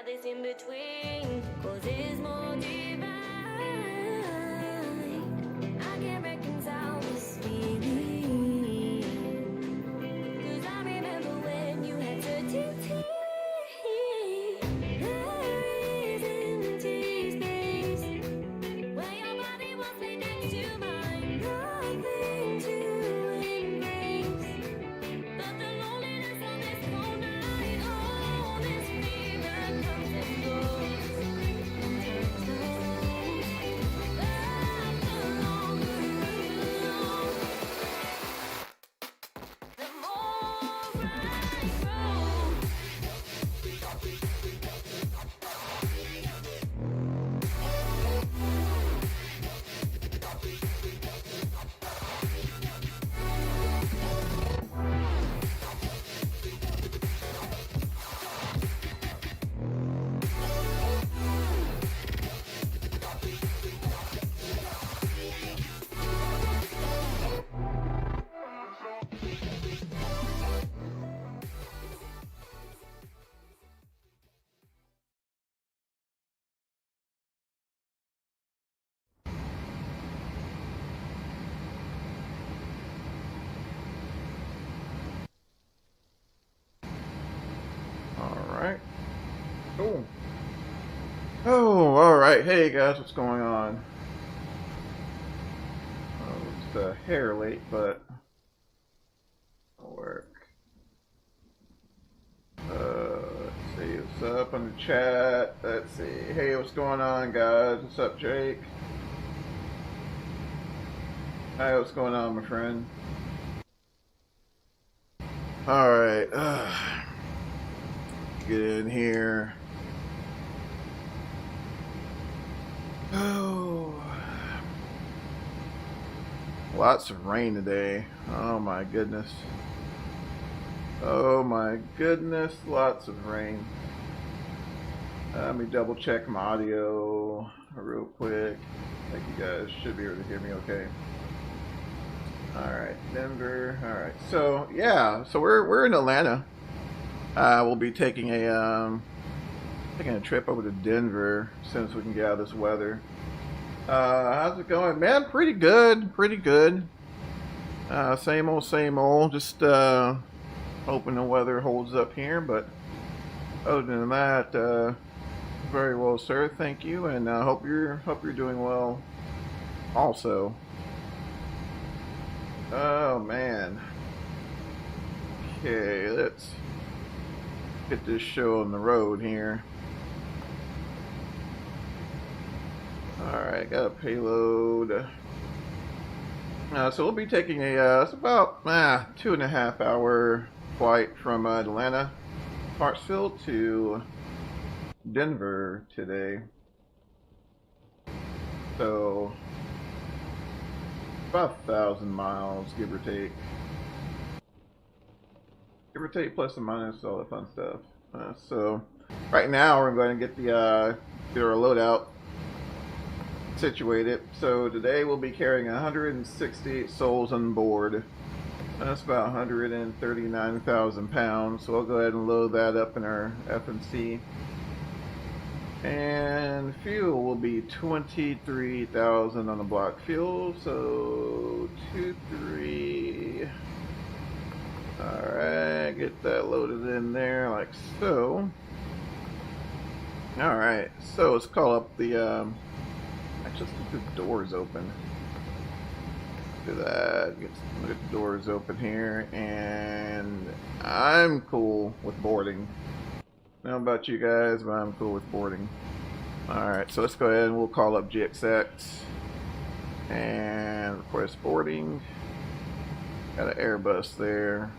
this in between, 'cause it's more divine. I can't reconcile this feeling, 'cause I remember when you had certainty. There is empty space where your body wants me next to mine. Nothing to embrace, but the loneliness on this cold night. Oh, this fever comes and goes. But the longer alone, the more I grow. Alright. Cool. Oh, alright. Hey guys, what's going on? It's a hair late, but it'll work. Let's see what's up on the chat. Let's see. Hey, what's going on, guys? What's up, Jake? Hi, what's going on, my friend? Alright. Get in here. Oh, lots of rain today. Oh my goodness. Oh my goodness, lots of rain. Let me double check my audio real quick. I think you guys should be able to hear me okay. Alright, Denver. Alright, so yeah, so we're in Atlanta. We'll be taking a trip over to Denver since we can get out of this weather. How's it going, man? Pretty good, pretty good. Same old. Just hoping the weather holds up here, but other than that, very well, sir. Thank you, and hope you're doing well. Also, oh man. Okay, let's get this show on the road here. Alright, got a payload. So we'll be taking it's about 2.5 hour flight from Atlanta, Hartsville to Denver today. So about 1,000 miles, give or take. Give or take, plus and minus, all the fun stuff. So right now we're going to get our loadout situated. So today we'll be carrying 168 souls on board. That's about 139,000 pounds. So I'll go ahead and load that up in our F&C. And fuel will be 23,000 on the block fuel. So 23. Alright, get that loaded in there like so. Alright, so let's call up the actually, let's get the doors open. Do that. Get the doors open here, and I'm cool with boarding. I don't know about you guys, but I'm cool with boarding. Alright, so let's go ahead and we'll call up GXX and request boarding. Got an Airbus there.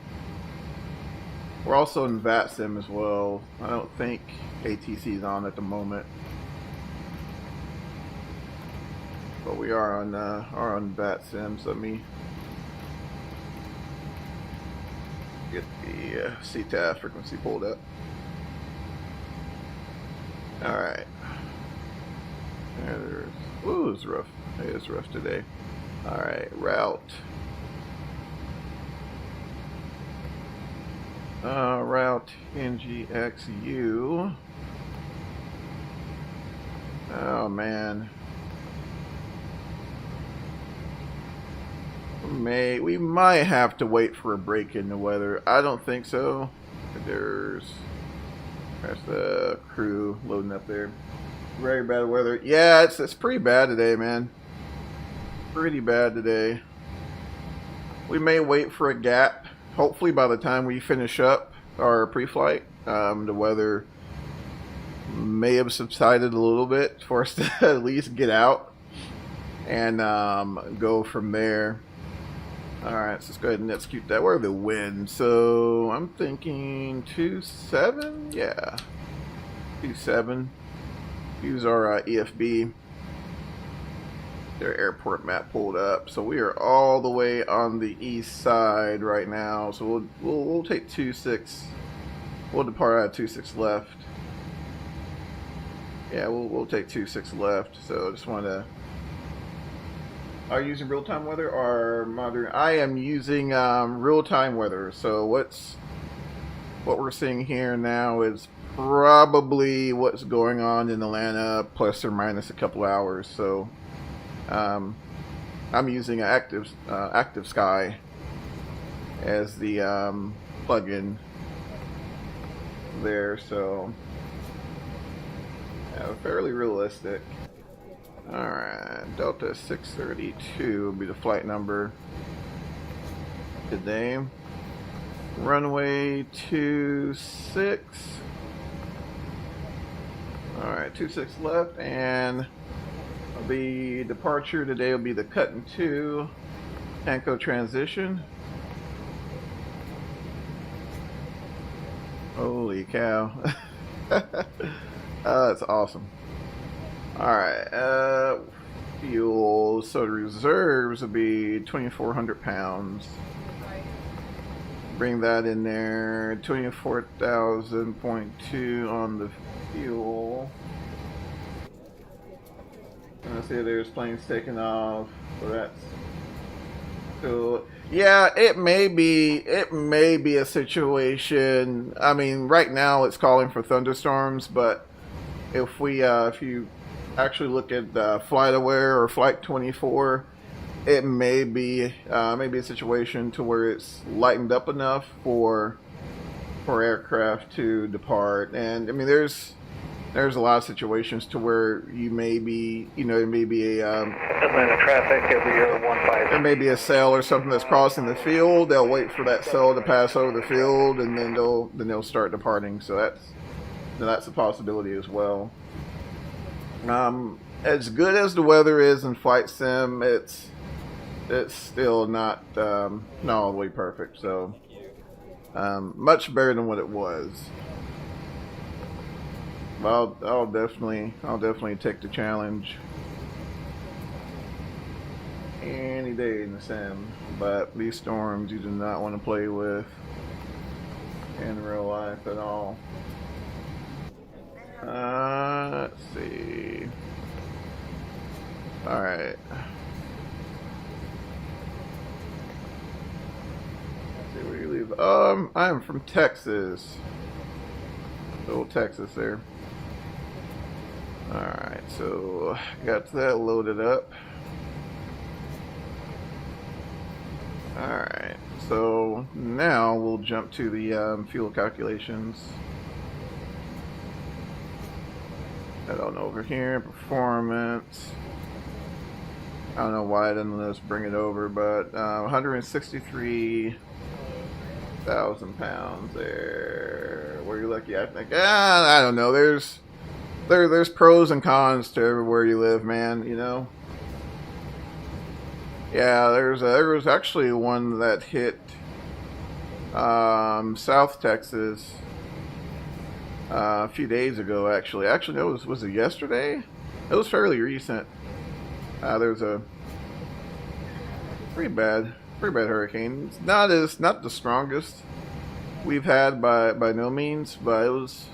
We're also in Vatsim as well. I don't think ATC is on at the moment, but we are on Vatsim. So let me get the CTAF frequency pulled up. All right. Ooh, it's rough. It is rough today. All right, route. Route NGXU. Oh man. We might have to wait for a break in the weather. I don't think so. There's the crew loading up there. Very bad weather. Yeah, it's pretty bad today, man. Pretty bad today. We may wait for a gap. Hopefully by the time we finish up our pre-flight, the weather may have subsided a little bit for us to at least get out and go from there. Alright, so let's go ahead and execute that. Where are the winds? So I'm thinking 2.7? Yeah. 2.7. Use our EFB. Their airport map pulled up. So we are all the way on the east side right now. So we'll take 2.6. We'll depart out of 2.6 left. Yeah, we'll take 2.6 left. So just want to. Are you using real-time weather or modern? I am using real-time weather. So what we're seeing here now is probably what's going on in Atlanta, plus or minus a couple hours. So I'm using Active Sky as the plugin there. So fairly realistic. Alright, Delta 632 will be the flight number today. Runway 26. Alright, 26 left, and the departure today will be the cut in 2 Tanko transition. Holy cow. That's awesome. Alright, fuel, so the reserves will be 2,400 pounds. Bring that in there, 24,000.2 on the fuel. And I see there's planes taking off, so that's cool. Yeah, it may be a situation. I mean, right now it's calling for thunderstorms, but if you actually look at FlightAware or Flight 24, it may be a situation to where it's lightened up enough for aircraft to depart. And I mean, there's a lot of situations to where you may be, it may be a Atlanta traffic every 15. there may be a cell or something that's crossing the field. They'll wait for that cell to pass over the field, and then they'll start departing. So that's a possibility as well. As good as the weather is in Flight Sim, it's still not all the way perfect. So much better than what it was. But I'll definitely take the challenge any day in the sim. But these storms you do not want to play with in real life at all. Let's see. All right. Let's see where you leave. I'm from Texas. Little Texas there. All right, so got that loaded up. All right, so now we'll jump to the fuel calculations. Head on over here, performance. I don't know why I didn't let us bring it over, but 163,000 pounds there. Were you lucky? I think. I don't know. There's pros and cons to everywhere you live, man. Yeah, there was actually one that hit South Texas a few days ago. Actually, was it yesterday? It was fairly recent. There was a pretty bad hurricane. It's not the strongest we've had by no means, but it was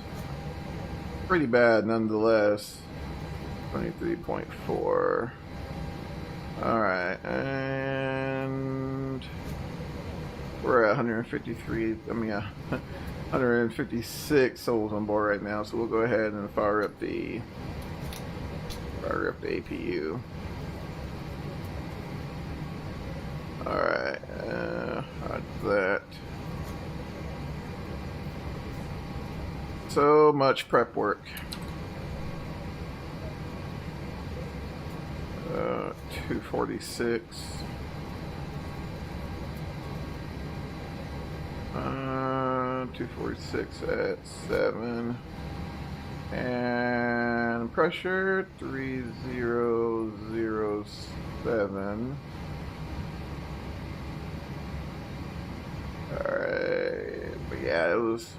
pretty bad nonetheless. 23.4. All right, and we're at 156 souls on board right now, so we'll go ahead and fire up the Fire up the APU. Alright, that. So much prep work. 246. 246 at 7. And pressure 3007. Alright, but yeah, it was.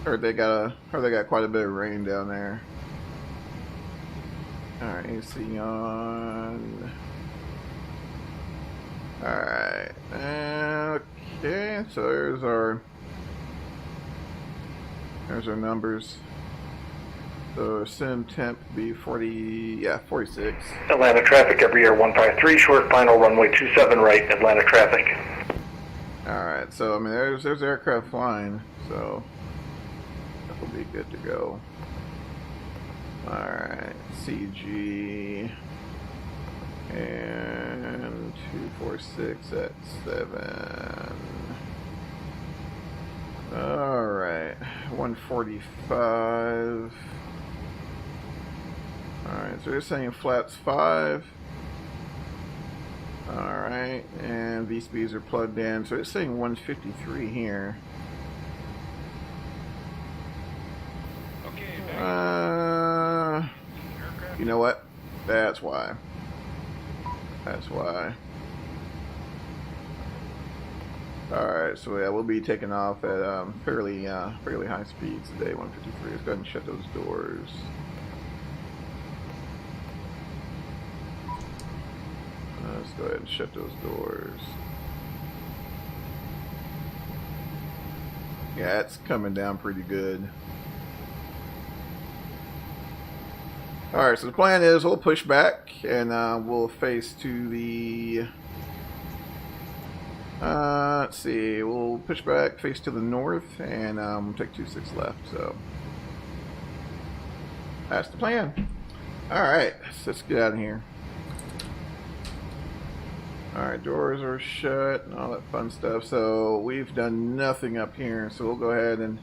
Heard they got quite a bit of rain down there. Alright, AC on. Alright, okay, so there's our numbers. So sim temp be 46. Atlanta traffic every year 153, short final runway 27 right, Atlanta traffic. Alright, so I mean there's aircraft flying, so that will be good to go. Alright, CG and 246 at 7. Alright, 145. Alright, so they're saying flaps 5. Alright, and V-speeds are plugged in, so it's saying 153 here. You know what? That's why. That's why. Alright, so yeah, we'll be taking off at fairly high speeds today, 153. Let's go ahead and shut those doors. Let's go ahead and shut those doors. Yeah, it's coming down pretty good. Alright, so the plan is we'll push back and we'll face to the let's see, we'll push back, face to the north, and we'll take 26 left, so that's the plan. Alright, let's get out of here. Alright, doors are shut and all that fun stuff, so we've done nothing up here, so we'll go ahead and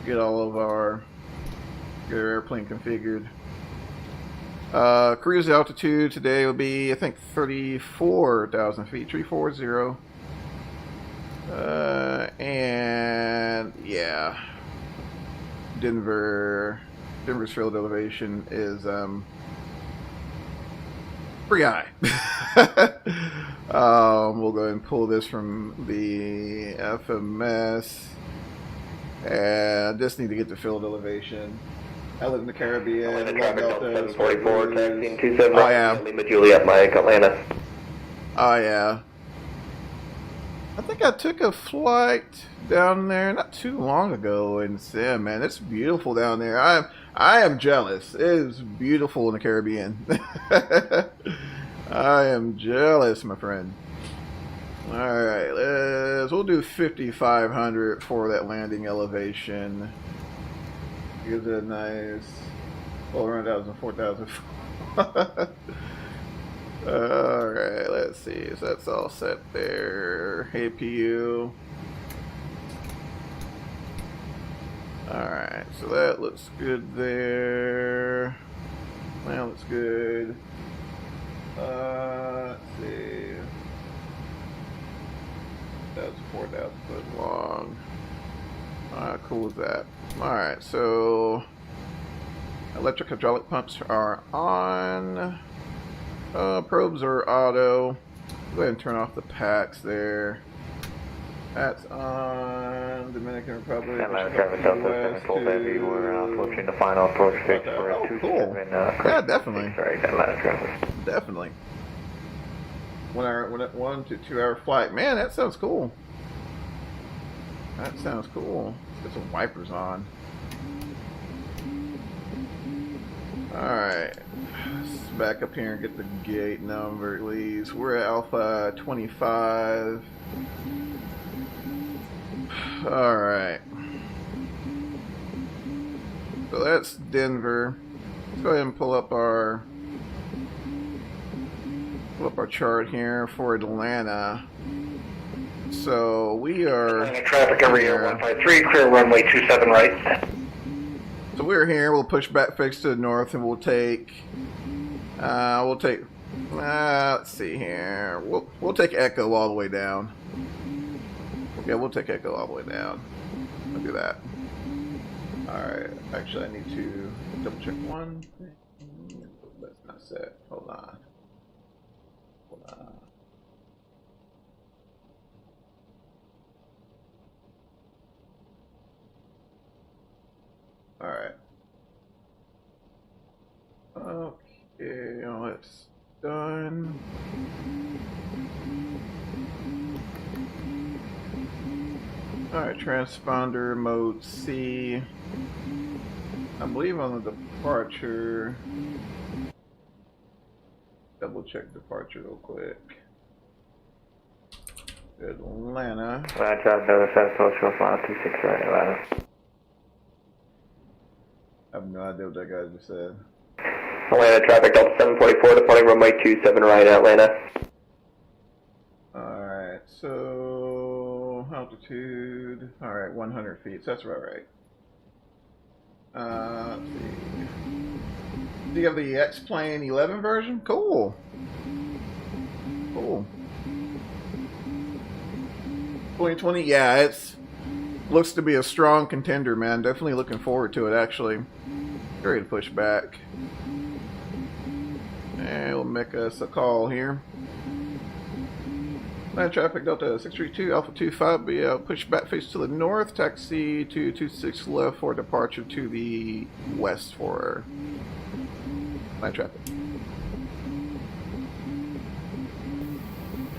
get all of our airplane configured. Cruise altitude today will be, I think, 34,000 feet, 340. And yeah, Denver's field elevation is pretty high. We'll go ahead and pull this from the FMS, and just need to get the field elevation. I live in the Caribbean. Traffic Delta, 744, taxiing 27 oh yeah. Lima Juliet, Mike, Atlanta. Oh yeah. I think I took a flight down there not too long ago in Sim, man. It's beautiful down there. I am jealous. It is beautiful in the Caribbean. I am jealous, my friend. Alright, we'll do 5,500 for that landing elevation. Gives it a nice, well, around 4,000. Alright, let's see. So that's all set there. APU. Alright, so that looks good there. That looks good. Let's see. That's 4,000 foot long. Cool with that. Alright, so electric hydraulic pumps are on. Probes are auto. Go ahead and turn off the packs there. That's on. Dominican Republic. Atlanta traffic Delta 7 Heavy. We're approaching the final approach fix for Oh, 27. cool. Yeah, definitely. Sorry, Atlanta traffic. Definitely. 1 to 2 hour flight. Man, that sounds cool. That sounds cool. Let's get some wipers on. Alright. Let's back up here and get the gate number at least. We're at Alpha 25. Alright. So that's Denver. let's go ahead and pull up our chart here for Atlanta. So we are traffic over here 153, clear runway 27 right. So we're here. We'll push back fix to the north, and we'll take. Let's see here. We'll take Echo all the way down. Yeah, we'll take Echo all the way down. We'll do that. All right. Actually, I need to double check one thing. That's not set. Hold on. All right. Okay, it's done. All right, transponder mode C. I believe on the departure. Double check departure real quick. Atlanta. Roger, Delta Social 526 right, Atlanta. I have no idea what that guy just said. Atlanta traffic, Delta 744, departing runway 27 right, Atlanta. Alright, so altitude, alright, 100 feet, so that's about right. Let's see. Do you have the X-Plane 11 version? Cool. Cool. 2020, yeah, it's looks to be a strong contender, man. Definitely looking forward to it, actually. Ready to push back. And it'll make us a call here. Land traffic Delta 632 Alpha 25 be push back face to the north, taxi to 26 left for departure to the west for land traffic.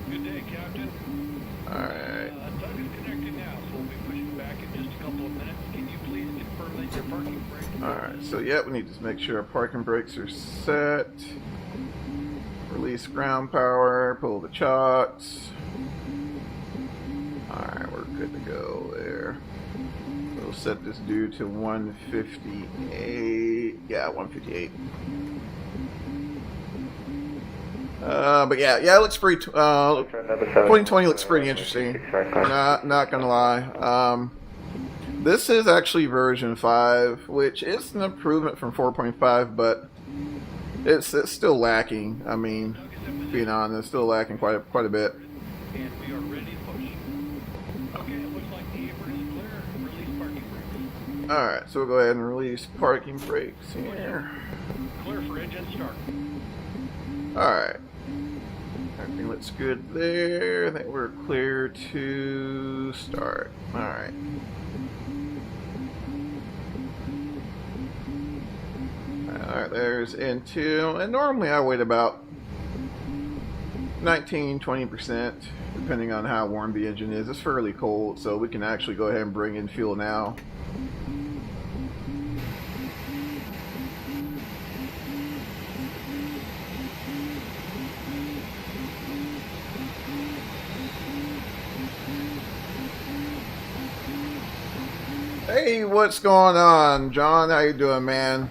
Good day, Captain. Alright. Doug is connecting now, so we'll be pushing back in just a couple of minutes. Can you please confirm that your parking brake? Alright, so yeah, we need to make sure our parking brakes are set. Release ground power, pull the chocks. Alright, we're good to go there. We'll set this dude to 158. Yeah, 158. But yeah, it looks pretty. 2020 looks pretty interesting. Not gonna lie. This is actually version 5, which is an improvement from 4.5, but it's still lacking. I mean, being honest, still lacking quite a bit. And we are ready to push. Okay, it looks like the apron is clear. Release parking brakes. Alright, so we'll go ahead and release parking brakes here. Clear for engine start. Alright. Everything looks good there. I think we're clear to start. Alright. Alright, there's N2. And normally I wait about 19-20%, depending on how warm the engine is. It's fairly cold, so we can actually go ahead and bring in fuel now. Hey, what's going on, John? How you doing, man?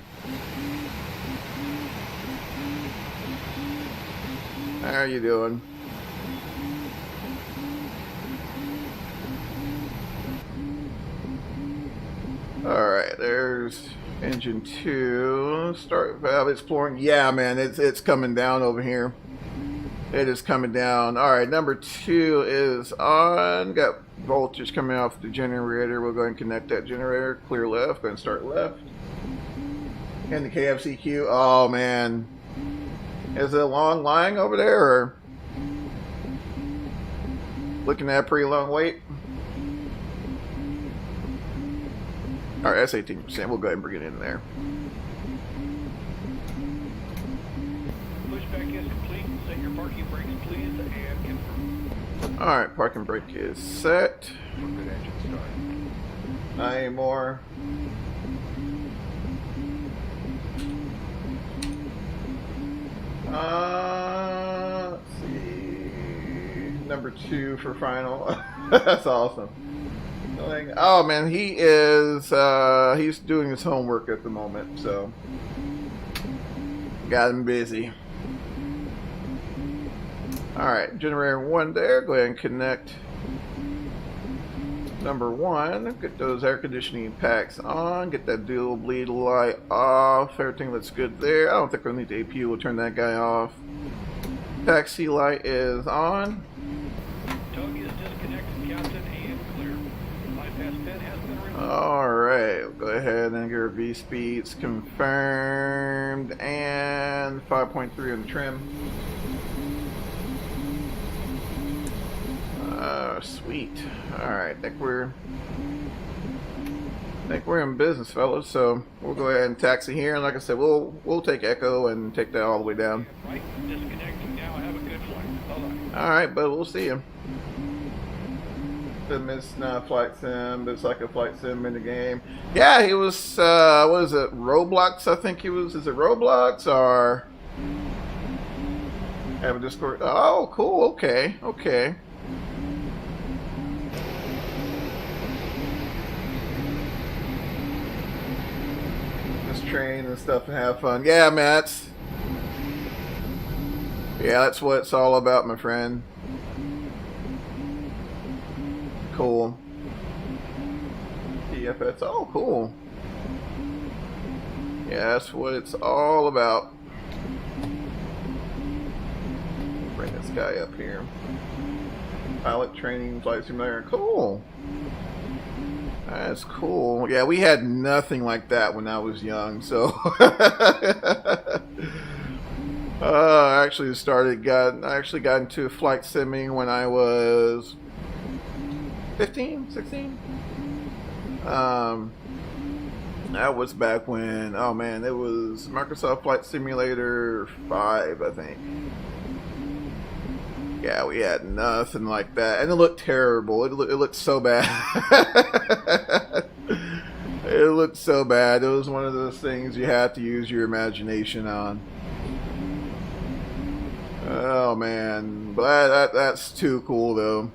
How are you doing? Alright, there's engine 2. Start valve exploring. Yeah, man, it's coming down over here. It is coming down. Alright, number 2 is on. Got voltage coming off the generator. We'll go ahead and connect that generator. Clear left. Go ahead and start left. And the KFCQ. Oh, man. Is it a long line over there, or looking at a pretty long wait? Alright, that's 18%. We'll go ahead and bring it in there. Pushback is complete. Set your parking brakes, please, and confirm. Alright, parking brake is set. For good engine start. Not anymore. Let's see. Number 2 for final. That's awesome. Oh man, he is he's doing his homework at the moment, so got him busy. Alright, generator 1 there. Go ahead and connect number 1. Get those air conditioning packs on. Get that dual bleed light off. Everything looks good there. I don't think we'll need the APU. We'll turn that guy off. Taxi light is on. Tug is disconnected, Captain, and clear. Bypass pin has been removed. Alright, we'll go ahead and get our V speeds confirmed. And 5.3 on the trim. Sweet. Alright, I think we're in business, fellas, so we'll go ahead and taxi here, and like I said, we'll take Echo and take that all the way down. Right, disconnecting now. Have a good flight. Bye-bye. Alright, but we'll see you. It's not a flight sim, but it's like a flight sim in the game. Yeah, he was, what is it, Roblox, I think he was. Is it Roblox, or have a Discord? Oh, cool, okay, okay. Train and stuff and have fun. Yeah, man, that's what it's all about, my friend. Cool. TFS. Oh, cool. Yeah, that's what it's all about. Bring this guy up here. Pilot training, flight simulator. Cool. That's cool. Yeah, we had nothing like that when I was young, so I actually got into flight simming when I was 15, 16. That was back when, oh man, it was Microsoft Flight Simulator 5, I think. Yeah, we had nothing like that, and it looked terrible. It looked so bad. It looked so bad. It was one of those things you had to use your imagination on. Oh man, but that's too cool though.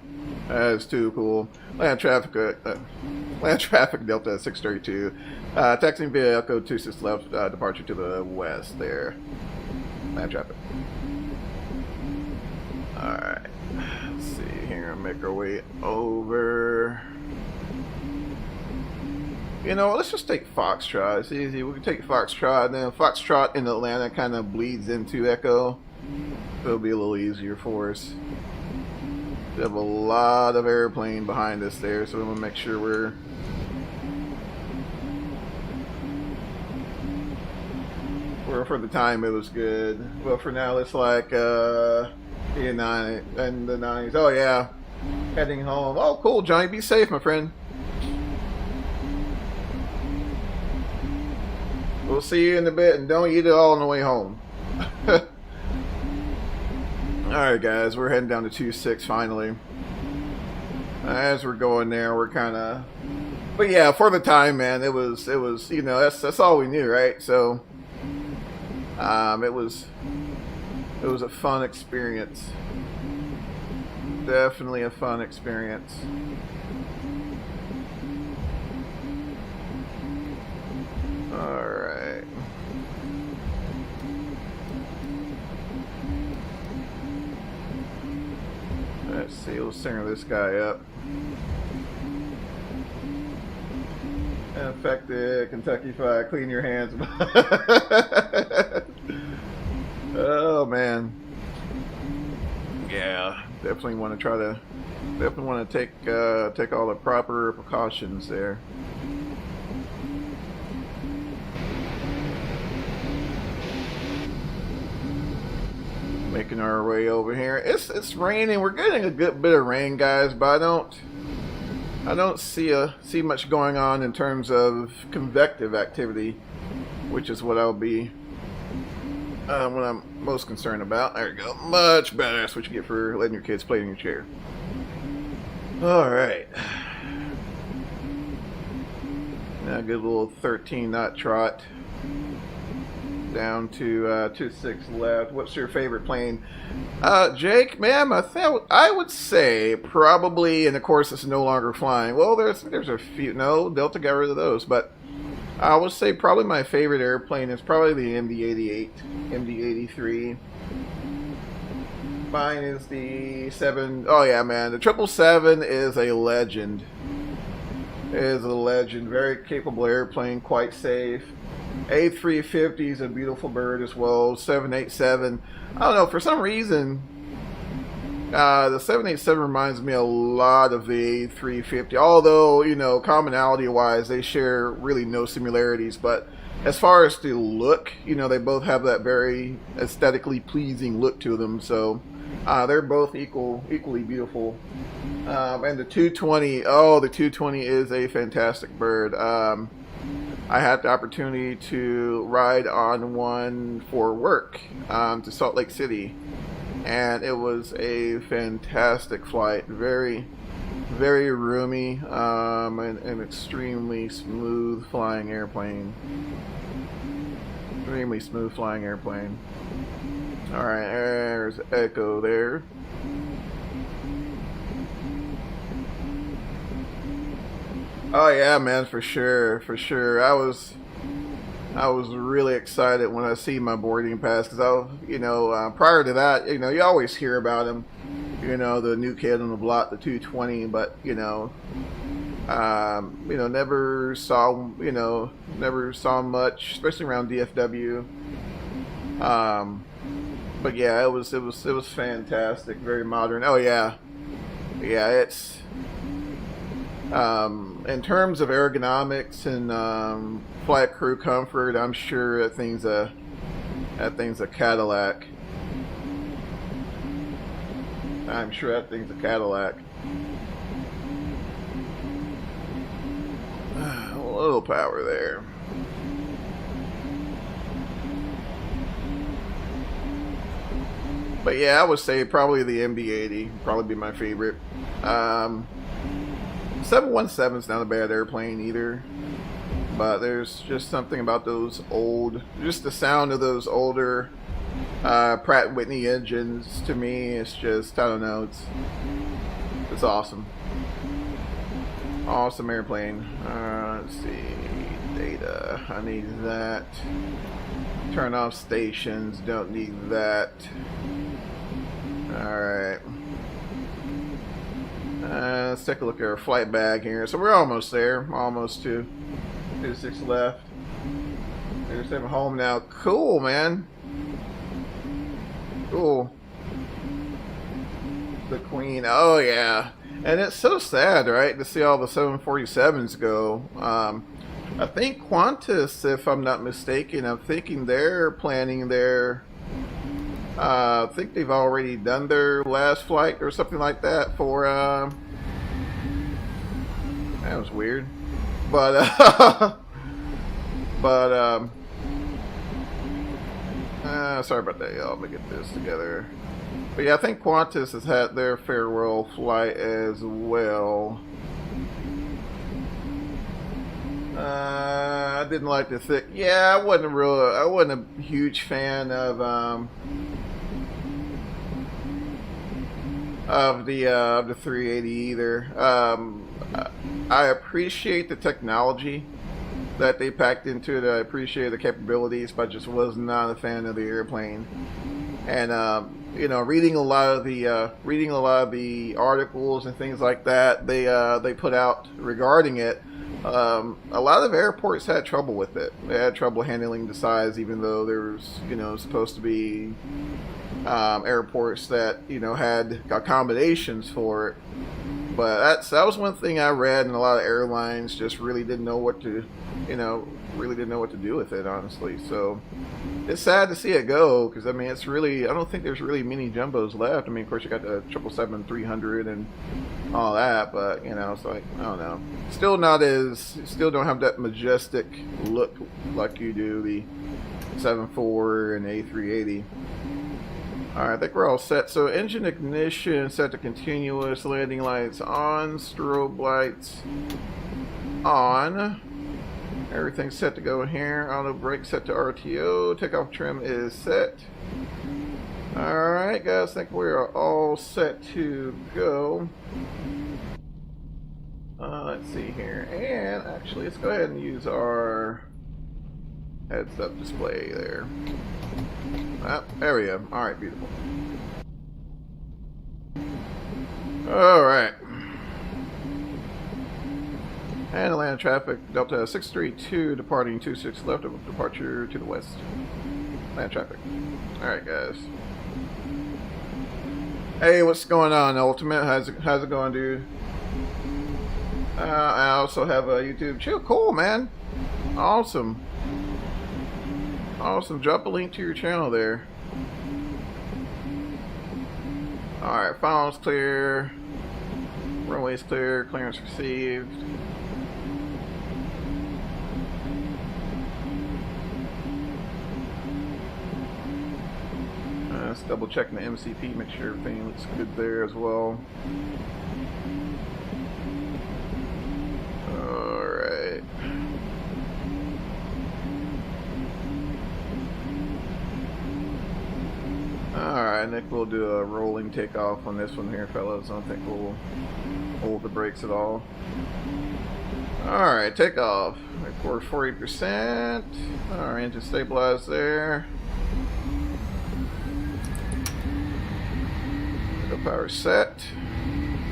That is too cool. Land traffic Delta 632. Taxiing via Echo 26 left, departure to the west there. Land traffic. Alright, let's see here, make our way over. You know, let's just take Foxtrot. It's easy. We can take Foxtrot, and then Foxtrot in Atlanta kind of bleeds into Echo. It'll be a little easier for us. We have a lot of airplane behind us there, so we want to make sure we're for the time it was good. Well, for now, it's like in the 90s. Oh yeah, heading home. Oh cool, Johnny, be safe, my friend. We'll see you in a bit, and don't eat it all on the way home. Alright guys, we're heading down to 2-6 finally. As we're going there, we're kind of, but yeah, for the time, man, it was you know, that's all we knew, right? So it was a fun experience. Definitely a fun experience. Alright. Let's see, we'll singer this guy up. Infected, Kentucky Fried, clean your hands. Oh man. Yeah, definitely want to take all the proper precautions there. Making our way over here. It's raining. We're getting a good bit of rain, guys, but I don't see much going on in terms of convective activity, which is what I'll be what I'm most concerned about. There you go. Much better. That's what you get for letting your kids play in your chair. Alright. Now a good little 13-knot trot down to 2-6 left. What's your favorite plane? Jake, ma'am, I would say probably, and of course it's no longer flying. Well, there's a few. No, Delta got rid of those, but I would say probably my favorite airplane is probably the MD-88, MD-83. Mine is the 7. Oh yeah, man, the 777 is a legend. It is a legend. Very capable airplane, quite safe. A350 is a beautiful bird as well. 787. I don't know, for some reason, the 787 reminds me a lot of the A350. Although, you know, commonality-wise, they share really no similarities. But as far as the look, you know, they both have that very aesthetically pleasing look to them. So they're both equally beautiful. And the 220, oh, the 220 is a fantastic bird. I had the opportunity to ride on one for work to Salt Lake City, and it was a fantastic flight. Very, very roomy, and an extremely smooth flying airplane. Extremely smooth flying airplane. Alright, there's Echo there. Oh yeah, man, for sure, for sure. I was really excited when I see my boarding pass, because prior to that, you know, you always hear about them, you know, the new kid on the block, the 220, but never saw much, especially around DFW. But yeah, it was fantastic, very modern. Oh yeah, it's. In terms of ergonomics and flight crew comfort, I'm sure that thing's a Cadillac. I'm sure that thing's a Cadillac. A little power there. But yeah, I would say probably the MD-80 probably be my favorite. 717 is not a bad airplane either, but there's just something about those old, just the sound of those older Pratt & Whitney engines, to me, it's just, I don't know, it's awesome. Awesome airplane. Let's see, data, I need that. Turn off stations, don't need that. Alright. Let's take a look at our flight bag here. So we're almost there. Almost to 6 left. There's 7 home now. Cool, man. Cool. The Queen. Oh, yeah. And it's so sad, right, to see all the 747s go. I think Qantas, if I'm not mistaken, I'm thinking they're planning their... I think they've already done their last flight or something like that for, that was weird. But, sorry about that, y'all. Let me get this together. But yeah, I think Qantas has had their farewell flight as well. I didn't like the thick. Yeah, I wasn't a huge fan of the 380 either. I appreciate the technology that they packed into it. I appreciate the capabilities, but I just was not a fan of the airplane. And reading a lot of the articles and things like that they put out regarding it. A lot of airports had trouble with it. They had trouble handling the size, even though there was, supposed to be airports that, had accommodations for it. But that was one thing I read, and a lot of airlines just really didn't know what to, do with it, honestly. So it's sad to see it go, because I mean, it's really, I don't think there's really many jumbos left. I mean, of course, you got the 777-300 and all that, but it's like, I don't know. Still don't have that majestic look like you do the 74 and A380. Alright, I think we're all set. So engine ignition set to continuous, landing lights on, strobe lights on. Everything's set to go here. Auto brake set to RTO. Takeoff trim is set. Alright guys, I think we are all set to go. Let's let's see here. And actually, let's go ahead and use our heads-up display there. Ah, there we go. All right, beautiful. All right. And Atlanta traffic, Delta 632 departing 26 left of departure to the west. Atlanta traffic. Alright, guys. Hey, what's going on, Ultimate? How's it going, dude? I also have a YouTube channel. Cool, man. Awesome. Awesome. Drop a link to your channel there. Alright, funnel's clear. Runway's clear. Clearance received. Just double checking the MCP, make sure everything looks good there as well. Alright. Alright, I think we'll do a rolling takeoff on this one here, fellas. I don't think we'll hold the brakes at all. Alright, takeoff. We're 40%. Alright, engine stabilized there. Power set.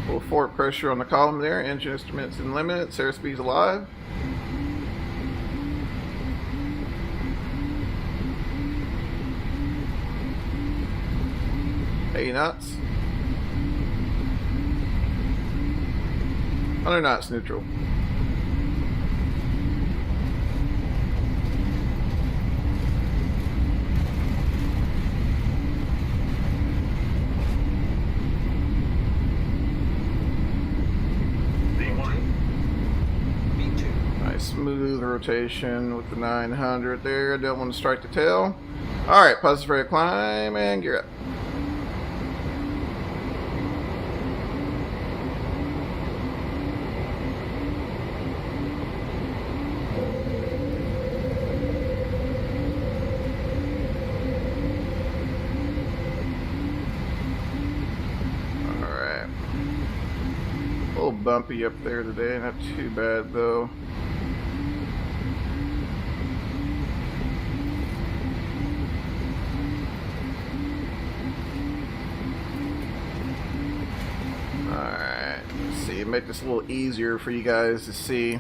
Full forward pressure on the column there. Engine instruments in limits. Airspeed's alive. Hey knots. 100 knots neutral. Smooth rotation with the 900 there. Don't want to strike the tail. Alright, positive rate of climb and gear up. Alright. A little bumpy up there today, not too bad though. Make this a little easier for you guys to see.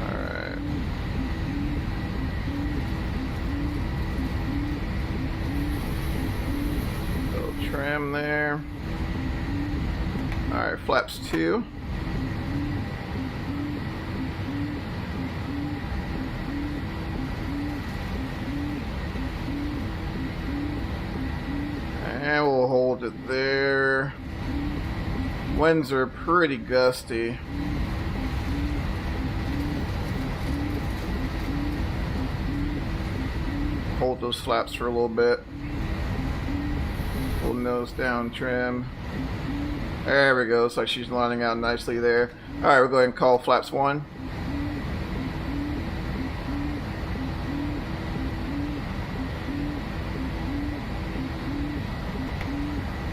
Alright. Little trim there. Alright, flaps 2. And we'll hold it there. Winds are pretty gusty. Hold those flaps for a little bit. Little nose down trim. There we go. Looks like she's lining out nicely there. Alright, we'll go ahead and call flaps 1.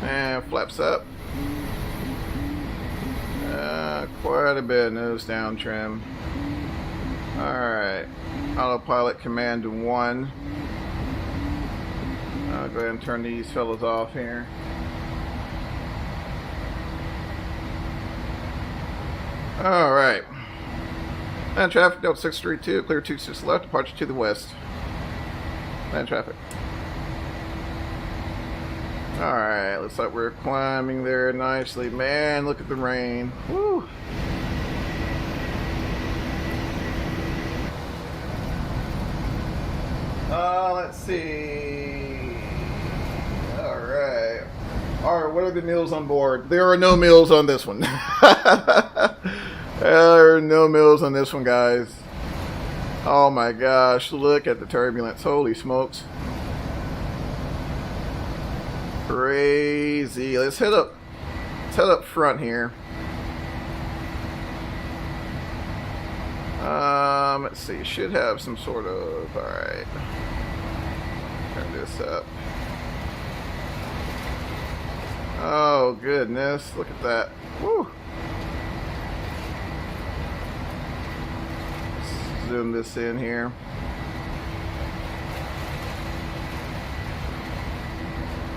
And flaps up. Quite a bit of nose down trim. Alright. Autopilot command 1. I'll go ahead and turn these fellas off here. Alright. And traffic, Delta 632, clear 26 left, departure to the west. And traffic. Alright, looks like we're climbing there nicely. Man, look at the rain. Woo! Let's see. Alright. Alright, what are the meals on board? There are no meals on this one. There are no meals on this one, guys. Oh my gosh, look at the turbulence. Holy smokes. Crazy. Let's head up front here. Let's see, should have some sort of, alright. Turn this up. Oh goodness, look at that. Woo! Let's zoom this in here.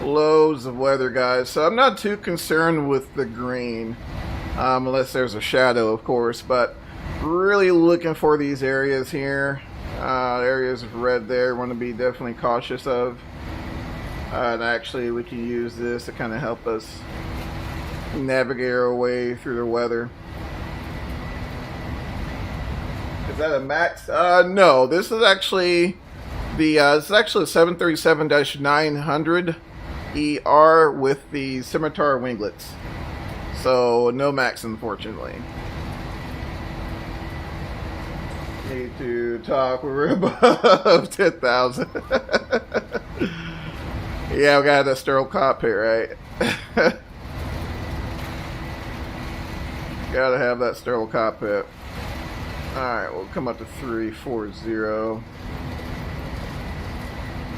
Loads of weather, guys. So I'm not too concerned with the green, unless there's a shadow, of course. But really looking for these areas here. Areas of red there, want to be definitely cautious of. And actually, we can use this to kind of help us navigate our way through the weather. Is that a max? No. This is actually the this is actually a 737-900 ER with the Scimitar winglets. So no max, unfortunately. Need to talk. We're above 10,000. Yeah, we got a sterile cockpit, right? Gotta have that sterile cockpit. Alright, we'll come up to 340.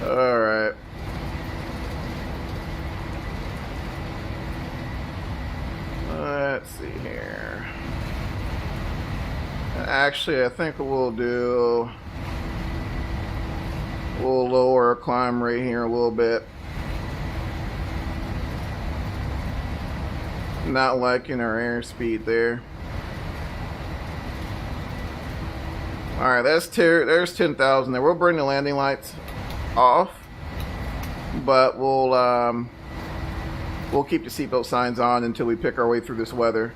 Alright. Let's see here. Actually, I think we'll lower our climb rate here a little bit. Not liking our airspeed there. Alright, there's 10,000 there. We'll bring the landing lights off, but we'll keep the seatbelt signs on until we pick our way through this weather.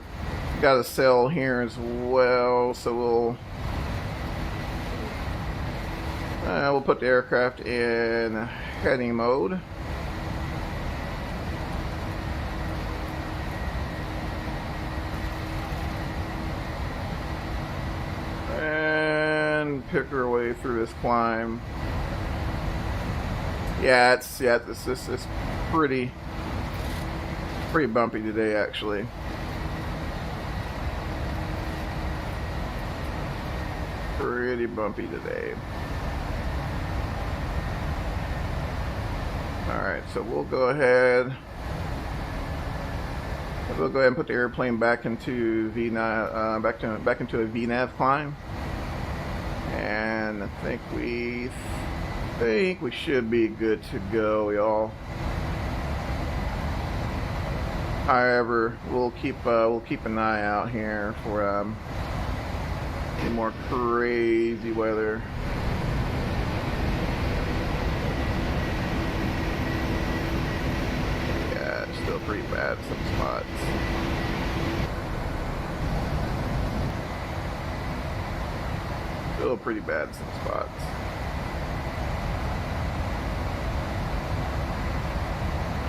Got a sail here as well, so we'll put the aircraft in heading mode. And pick our way through this climb. Yeah, this is pretty bumpy today, actually. Pretty bumpy today. Alright, so we'll go ahead and put the airplane back into VNAV, back into a VNAV climb. And I think we should be good to go, y'all. However, we'll keep an eye out here for any more crazy weather. Yeah, it's still pretty bad in some spots. Still pretty bad in some spots.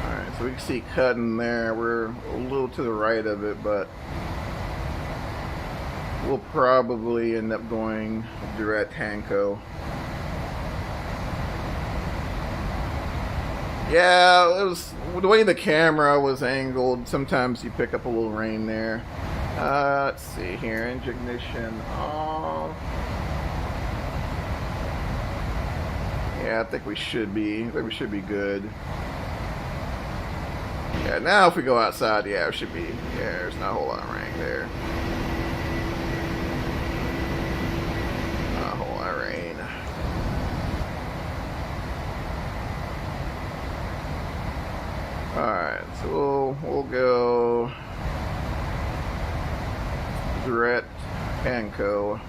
Alright, so we can see cutting there. We're a little to the right of it, but we'll probably end up going direct Hanko. Yeah, it was the way the camera was angled. Sometimes you pick up a little rain there. Let's see here. Engine ignition off. Yeah, I think we should be good. Yeah, now if we go outside, yeah, it should be. Yeah, there's not a whole lot of rain there. Not a whole lot of rain. Alright, so we'll go direct Hanko.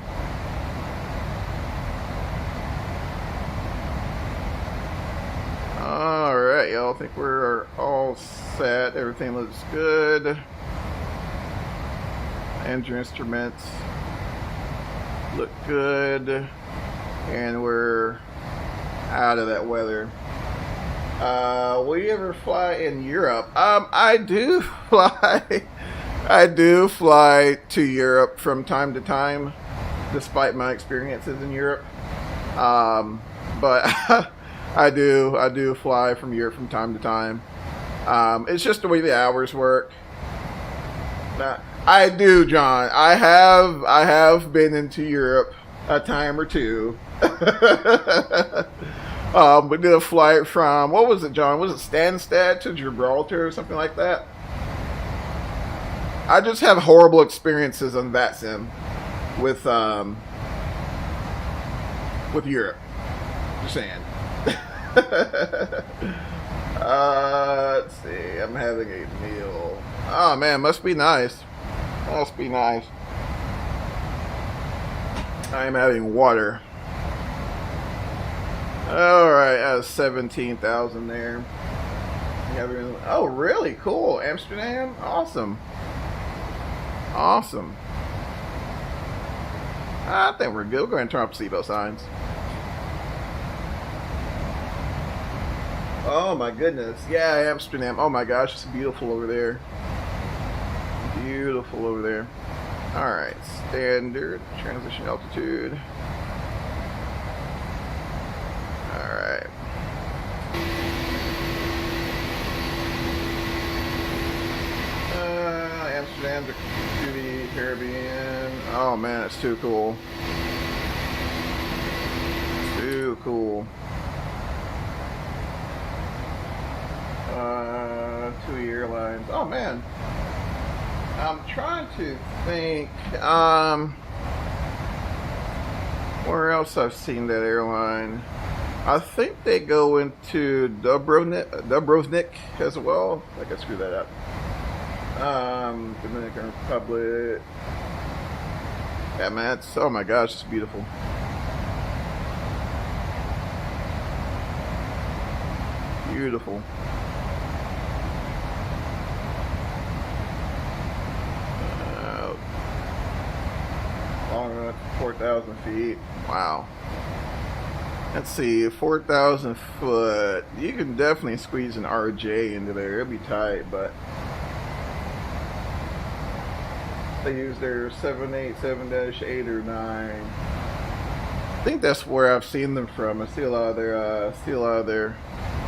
Alright, y'all, I think we're all set. Everything looks good. Engine instruments look good. And we're out of that weather. Will you ever fly in Europe? I do fly. I do fly to Europe from time to time, despite my experiences in Europe. But I do fly from Europe from time to time. It's just the way the hours work. I do, John. I have been into Europe a time or two. We did a flight from, what was it, John? Was it Stansted to Gibraltar or something like that? I just have horrible experiences on Vatsim with Europe. Just saying. Let's see. I'm having a meal. Oh man, must be nice. Must be nice. I am having water. Alright, 17,000 there. Oh, really? Cool. Amsterdam? Awesome. Awesome. I think we're good. We're going to turn off seatbelt signs. Oh my goodness. Yeah, Amsterdam. Oh my gosh, it's beautiful over there. Beautiful over there. Alright, standard transition altitude. Alright. Amsterdam to the Caribbean. Oh man, it's too cool. Too cool. 2 airlines. Oh man. I'm trying to think where else I've seen that airline. I think they go into Dubrovnik as well. I can screw that up. Dominican Republic. Yeah, man, it's, oh my gosh, it's beautiful. Beautiful. Long enough, 4,000 feet. Wow. Let's see, 4,000 foot. You can definitely squeeze an RJ into there. It'll be tight, but they use their 787-8 or 9. I think that's where I've seen them from. I see a lot of their,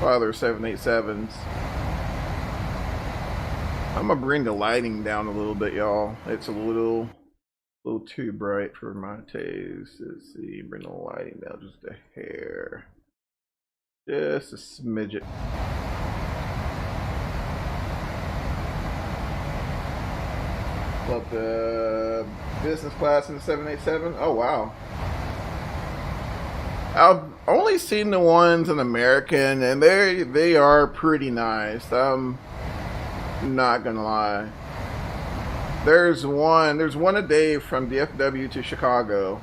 other 787s. I'm gonna bring the lighting down a little bit, y'all. It's a little too bright for my taste. Let's see, bring the lighting down just a hair, just a smidget. Love the business class in the 787. Oh wow. I've only seen the ones in American, and they are pretty nice. I'm not gonna lie. There's one a day from DFW to Chicago,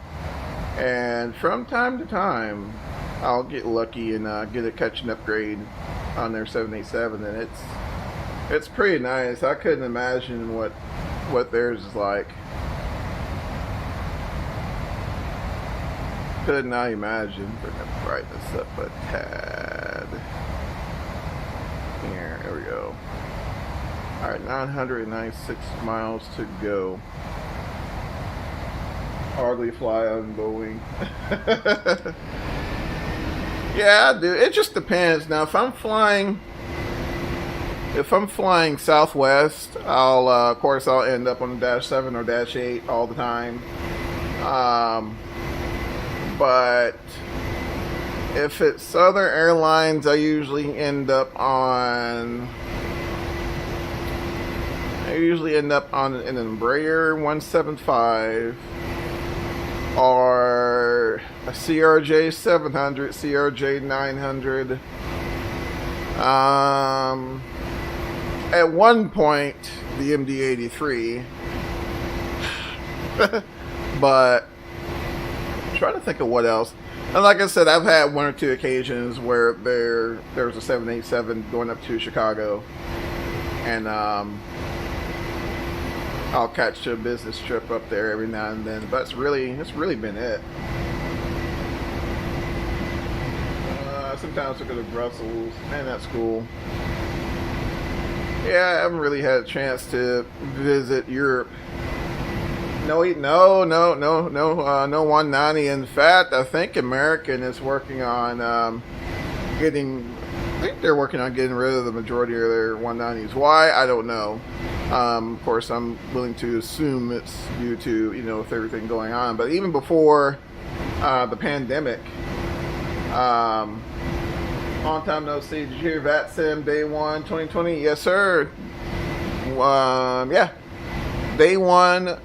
and from time to time, I'll get lucky and catch an upgrade on their 787, and it's pretty nice. I couldn't imagine what theirs is like. Could not imagine. Bring the brightness up a tad. There we go. Alright, 996 miles to go. Hardly fly on Boeing. Yeah, dude, it just depends. Now, if I'm flying Southwest, of course, I'll end up on the -7 or -8 all the time. But if it's Southern Airlines, I usually end up on an Embraer 175 or a CRJ 700, CRJ 900. At one point, the MD-83. But I'm trying to think of what else. And like I said, I've had one or two occasions where there was a 787 going up to Chicago, and I'll catch a business trip up there every now and then. But it's really been it. Sometimes I go to Brussels, and that's cool. Yeah, I haven't really had a chance to visit Europe. No 190. In fact, I think American is working on getting rid of the majority of their 190s. Why? I don't know. Of course, I'm willing to assume it's due to, with everything going on. But even before the pandemic, Long time no see. Did you hear Vatsim Day 1 2020? Yes, sir. Yeah. Day 1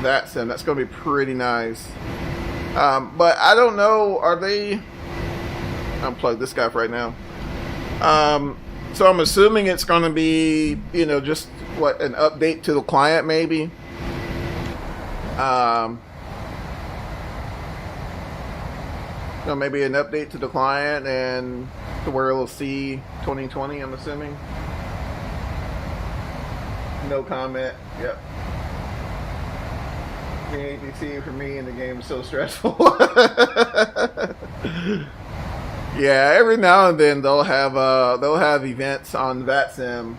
Vatsim. That's going to be pretty nice. But I don't know. Are they... Unplug this guy for right now. So I'm assuming it's going to be, you know, just what, an update to the client maybe. You know, maybe an update to the client and to where it'll see 2020, I'm assuming. No comment. Yep. The ATC for me in the game is so stressful. Yeah, every now and then they'll have events on Vatsim.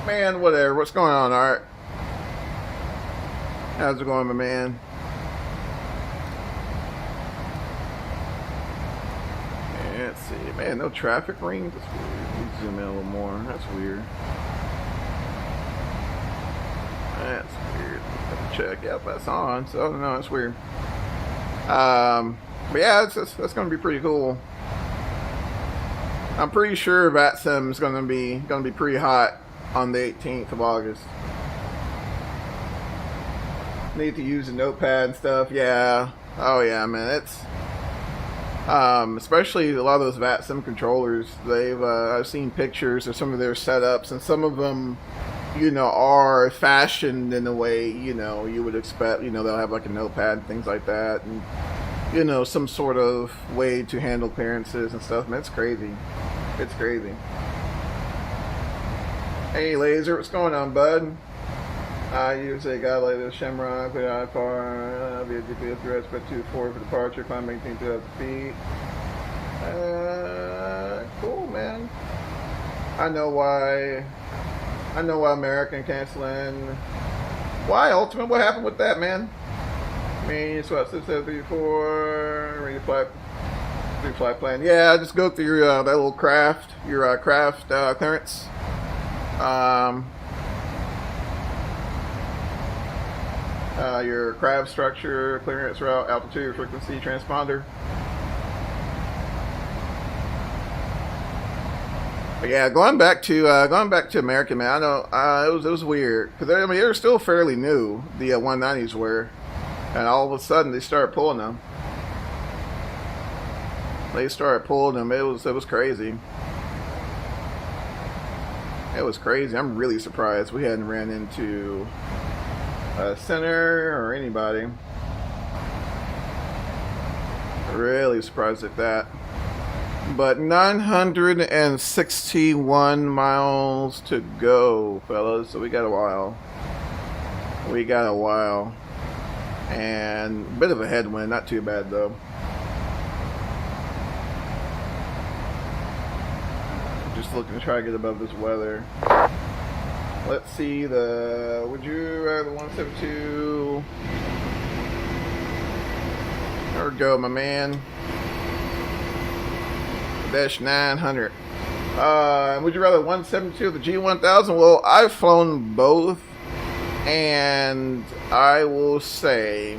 Man, whatever. What's going on, Art? How's it going, my man? Let's see. Man, no traffic rings? That's weird. Let me zoom in a little more. That's weird. That's weird. Have to check. Yep, that's on. So, I don't know. That's weird. But yeah, that's going to be pretty cool. I'm pretty sure Vatsim is going to be pretty hot on the 18th of August. Need to use a notepad and stuff. Yeah. Oh yeah, man. It's especially a lot of those Vatsim controllers. I've seen pictures of some of their setups, and some of them, you know, are fashioned in a way, you know, you would expect. You know, they'll have like a notepad and things like that, and you know, some sort of way to handle clearances and stuff. Man, it's crazy. It's crazy. Hey, Laser, what's going on, bud? I use a guy like this Shamrock with IFR via GPS threats, but 2-4 for departure, climb 18,000 feet. Cool, man. I know why American canceling. Why, Ultimate? What happened with that, man? I mean, swap 6734, ready flight plan. Yeah, just go through your that little craft, your craft clearance. Your crab structure, clearance route, altitude, frequency, transponder. But yeah, going back to American, man. I know it was weird because I mean they were still fairly new. The 190s were, and all of a sudden they started pulling them. They started pulling them. It was crazy. It was crazy. I'm really surprised we hadn't ran into a center or anybody. Really surprised at that. But 961 miles to go, fellas. So we got a while. And a bit of a headwind. Not too bad though. Just looking to try to get above this weather. Let's see the. Would you rather 172? There we go, my man. Dash 900. Would you rather 172 or the G1000? Well, I've flown both, and I will say,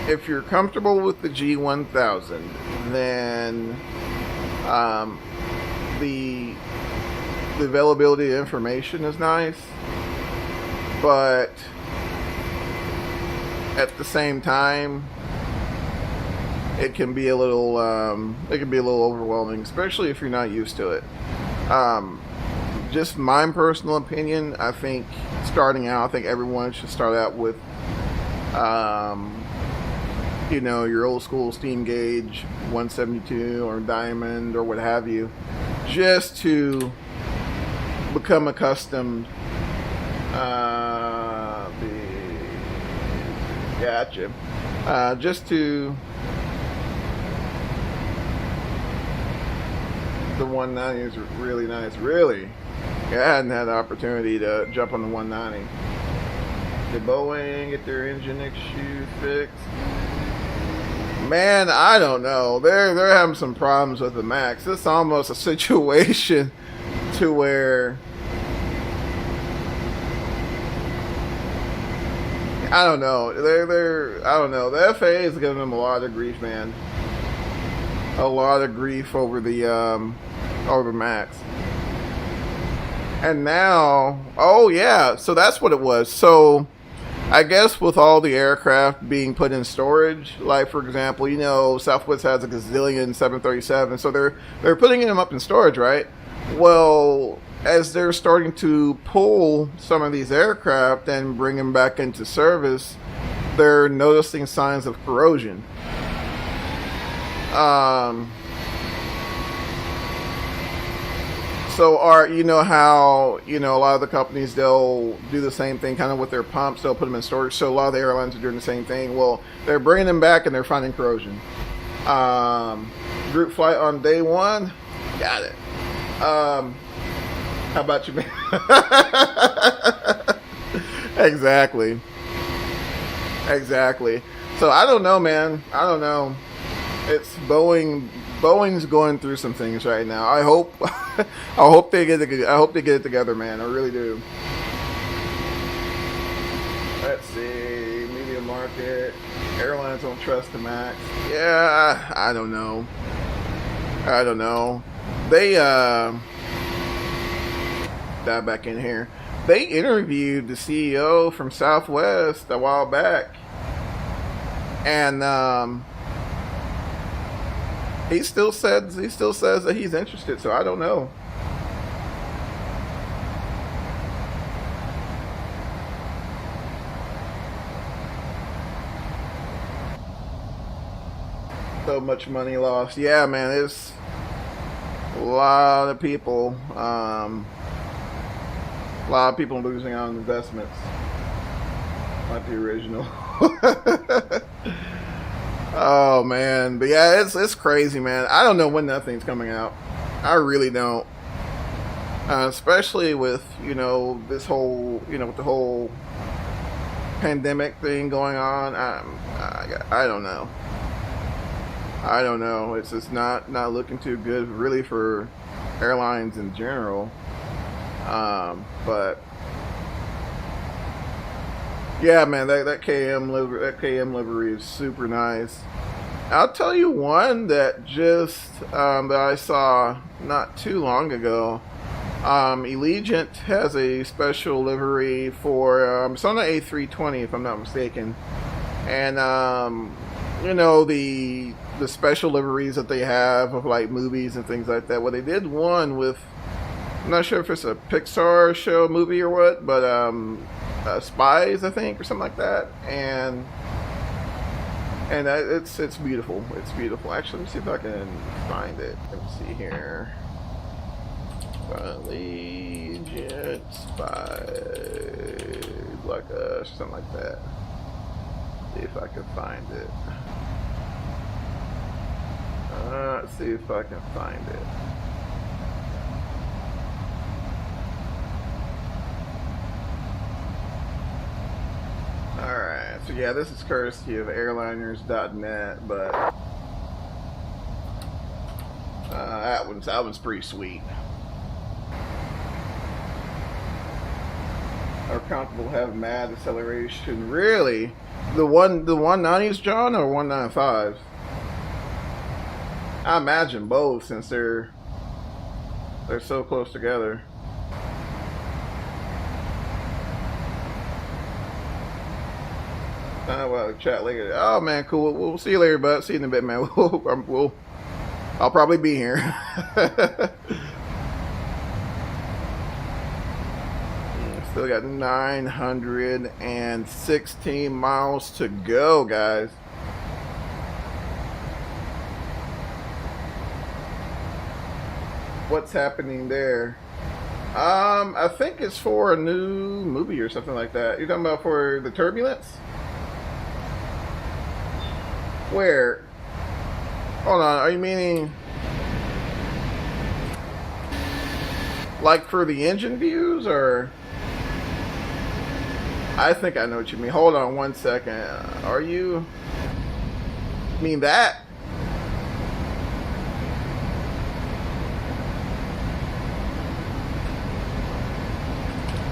if you're comfortable with the G1000, then the availability of information is nice, but at the same time, it can be a little overwhelming, especially if you're not used to it. Just my personal opinion, I think starting out, I think everyone should start out with you know, your old school steam gauge 172 or diamond or what have you, just to become accustomed. Just to the 190 is really nice. Really, yeah, I hadn't had the opportunity to jump on the 190. Did Boeing get their engine issue fixed? Man, I don't know. They're having some problems with the Max. It's almost a situation to where I don't know. I don't know. The FAA is giving them a lot of grief, man. A lot of grief over the Max. And now, oh yeah, so that's what it was. So I guess with all the aircraft being put in storage, like for example, you know, Southwest has a gazillion 737, so they're putting them up in storage, right? Well, as they're starting to pull some of these aircraft and bring them back into service, they're noticing signs of corrosion. So you know how, you know, a lot of the companies, they'll do the same thing kind of with their pumps. They'll put them in storage. So a lot of the airlines are doing the same thing. Well, they're bringing them back and they're finding corrosion. Group flight on day one. Got it. How about you, man? Exactly. So I don't know, man. I don't know. It's Boeing. Boeing's going through some things right now. I hope they get it together, man. I really do. Let's see. Media market. Airlines don't trust the Max. Yeah, I don't know. They dive back in here. They interviewed the CEO from Southwest a while back, and he still says that he's interested, so I don't know. So much money lost. Yeah, man, it's a lot of people. A lot of people losing on investments. Like the original. Oh man, but yeah, it's crazy, man. I don't know when that thing's coming out. I really don't. Especially with, you know, this whole, you know, with the whole pandemic thing going on. I don't know. It's just not looking too good, really, for airlines in general. But yeah, man, that KM livery is super nice. I'll tell you one that just that I saw not too long ago. Allegiant has a special livery for it's on the A320, if I'm not mistaken, and you know, the special liveries that they have of like movies and things like that. Well, they did one with, I'm not sure if it's a Pixar show movie or what, but Spies, I think, or something like that, and it's beautiful. It's beautiful. Actually, let me see if I can find it. Let me see here. Allegiant Spies, like something like that. See if I can find it. Let's see if I can find it. Alright, so yeah, this is courtesy of airliners.net, but that one's pretty sweet. Are comfortable have mad acceleration. Really? The 190s, John, or 195s? I imagine both, since they're so close together. Well, chat later. Oh man, cool. We'll see you later, bud. See you in a bit, man. I'll probably be here. Still got 916 miles to go, guys. What's happening there? I think it's for a new movie or something like that. You're talking about for the Turbulence? Where? Hold on, are you meaning like for the engine views, or? I think I know what you mean. Hold on one second. Are you mean that?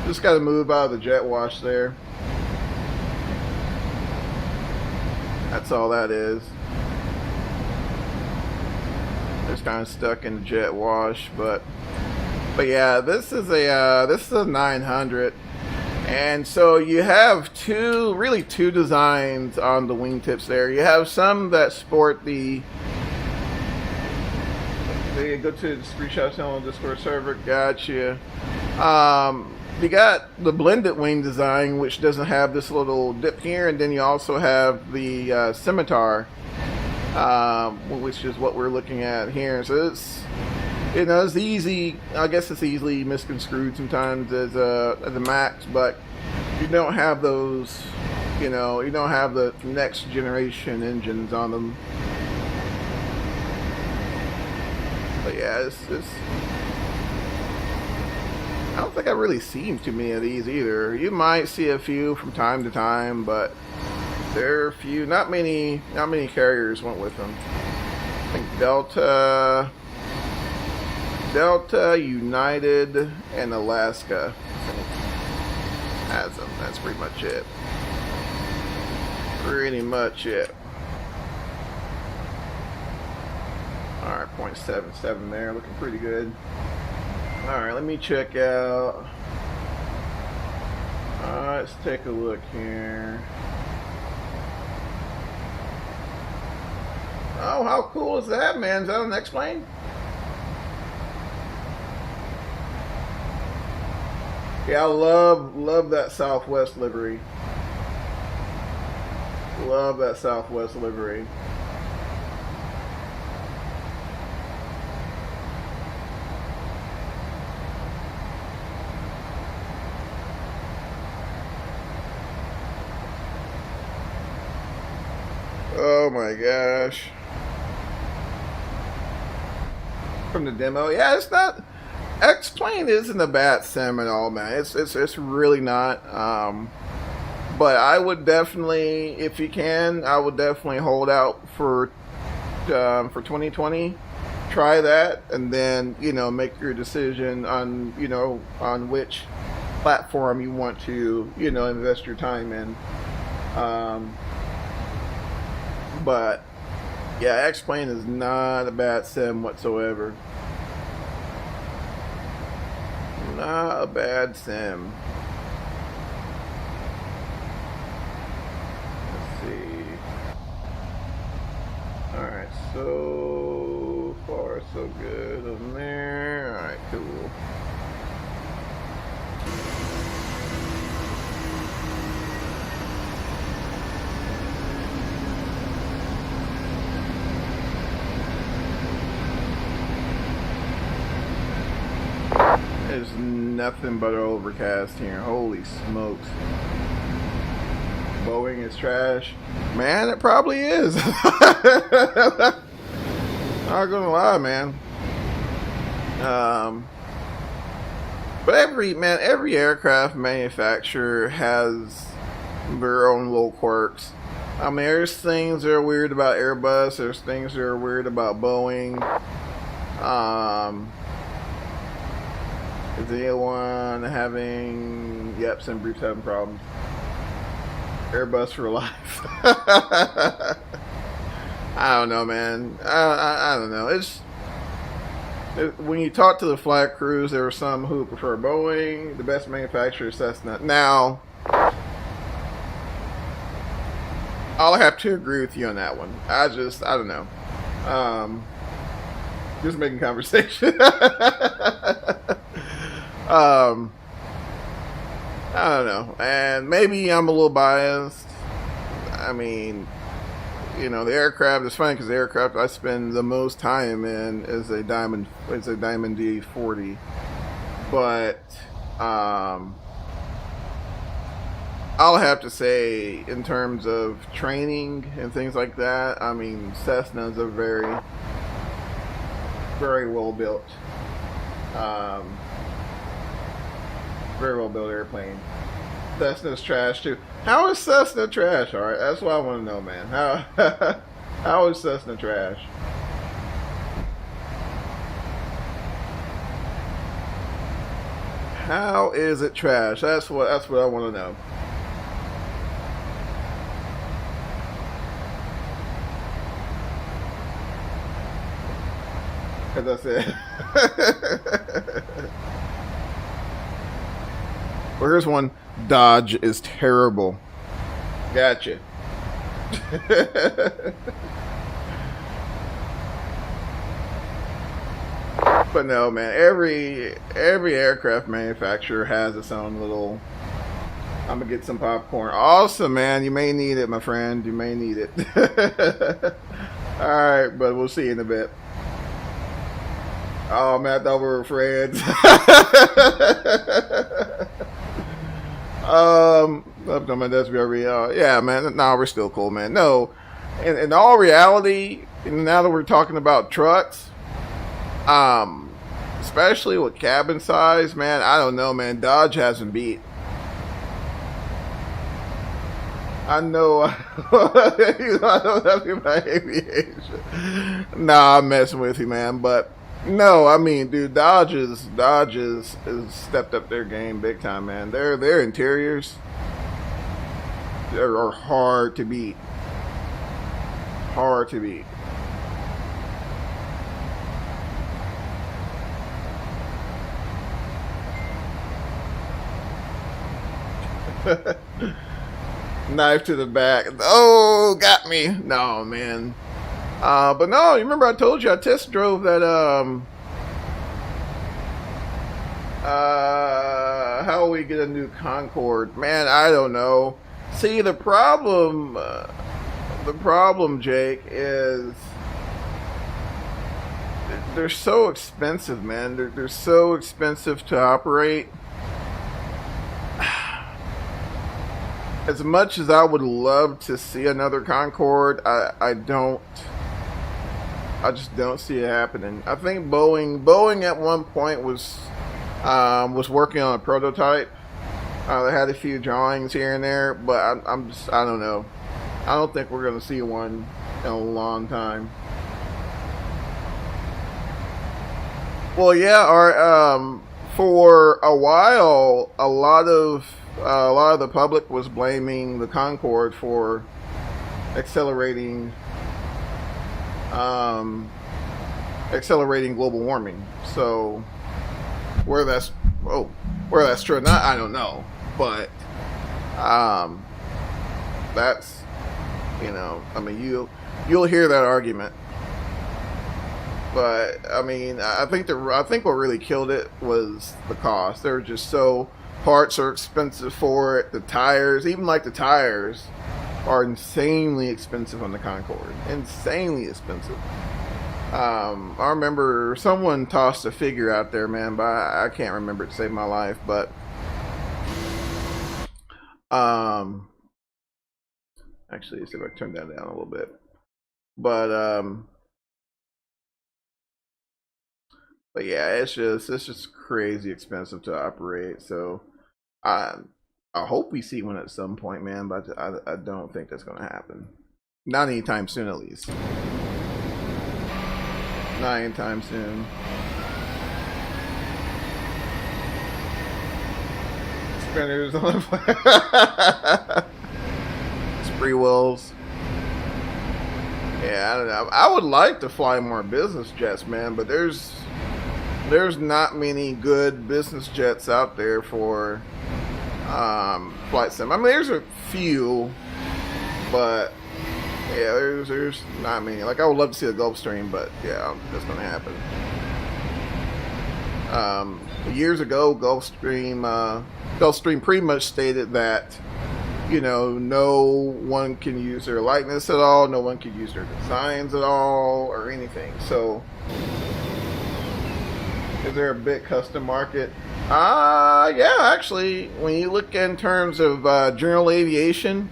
Just got to move out of the jet wash there. That's all that is. Just kind of stuck in the jet wash, but yeah, this is a 900, and so you have two designs on the wingtips there. You have some that sport the. They go to the screenshot channel on Discord server. Gotcha. You got the blended wing design, which doesn't have this little dip here, and then you also have the scimitar, which is what we're looking at here. So it's, you know, it's easy. I guess it's easily misconstrued sometimes as a max, but you don't have those. You know, you don't have the next generation engines on them. But yeah, it's I don't think I've really seen too many of these either. You might see a few from time to time, but there are few. Not many carriers went with them. I think Delta, United, and Alaska has them. That's pretty much it. Pretty much it. Alright, 0.77 there, looking pretty good. Alright, let me check out. Let's take a look here. Oh, how cool is that, man? Is that an X-plane? Yeah, I love that Southwest livery. Love that Southwest livery. Oh my gosh. From the demo. Yeah, it's not, X-Plane isn't a bad sim at all, man. It's really not. But I would definitely, if you can, I would definitely hold out for 2020. Try that, and then, you know, make your decision on, you know, on which platform you want to, you know, invest your time in. But yeah, X-Plane is not a bad sim whatsoever. Not a bad sim. Let's see. Alright, so far so good on there. Alright, cool. There's nothing but overcast here. Holy smokes. Boeing is trash. Man, it probably is. Not gonna lie, man. But every aircraft manufacturer has their own little quirks. I mean, there's things that are weird about Airbus. There's things that are weird about Boeing. Is anyone having... Yep, some briefs having problems. Airbus for life. I don't know, man. I don't know. When you talk to the flight crews, there are some who prefer Boeing. The best manufacturer is Cessna. Now, I'll have to agree with you on that one. I don't know. Just making conversation. I don't know, and maybe I'm a little biased. I mean, you know, the aircraft is funny because the aircraft I spend the most time in is a Diamond D40, but I'll have to say, in terms of training and things like that, I mean, Cessna's a very, very well built. Very well built airplane. Cessna's trash too. How is Cessna trash? Alright, that's what I want to know, man. How is Cessna trash? How is it trash? That's what I want to know. As I said. Well, here's one. Dodge is terrible. Gotcha. But no, man. Every aircraft manufacturer has its own little. I'm gonna get some popcorn. Awesome, man. You may need it, my friend. You may need it. All right, but we'll see you in a bit. Oh man, I thought we were friends. Up on my desk, yeah, man. No, we're still cool, man. No, in all reality, now that we're talking about trucks, especially with cabin size, man, I don't know, man. Dodge hasn't beat. I know. I don't have to about aviation. Nah, I'm messing with you, man. But no, I mean, dude, Dodge is stepped up their game big time, man. Their interiors are hard to beat. Hard to beat. Knife to the back. Oh, got me. No, man. But no, you remember I told you I test drove that, how we get a new Concorde? Man, I don't know. See, the problem, Jake, is they're so expensive, man. They're so expensive to operate. As much as I would love to see another Concorde, I just don't see it happening. I think Boeing at one point was working on a prototype. They had a few drawings here and there, but I don't know. I don't think we're going to see one in a long time. Well, yeah, for a while, a lot of the public was blaming the Concorde for accelerating global warming. So where that's true or not, I don't know. But that's, I mean, you'll hear that argument. But I mean, I think what really killed it was the cost. They were just parts are expensive for it. The tires, even like the tires, are insanely expensive on the Concorde. Insanely expensive. I remember someone tossed a figure out there, man, but I can't remember it to save my life. But actually, let's see if I can turn that down a little bit. But yeah, it's just crazy expensive to operate. So I hope we see one at some point, man. But I don't think that's going to happen. Not anytime soon, at least. Not anytime soon. Spinners on the spree wheels. Yeah, I don't know. I would like to fly more business jets, man, but there's not many good business jets out there for flight sim. I mean, there's a few, but yeah, there's not many. Like, I would love to see the Gulfstream, but yeah, that's gonna happen. Years ago, Gulfstream pretty much stated that, no one can use their likeness at all, no one can use their designs at all, or anything. So is there a big custom market? Yeah, actually, when you look in terms of general aviation,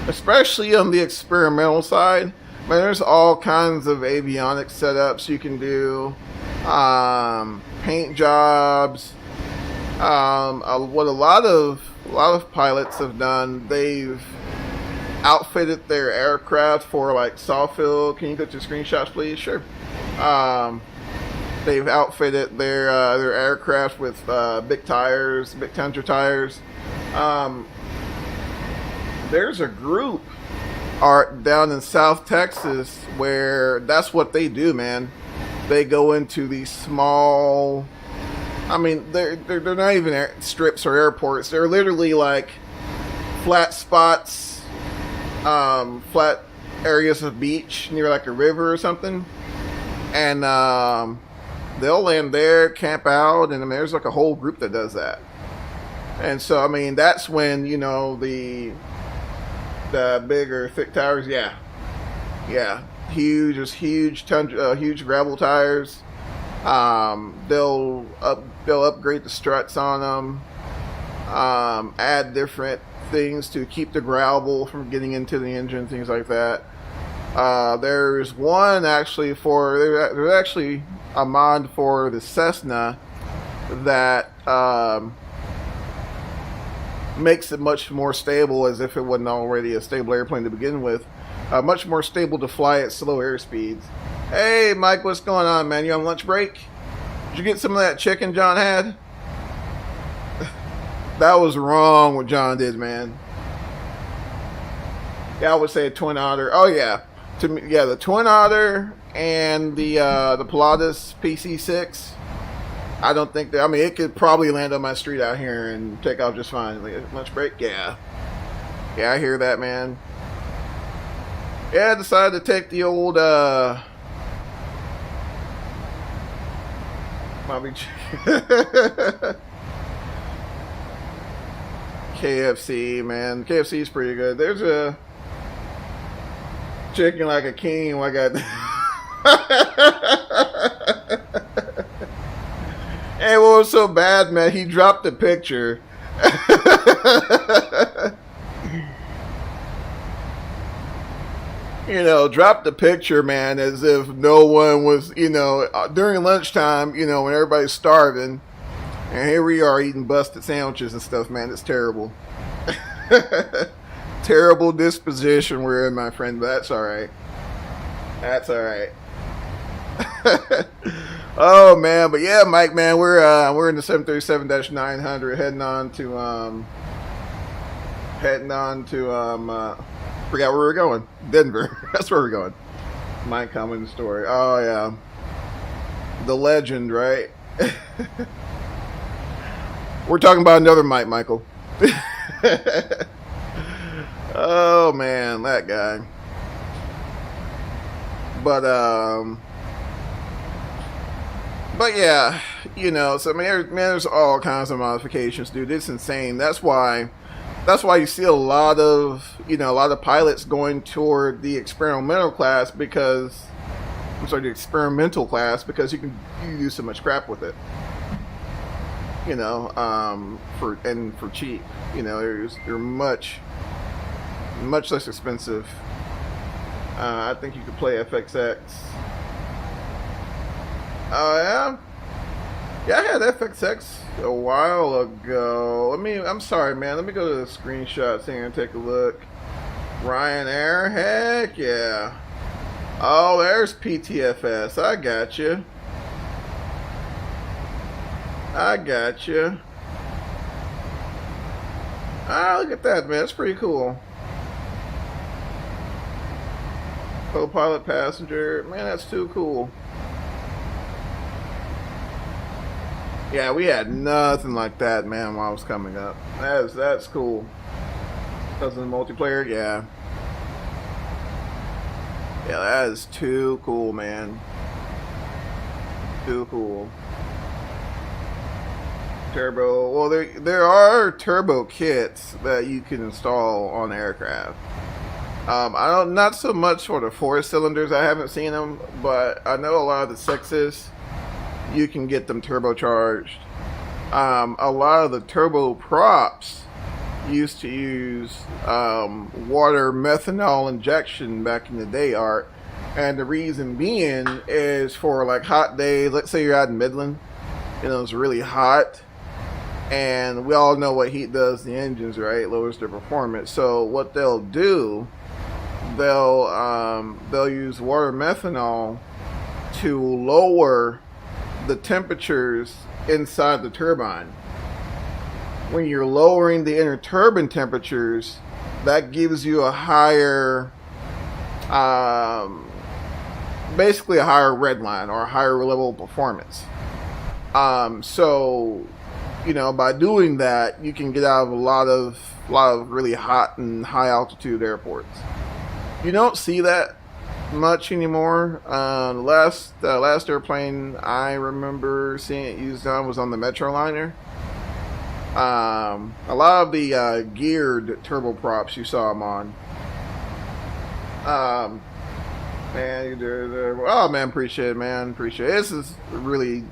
especially on the experimental side, man, there's all kinds of avionics setups you can do. Paint jobs. What a lot of pilots have done, they've outfitted their aircraft for like soft fill. Can you go to screenshots, please? Sure. They've outfitted their aircraft with big tires, big Tundra tires. There's a group down in South Texas where that's what they do, man. they go into these small. I mean, they're not even strips or airports. They're literally like flat spots, flat areas of beach near like a river or something, and they'll land there, camp out, and I mean, there's like a whole group that does that. And so, I mean, that's when, you know, the bigger, thick tires, yeah, huge gravel tires. They'll upgrade the struts on them, add different things to keep the gravel from getting into the engine, things like that. There's one actually there's actually a mod for the Cessna that makes it much more stable, as if it wasn't already a stable airplane to begin with. Much more stable to fly at slow airspeeds. Hey Mike, what's going on, man? You on lunch break? Did you get some of that chicken John had? That was wrong what John did, man. Yeah, I would say a Twin Otter. Oh yeah, to me, yeah, the Twin Otter and the Pilatus PC6. I don't think that. I mean, it could probably land on my street out here and take off just fine. Like, lunch break, yeah, I hear that, man. Yeah, I decided to take the old KFC, man. KFC is pretty good. There's a chicken like a king. I got. Hey, what was so bad, man? He dropped the picture. You know, dropped the picture, man, as if no one was, you know, during lunchtime, you know, when everybody's starving. And here we are eating busted sandwiches and stuff, man. It's terrible. Terrible disposition we're in, my friend, but that's all right. That's all right. Oh man, but yeah, Mike, man, we're in the 737-900 heading on to forgot where we're going. Denver. That's where we're going. Mike coming story. Oh yeah, the legend, right? We're talking about another Mike, Michael. Oh man, that guy. But yeah, you know, so I mean, there's all kinds of modifications, dude. It's insane. That's why you see a lot of pilots going toward the experimental class because you can do so much crap with it. You know, for cheap. You know, they're much less expensive. I think you could play FXX. Oh yeah? Yeah, I had FXX a while ago. I'm sorry, man. Let me go to the screenshots here and take a look. Ryanair, heck yeah. Oh, there's PTFS. I got you. Ah, look at that, man. That's pretty cool. Co-pilot, passenger. Man, that's too cool. Yeah, we had nothing like that, man, while I was coming up. That's cool. Because of the multiplayer, yeah. Yeah, that is too cool, man. Too cool. Turbo. Well, there are turbo kits that you can install on aircraft. Not so much for the 4 cylinders. I haven't seen them, but I know a lot of the 6s. You can get them turbocharged. A lot of the turbo props used to use water methanol injection back in the day, Art. And the reason being is for like hot days. Let's say you're out in Midland, you know, it's really hot. And we all know what heat does to the engines, right? It lowers their performance. So what they'll do, they'll use water methanol to lower the temperatures inside the turbine. When you're lowering the inner turbine temperatures, that gives you a higher basically a higher red line or a higher level of performance. So, you know, by doing that, you can get out of a lot of really hot and high altitude airports. You don't see that much anymore. The last airplane I remember seeing it used on was on the Metroliner. A lot of the geared turboprops you saw them on. Man, oh man, appreciate it, man, appreciate it. This is really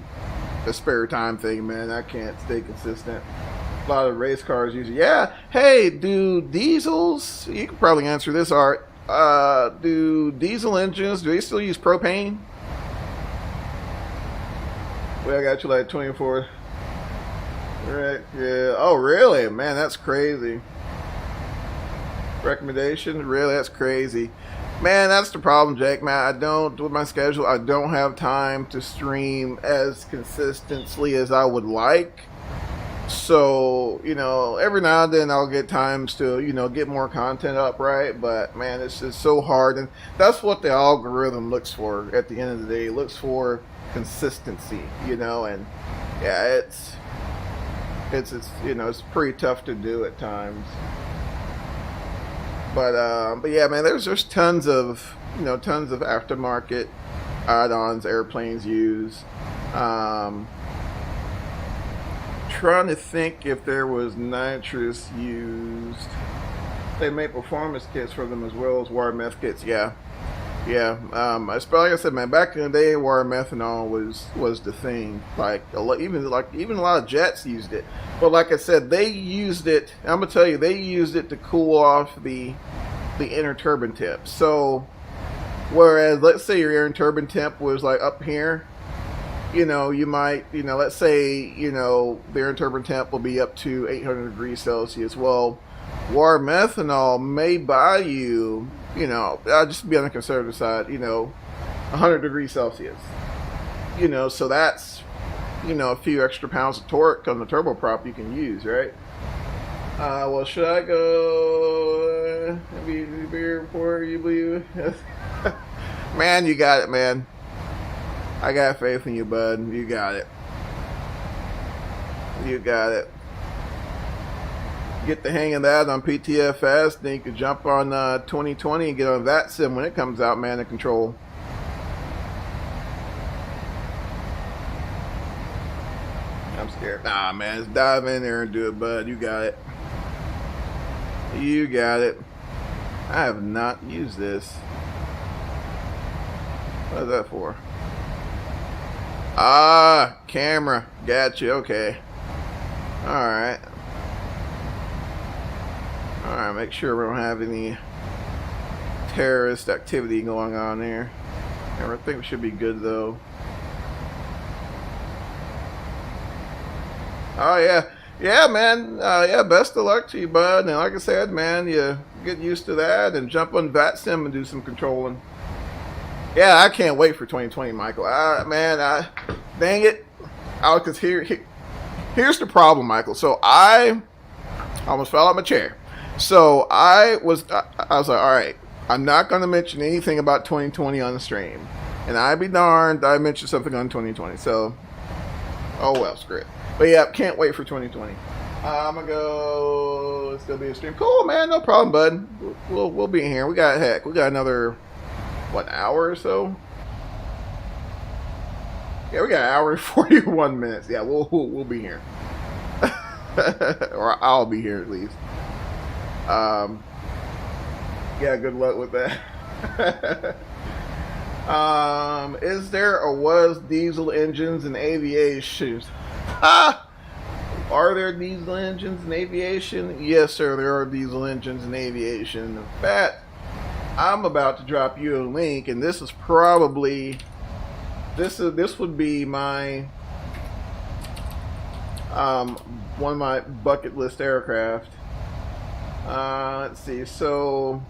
a spare time thing, man. I can't stay consistent. A lot of race cars use it. Yeah. Hey, do diesels? You could probably answer this, Art. Do diesel engines? Do they still use propane? Well, I got you like 24. Right. Yeah. Oh, really? Man, that's crazy. Recommendation? Really? That's crazy. Man, that's the problem, Jake. Man, I don't, with my schedule, I don't have time to stream as consistently as I would like. So, you know, every now and then I'll get times to, you know, get more content up, right? But, man, it's just so hard. And that's what the algorithm looks for at the end of the day. It looks for consistency, you know, and, yeah, it's you know, it's pretty tough to do at times. But yeah, man, there's tons of, you know, tons of aftermarket add-ons airplanes use. Trying to think if there was nitrous used. They make performance kits for them as well as water meth kits. Yeah. Like I said, man, back in the day, water methanol was the thing. Like even a lot of jets used it. But like I said, they used it. I'm gonna tell you, they used it to cool off the inner turbine tip. So whereas let's say your inner turbine temp was like up here, you know, you might, you know, let's say, you know, the inner turbine temp will be up to 800 degrees Celsius. Well, water methanol may buy you, you know, I'll just be on the conservative side, you know, 100 degrees Celsius. You know, so that's, you know, a few extra pounds of torque on the turboprop you can use, right? Well, should I go beer before you believe? Man, you got it, man. I got faith in you, bud. You got it. You got it. Get the hang of that on PTFS, then you can jump on 2020 and get on Vatsim when it comes out, man, to control. I'm scared. Nah, man, just dive in there and do it, bud. You got it. You got it. I have not used this. What is that for? Ah, camera. Gotcha. Okay. Alright. Alright, make sure we don't have any terrorist activity going on there. I think we should be good though. Oh yeah. Yeah, man. Yeah, best of luck to you, bud. And like I said, man, you get used to that and jump on Vatsim and do some controlling. Yeah, I can't wait for 2020, Michael. Dang it. Because here's the problem, Michael. So I almost fell out my chair. So I was like, all right, I'm not going to mention anything about 2020 on the stream. And I'd be darned, I mentioned something on 2020. So, oh well, screw it. But yeah, can't wait for 2020. I'm going to go, it's going to be a stream. Cool, man, no problem, bud. We'll be here. We got another, what, hour or so? Yeah, we got an hour and 41 minutes. Yeah, we'll be here. Or I'll be here at least. Yeah, good luck with that. Is there or was diesel engines in aviation? Are there diesel engines in aviation? Yes, sir, there are diesel engines in aviation. In fact, I'm about to drop you a link, and this is probably this would be my one of my bucket list aircraft. Let's see, so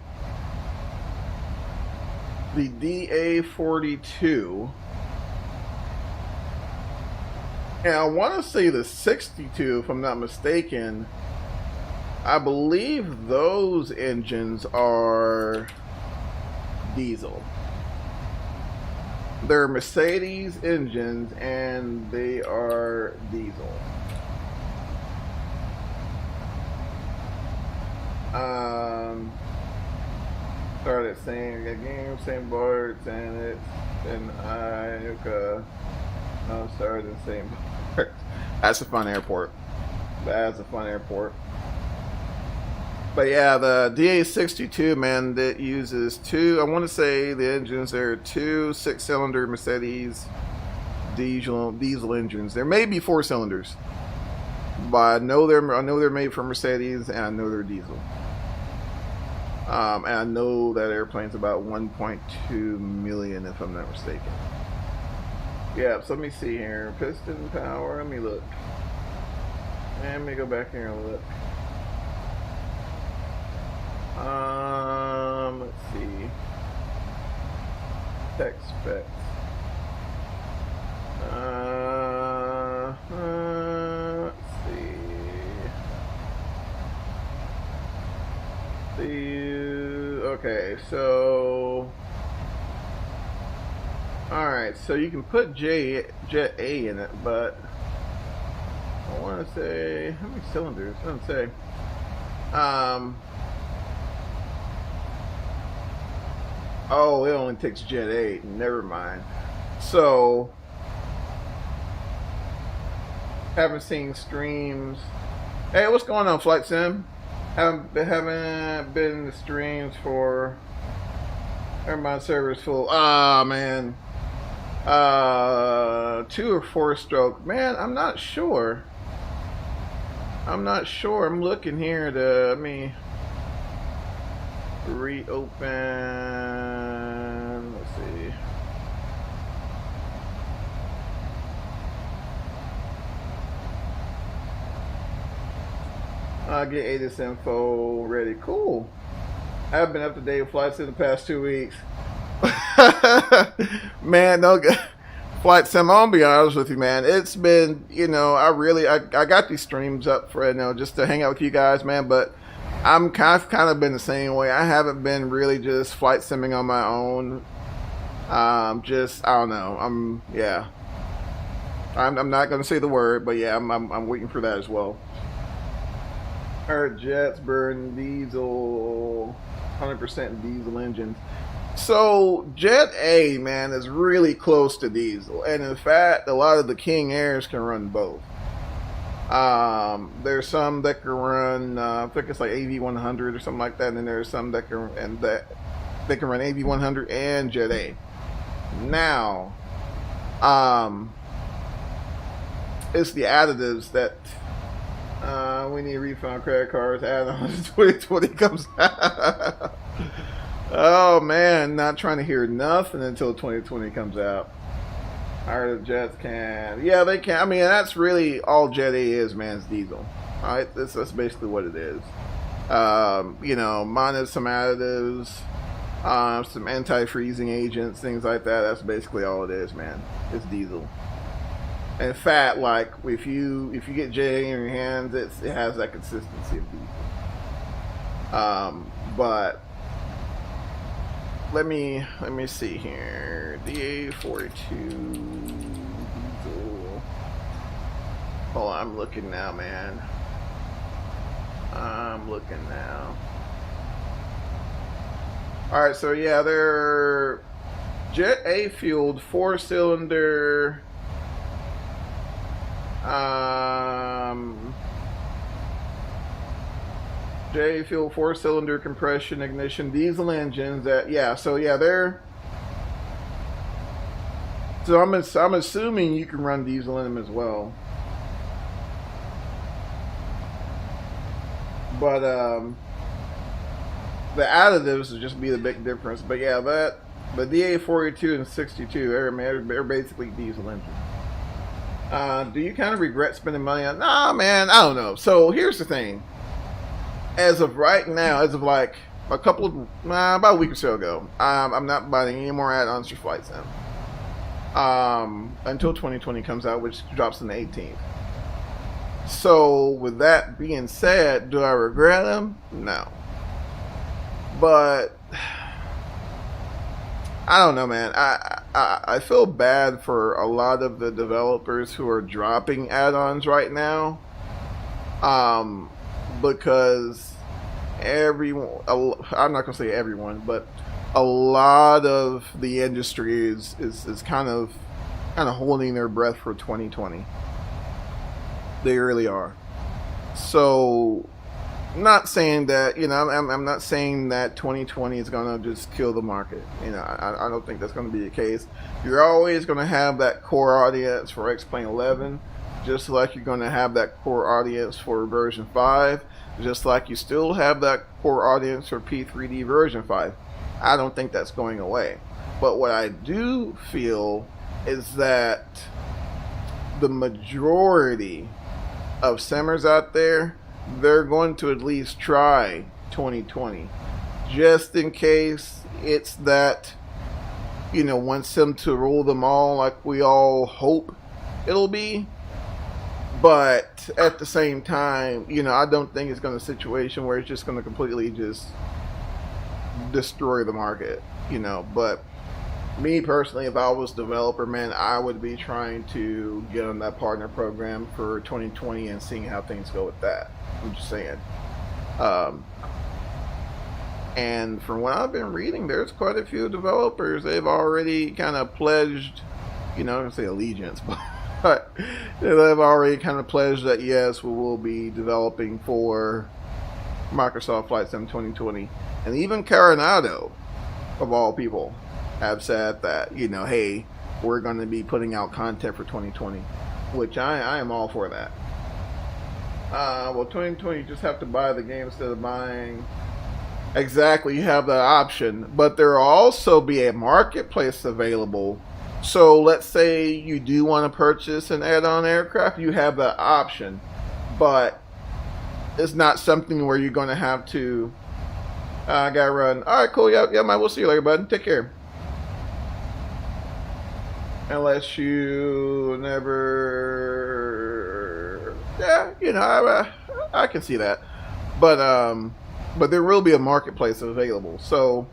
the DA-42, and I want to say the 62 if I'm not mistaken. I believe those engines are diesel. they're Mercedes engines and they are diesel. Started saying again, same boards, and it's and no, started in the same boards. That's a fun airport. That's a fun airport. But yeah, the DA62, man, that uses two, I want to say the engines, there are two 6-cylinder Mercedes diesel engines. There may be 4 cylinders, but I know they're made for Mercedes, and I know they're diesel. And I know that airplane's about 1.2 million, if I'm not mistaken. Yeah, so let me see here. Piston power, let me look. Let me go back here and look. Let's see. Tech specs. Let's see. Okay, so. Alright, so you can put Jet A in it, but I want to say, how many cylinders? I don't say. Oh, it only takes Jet 8. Never mind. So, haven't seen streams. Hey, what's going on, Flight Sim? Haven't been in the streams for. My server's full. Ah, man. 2 or 4 stroke. Man, I'm not sure. I'm looking here to. Let me reopen. Let's see. I'll get ATIS info ready. Cool. I've been up to date with flights in the past 2 weeks. Man, no Flight Sim, I'll be honest with you, man. It's been, I got these streams up for, just to hang out with you guys, man, but I'm kind of been the same way. I haven't been really just flight simming on my own. I don't know. I'm not going to say the word, but yeah, I'm waiting for that as well. Our jets burn diesel, 100% diesel engines. So Jet A, man, is really close to diesel, and in fact, a lot of the King Airs can run both. There's some that can run, I think it's like AV100 or something like that, and then there's some that can run AV100 and Jet A. Now, it's the additives that we need to refund credit cards. Add-ons 2020 comes out. Oh man, not trying to hear nothing until 2020 comes out. Our jets can, yeah, they can. I mean, that's really all Jet A is, man. It's diesel. All right, that's basically what it is. Minus some additives, some anti-freezing agents, things like that. That's basically all it is, man. It's diesel. In fact, like if you get Jet A in your hands, it has that consistency of diesel. But let me see here. DA42 diesel. Oh, I'm looking now, man. I'm looking now. Alright, so yeah, they're Jet A fueled 4-cylinder J fuel 4-cylinder compression ignition diesel engines that they're so I'm assuming you can run diesel in them as well, but the additives would just be the big difference. But yeah, the DA42 and 62 they're basically diesel engines. Do you kind of regret spending money on? Nah, man, I don't know. So here's the thing. As of right now, as of like about a week or so ago, I'm not buying any more add-ons for Flight Sim until 2020 comes out, which drops on the 18th. So with that being said, do I regret them? No. But I don't know, man. I feel bad for a lot of the developers who are dropping add-ons right now, because everyone, I'm not gonna say everyone, but a lot of the industry is kind of holding their breath for 2020. They really are. So, not saying that, you know, I'm not saying that 2020 is gonna just kill the market. You know, I don't think that's gonna be the case. You're always gonna have that core audience for X-Plane 11, just like you're gonna have that core audience for version 5, just like you still have that core audience for P3D version 5. I don't think that's going away. But what I do feel is that the majority of simmers out there, they're going to at least try 2020, just in case it's that, you know, one sim to rule them all like we all hope it'll be. But at the same time, you know, I don't think it's going to be a situation where it's just going to completely just destroy the market, you know. But me personally, if I was a developer, man, I would be trying to get on that partner program for 2020 and seeing how things go with that. I'm just saying. And from what I've been reading, there's quite a few developers. They've already kind of pledged, you know, I'm going to say allegiance, but they've already kind of pledged that, yes, we will be developing for Microsoft Flight Sim 2020. And even Coronado, of all people, have said that, you know, hey, we're going to be putting out content for 2020, which I am all for that. Well, 2020, you just have to buy the game instead of buying. Exactly, you have that option, but there will also be a marketplace available. So let's say you do want to purchase an add-on aircraft, you have that option, but it's not something where you're going to have to. I gotta run. All right, cool. Yeah, man. We'll see you later, bud. Take care. Unless you never, yeah, you know, I can see that, but there will be a marketplace available. So,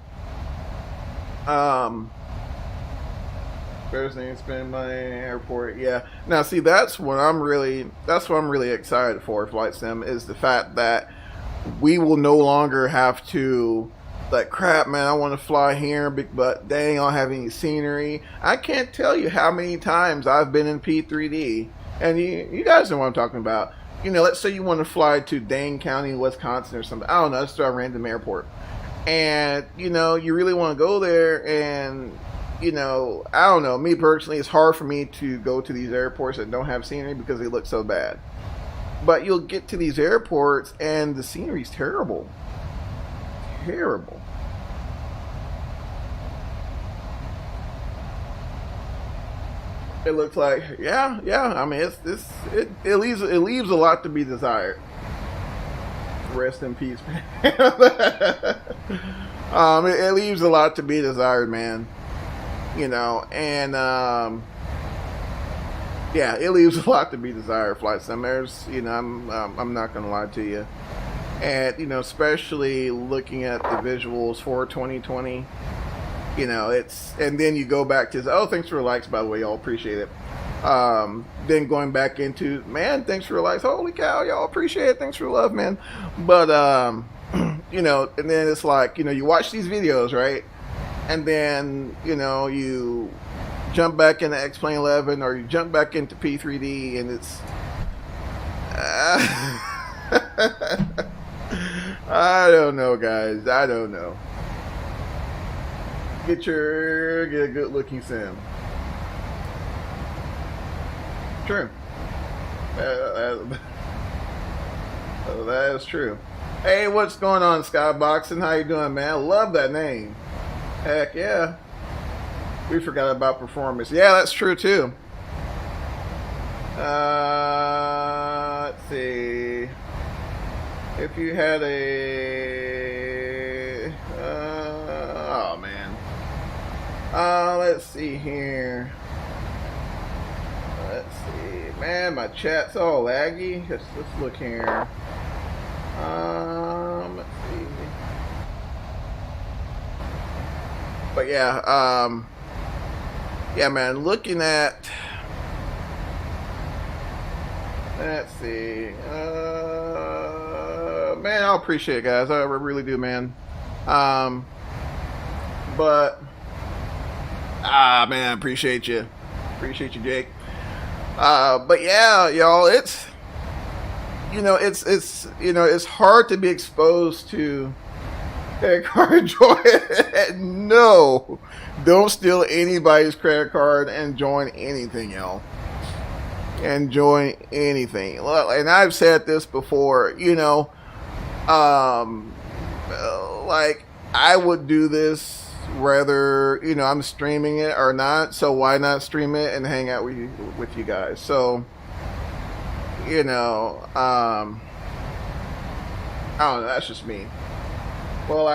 first thing, spend money in the airport. Yeah. Now, see, that's what I'm really excited for Flight Sim, is the fact that we will no longer have to, like, crap, man, I want to fly here, but dang, I don't have any scenery. I can't tell you how many times I've been in P3D, and you guys know what I'm talking about. You know, let's say you want to fly to Dane County, Wisconsin or something. I don't know, just to a random airport. And, you know, you really want to go there, and, you know, I don't know, me personally, it's hard for me to go to these airports that don't have scenery because they look so bad. But you'll get to these airports and the scenery's terrible. Terrible. It looks like, yeah. I mean, it leaves a lot to be desired. Rest in peace, man. It leaves a lot to be desired, man. You know, and yeah, it leaves a lot to be desired, Flight Sim. There's, you know, I'm not gonna lie to you, and you know, especially looking at the visuals for 2020, you know, it's, and then you go back to, oh, thanks for the likes, by the way, y'all appreciate it. Then going back into, man, thanks for the likes, holy cow, y'all appreciate it, thanks for the love, man. But you know, and then it's like, you know, you watch these videos, right, and then, you know, you jump back into X-Plane 11 or you jump back into P3D, and it's I don't know, guys, I don't know. Get a good looking sim. True. That is true. Hey, what's going on, Skyboxing? How you doing, man? I love that name. Heck yeah. We forgot about performance. Yeah, that's true too. Let's see. If you had a oh man. Let's see here. Let's see. Man, my chat's all laggy. Let's look here. Let's see. But yeah, yeah, man. Looking at, let's see, man. I appreciate it, guys. I really do, man. But man, appreciate you, Jake. But yeah, y'all, it's it's hard to be exposed to credit card joy. No, don't steal anybody's credit card and join anything, y'all. And join anything. And I've said this before, like I would do this whether I'm streaming it or not. So why not stream it and hang out with you guys? So I don't know. That's just me. Well,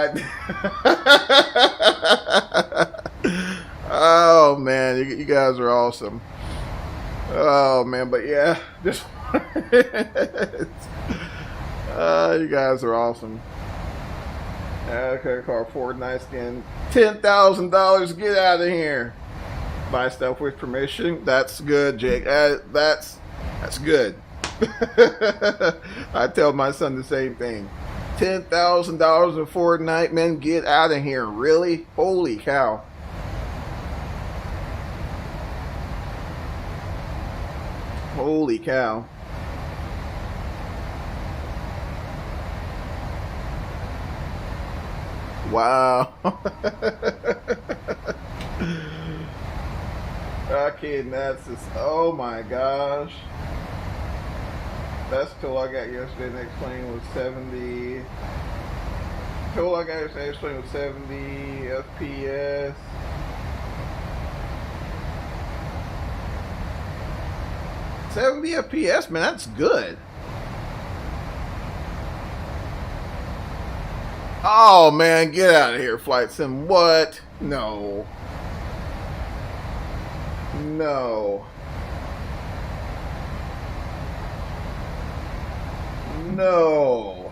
oh man, you guys are awesome. Oh man, but yeah, just you guys are awesome. Okay, car Fortnite skin, $10,000. Get out of here. Buy stuff with permission. That's good, Jake. That's good. I tell my son the same thing. $10,000 in Fortnite, man. Get out of here. Really? Holy cow. Holy cow. Wow. Okay, that's just, oh my gosh. That's total I got yesterday. Next plane was 70. Total I got yesterday. Next plane was 70 FPS. $70 FPS, man, that's good. Oh man, get out of here, Flight Sim. What? No. No. No.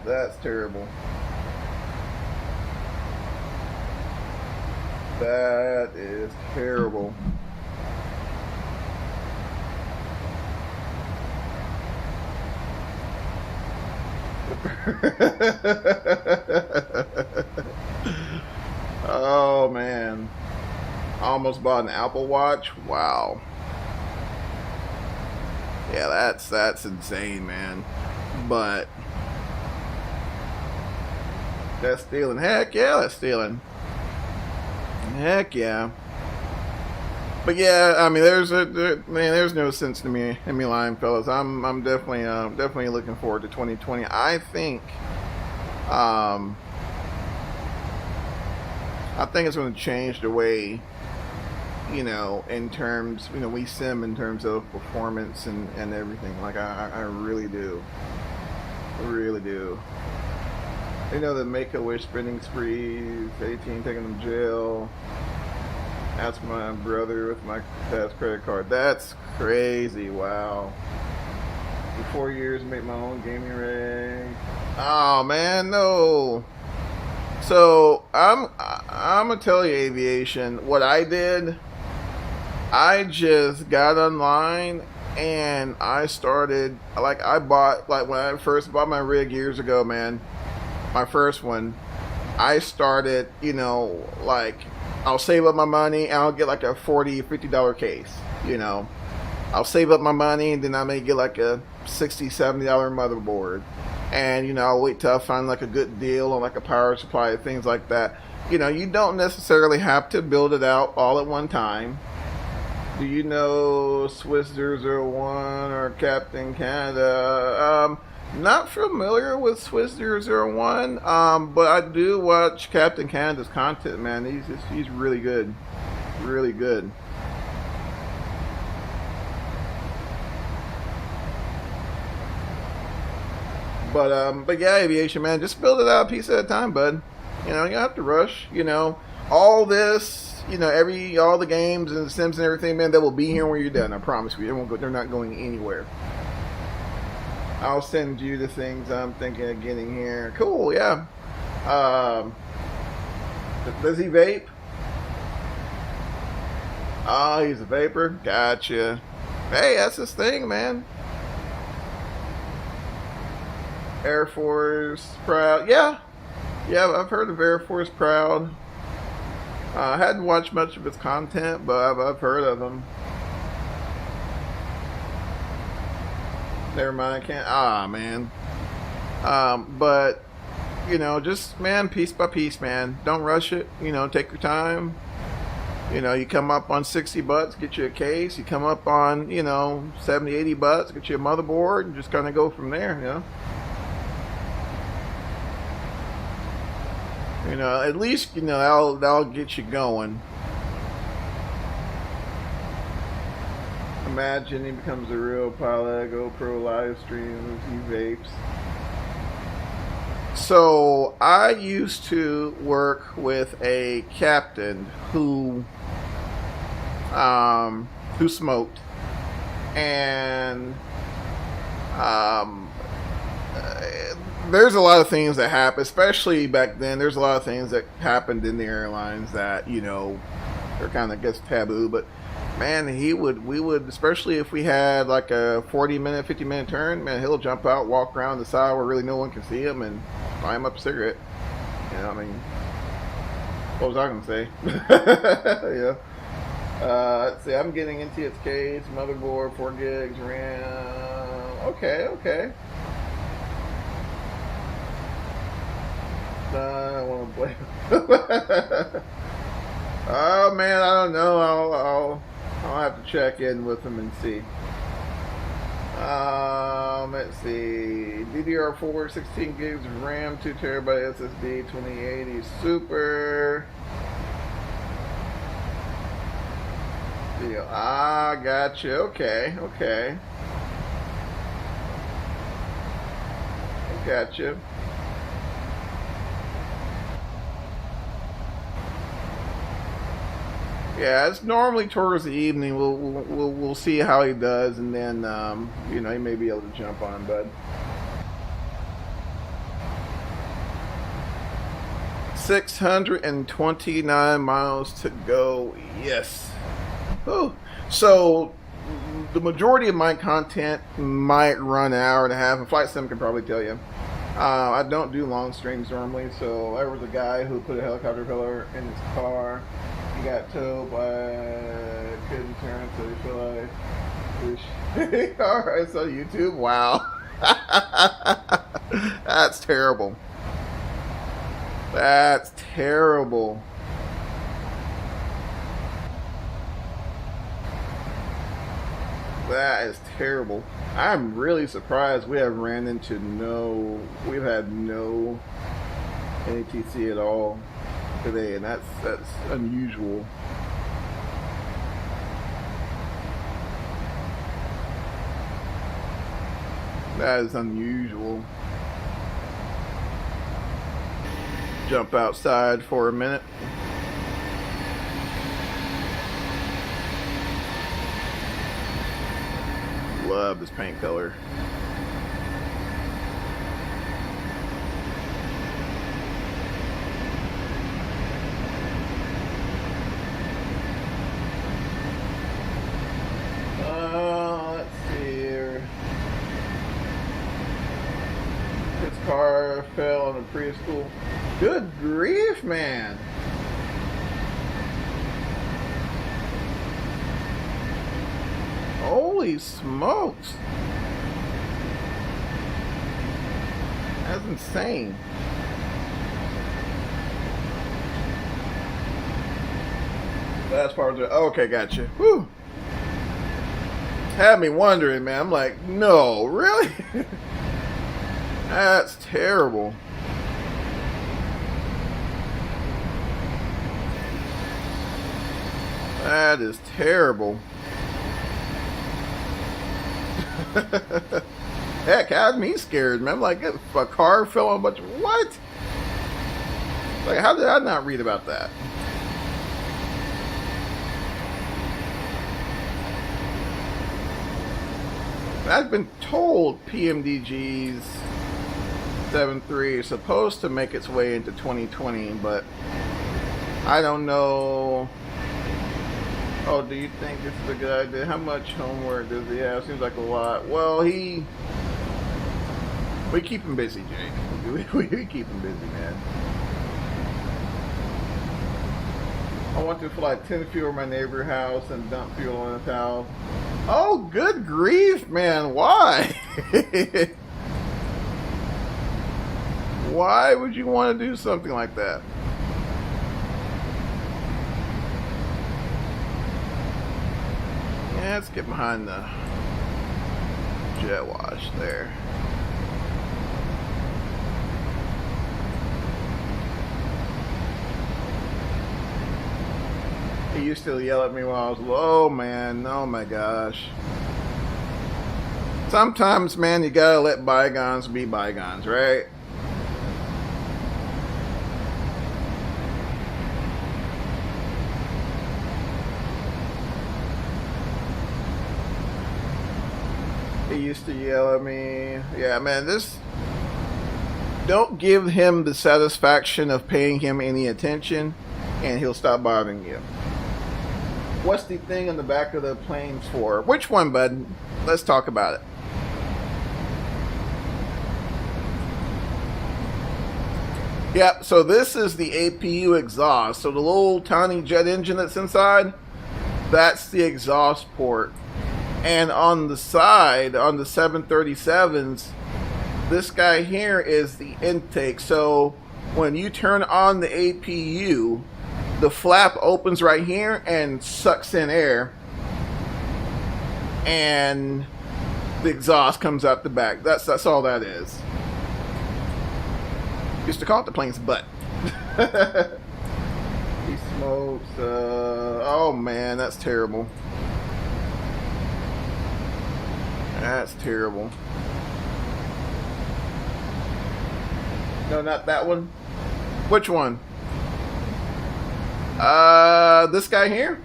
That's terrible. That is terrible. Oh man, I almost bought an Apple Watch. Wow. Yeah, that's insane, man. But that's stealing. Heck yeah, that's stealing. Heck yeah. But yeah, I mean, there's no sense to me in me lying, fellas. I'm definitely looking forward to 2020. I think it's going to change the way, in terms, we sim in terms of performance and everything. Like I really do, really do. The Make-A-Wish spending sprees, 18 taking them to jail. That's my brother with my dad's credit card. That's crazy. Wow. For 4 years, make my own gaming rig. Oh man, no. So I'm gonna tell you, aviation. What I did, I just got online and I started. I bought when I first bought my rig years ago, man. My first one, I started. I'll save up my money and I'll get like a $40, $50 case, I'll save up my money and then I may get like a $60, $70 motherboard. And, I'll wait till I find like a good deal on like a power supply, things like that. You don't necessarily have to build it out all at one time. Do you know Swiss 001 or Captain Canada? Not familiar with Swiss 001, but I do watch Captain Canada's content, man. He's really good. Really good. But yeah, aviation, man, just build it out a piece at a time, bud. You don't have to rush. All this, all the games and the Sims and everything, man, that will be here when you're done. I promise you, they're not going anywhere. I'll send you the things I'm thinking of getting here. Cool, yeah. Does he vape? Oh, he's a vapor? Gotcha. Hey, that's his thing, man. Air Force Proud. Yeah. Yeah, I've heard of Air Force Proud. I hadn't watched much of his content, but I've heard of him. Never mind, I can't. Ah, man. But, you know, just, man, piece by piece, man. Don't rush it. You know, take your time. You know, you come up on 60 bucks, get you a case. You come up on, you know, 70, 80 bucks, get you a motherboard, and just kind of go from there, you know. You know, at least, you know, that'll get you going. Imagine he becomes a real pilot, GoPro live streams, he vapes. So I used to work with a captain who smoked, and there's a lot of things that happen, especially back then. There's a lot of things that happened in the airlines that, you know, are kind of, I guess, taboo. But man, we would, especially if we had like a 40-minute, 50-minute turn, man, he'll jump out, walk around the side where really no one can see him, and buy him up a cigarette. You know, I mean, what was I gonna say? Yeah. Let's see, I'm getting into its case, motherboard, 4 gigs, RAM. Okay. I don't want to blame. Oh man, I don't know. I'll have to check in with him and see. Let's see. DDR4, 16 gigs of RAM, 2 terabyte SSD, 2080 Super. Deal. Ah, gotcha. Okay. Gotcha. Yeah, it's normally towards the evening. We'll see how he does, and then you know, he may be able to jump on, bud. 629 miles to go. Yes. Oh, so the majority of my content might run an hour and a half, and Flight Sim can probably tell you. I don't do long streams normally, so there was a guy who put a helicopter pillar in his car. He got towed by, couldn't turn, so he feel like, alright, so YouTube, wow. That's terrible. That's terrible. That is terrible. I'm really surprised we have ran into we've had no ATC at all today, and that's unusual. That is unusual. Jump outside for a minute. Love this paint color. Let's see here. His car fell on a preschool. Good grief, man. Holy smokes. That's insane. That's part of it. Okay, gotcha. Whew. Had me wondering, man. I'm like, no, really? That's terrible. That is terrible. Heck, had me scared, man. I'm like, if a car fell on a bunch of what? Like, how did I not read about that? I've been told PMDGs 7.3 is supposed to make its way into 2020, but I don't know. Oh, do you think this is a good idea? How much homework does he have? Seems like a lot. Well, we keep him busy, Jake. We keep him busy, man. I want to fly 10 fuel in my neighbor house and dump fuel on his house. Oh, good grief, man. Why? Why would you want to do something like that? Yeah, let's get behind the jet wash there. He used to yell at me while I was low, man. Oh my gosh. Sometimes, man, you gotta let bygones be bygones, right? He used to yell at me. Yeah, man, this... Don't give him the satisfaction of paying him any attention, and he'll stop bothering you. What's the thing in the back of the plane for? Which one, bud? Let's talk about it. Yep, so this is the Apu exhaust. So the little tiny jet engine that's inside, that's the exhaust port. And on the side, on the 737s, this guy here is the intake. So when you turn on the APU, the flap opens right here and sucks in air, and the exhaust comes out the back. That's all that is. Used to call it the plane's butt. He smokes. Oh man, that's terrible. That's terrible. No, not that one. Which one? This guy here?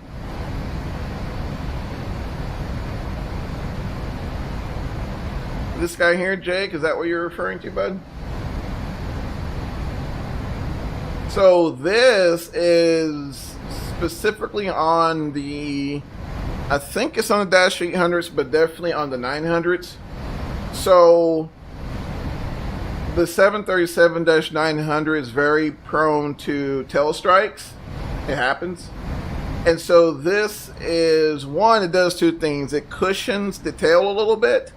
This guy here, Jake? Is that what you're referring to, bud? So this is specifically on the... I think it's on the Dash 800s, but definitely on the 900s. So the 737-900 is very prone to tail strikes. It happens. And so this is one, it does two things. It cushions the tail a little bit,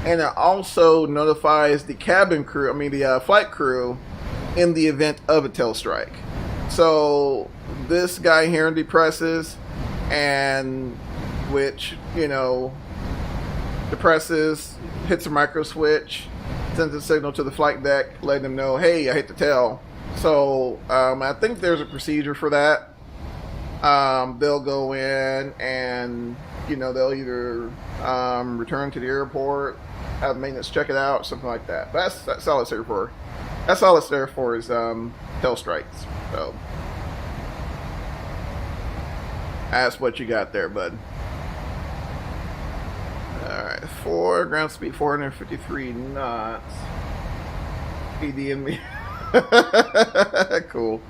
and it also notifies the cabin crew, the flight crew, in the event of a tail strike. So this guy here depresses, and which, depresses, hits a micro switch, sends a signal to the flight deck, letting them know, hey, I hit the tail. So I think there's a procedure for that. They'll go in and, they'll either return to the airport, have maintenance check it out, something like that. But that's all it's there for. That's all it's there for is tail strikes. So that's what you got there, bud. Alright, ground speed 453 knots. PD and me. Cool.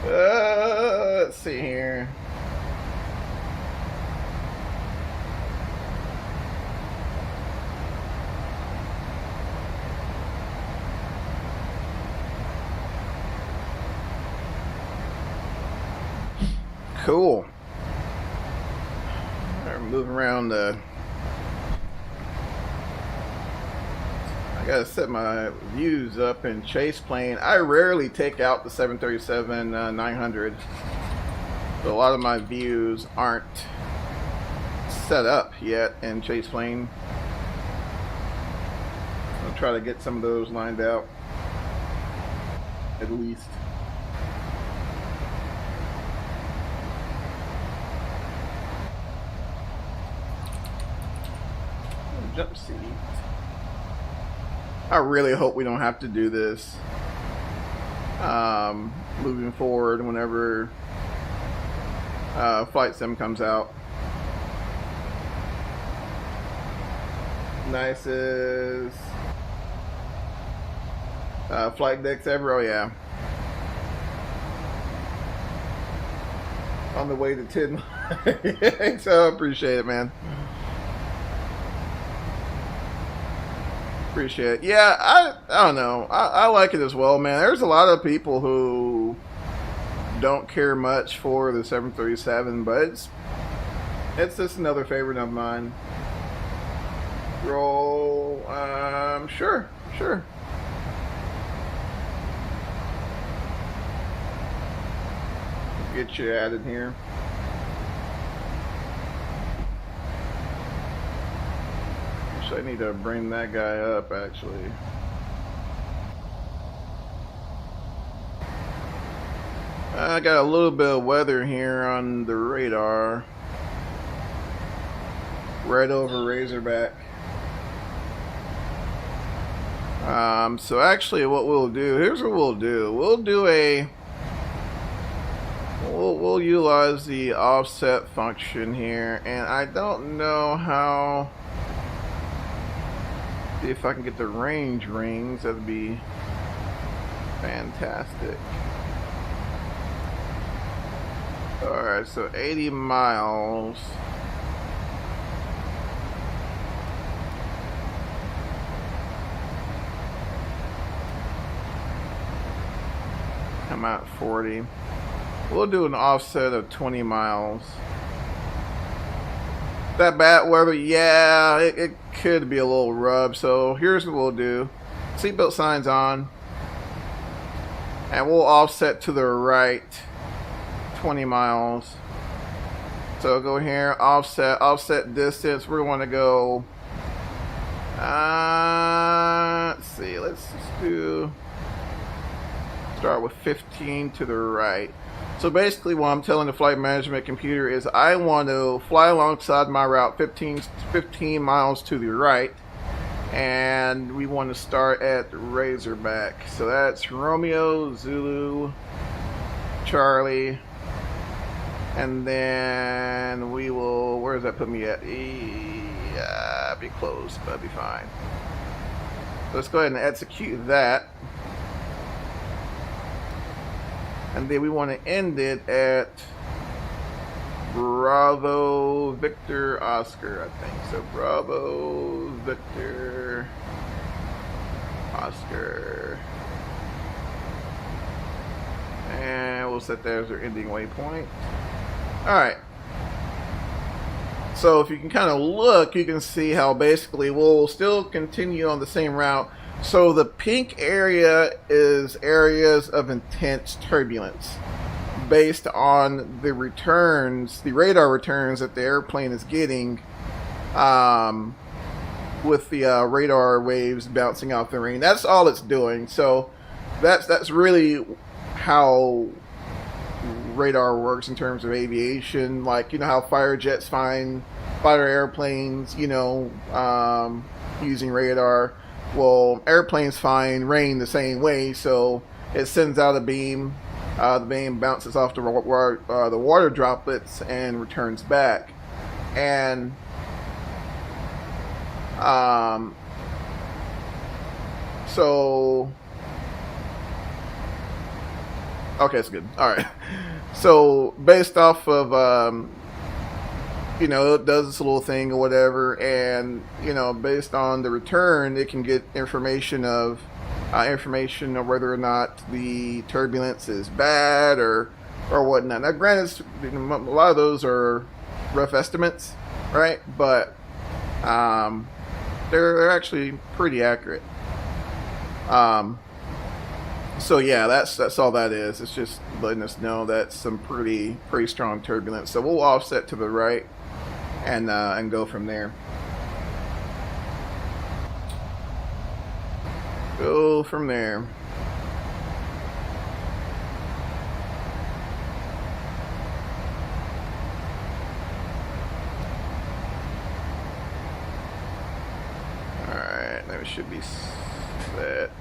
Let's see here. Cool. I'm moving around the... I gotta set my views up in chase plane. I rarely take out the 737-900. So a lot of my views aren't set up yet in chase plane. I'll try to get some of those lined out, at least. Jump seat. I really hope we don't have to do this moving forward whenever Flight Sim comes out. Nicest. Flight decks ever? Oh yeah. On the way to 10. So appreciate it, man. Appreciate it. Yeah, I don't know. I like it as well, man. There's a lot of people who don't care much for the 737, but it's just another favorite of mine. Roll, sure. Get you added here. Actually, I need to bring that guy up, actually. I got a little bit of weather here on the radar. Right over Razorback. So actually what we'll do, here's what we'll do. We'll utilize the offset function here, and I don't know how. See if I can get the range rings. That'd be fantastic. Alright, so 80 miles. I'm at 40. We'll do an offset of 20 miles. That bad weather, yeah, it could be a little rub. So here's what we'll do. Seatbelt signs on. And we'll offset to the right 20 miles. So go here, offset distance. We want to go, let's see, let's just start with 15 to the right. So basically what I'm telling the flight management computer is I want to fly alongside my route 15 miles to the right, and we want to start at Razorback. So that's Romeo, Zulu, Charlie, and then we will, where does that put me at? Be close, but be fine. Let's go ahead and execute that. And then we want to end it at Bravo Victor Oscar, I think. So Bravo Victor Oscar. And we'll set that as our ending waypoint. Alright. So if you can kind of look, you can see how basically we'll still continue on the same route. So the pink area is areas of intense turbulence based on the returns, the radar returns that the airplane is getting with the radar waves bouncing off the rain. That's all it's doing. So that's really how radar works in terms of aviation. Like, you know how fighter jets find fighter airplanes, you know, using radar. Well, airplanes find rain the same way, so it sends out a beam. The beam bounces off the water droplets and returns back. And so okay, that's good. All right. So based off of you know, it does this little thing or whatever, and you know, based on the return, it can get information of whether or not the turbulence is bad or whatnot. Now, granted, a lot of those are rough estimates, right? But they're actually pretty accurate. So yeah, that's all that is. It's just letting us know that's some pretty strong turbulence. So we'll offset to the right and go from there. Go from there. All right, that should be set.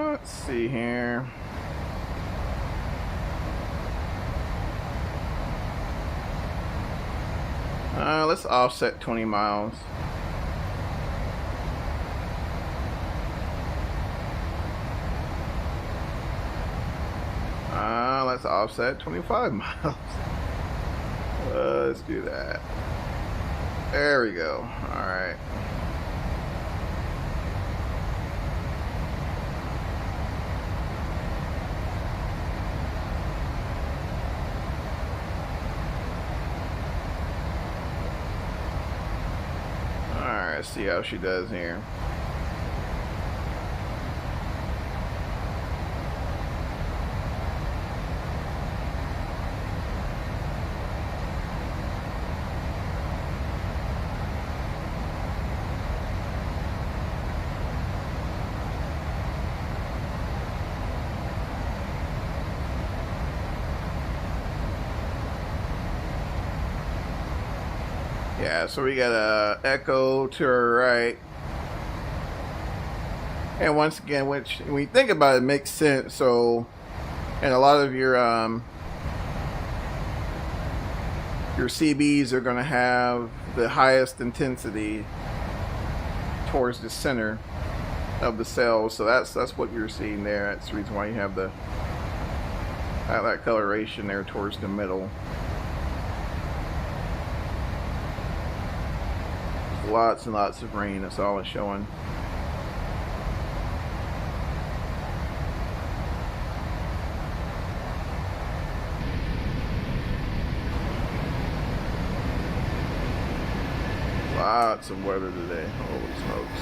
Let's see here. Let's offset 20 miles. Let's offset 25 miles. Let's do that. There we go. All right. Let's see how she does here. Yeah, so we got a echo to our right. And once again, which when you think about it, makes sense. So, and a lot of your CBs are going to have the highest intensity towards the center of the cells. So that's what you're seeing there. That's the reason why you have that coloration there towards the middle. Lots and lots of rain. That's all it's showing. Lots of weather today. Holy smokes.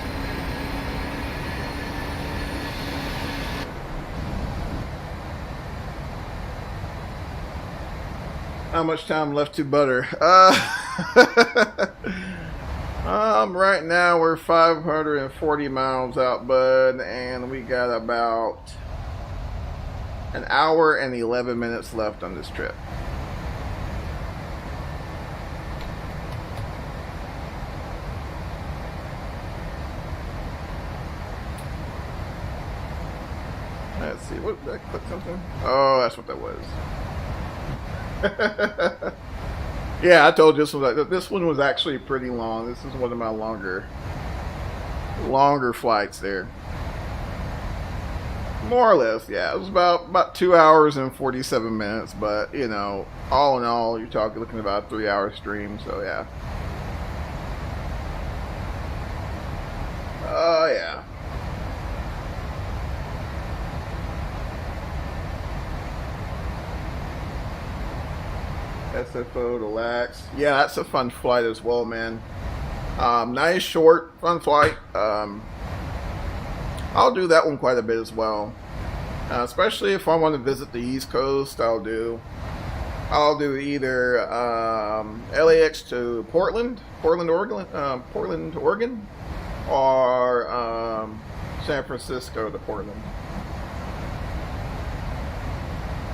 How much time left to butter? Right now we're 540 miles out, bud, and we got about an hour and 11 minutes left on this trip. Let's see, what did I click something? Oh, that's what that was. Yeah, I told you this one was actually pretty long. This is one of my longer flights there. More or less, yeah. It was about 2 hours and 47 minutes, but you know, all in all, you're looking about a 3-hour stream. So yeah. Oh yeah. SFO to Lax. Yeah, that's a fun flight as well, man. Nice, short, fun flight. I'll do that one quite a bit as well. Especially if I want to visit the East Coast, I'll do either LAX to Portland, Oregon, or San Francisco to Portland.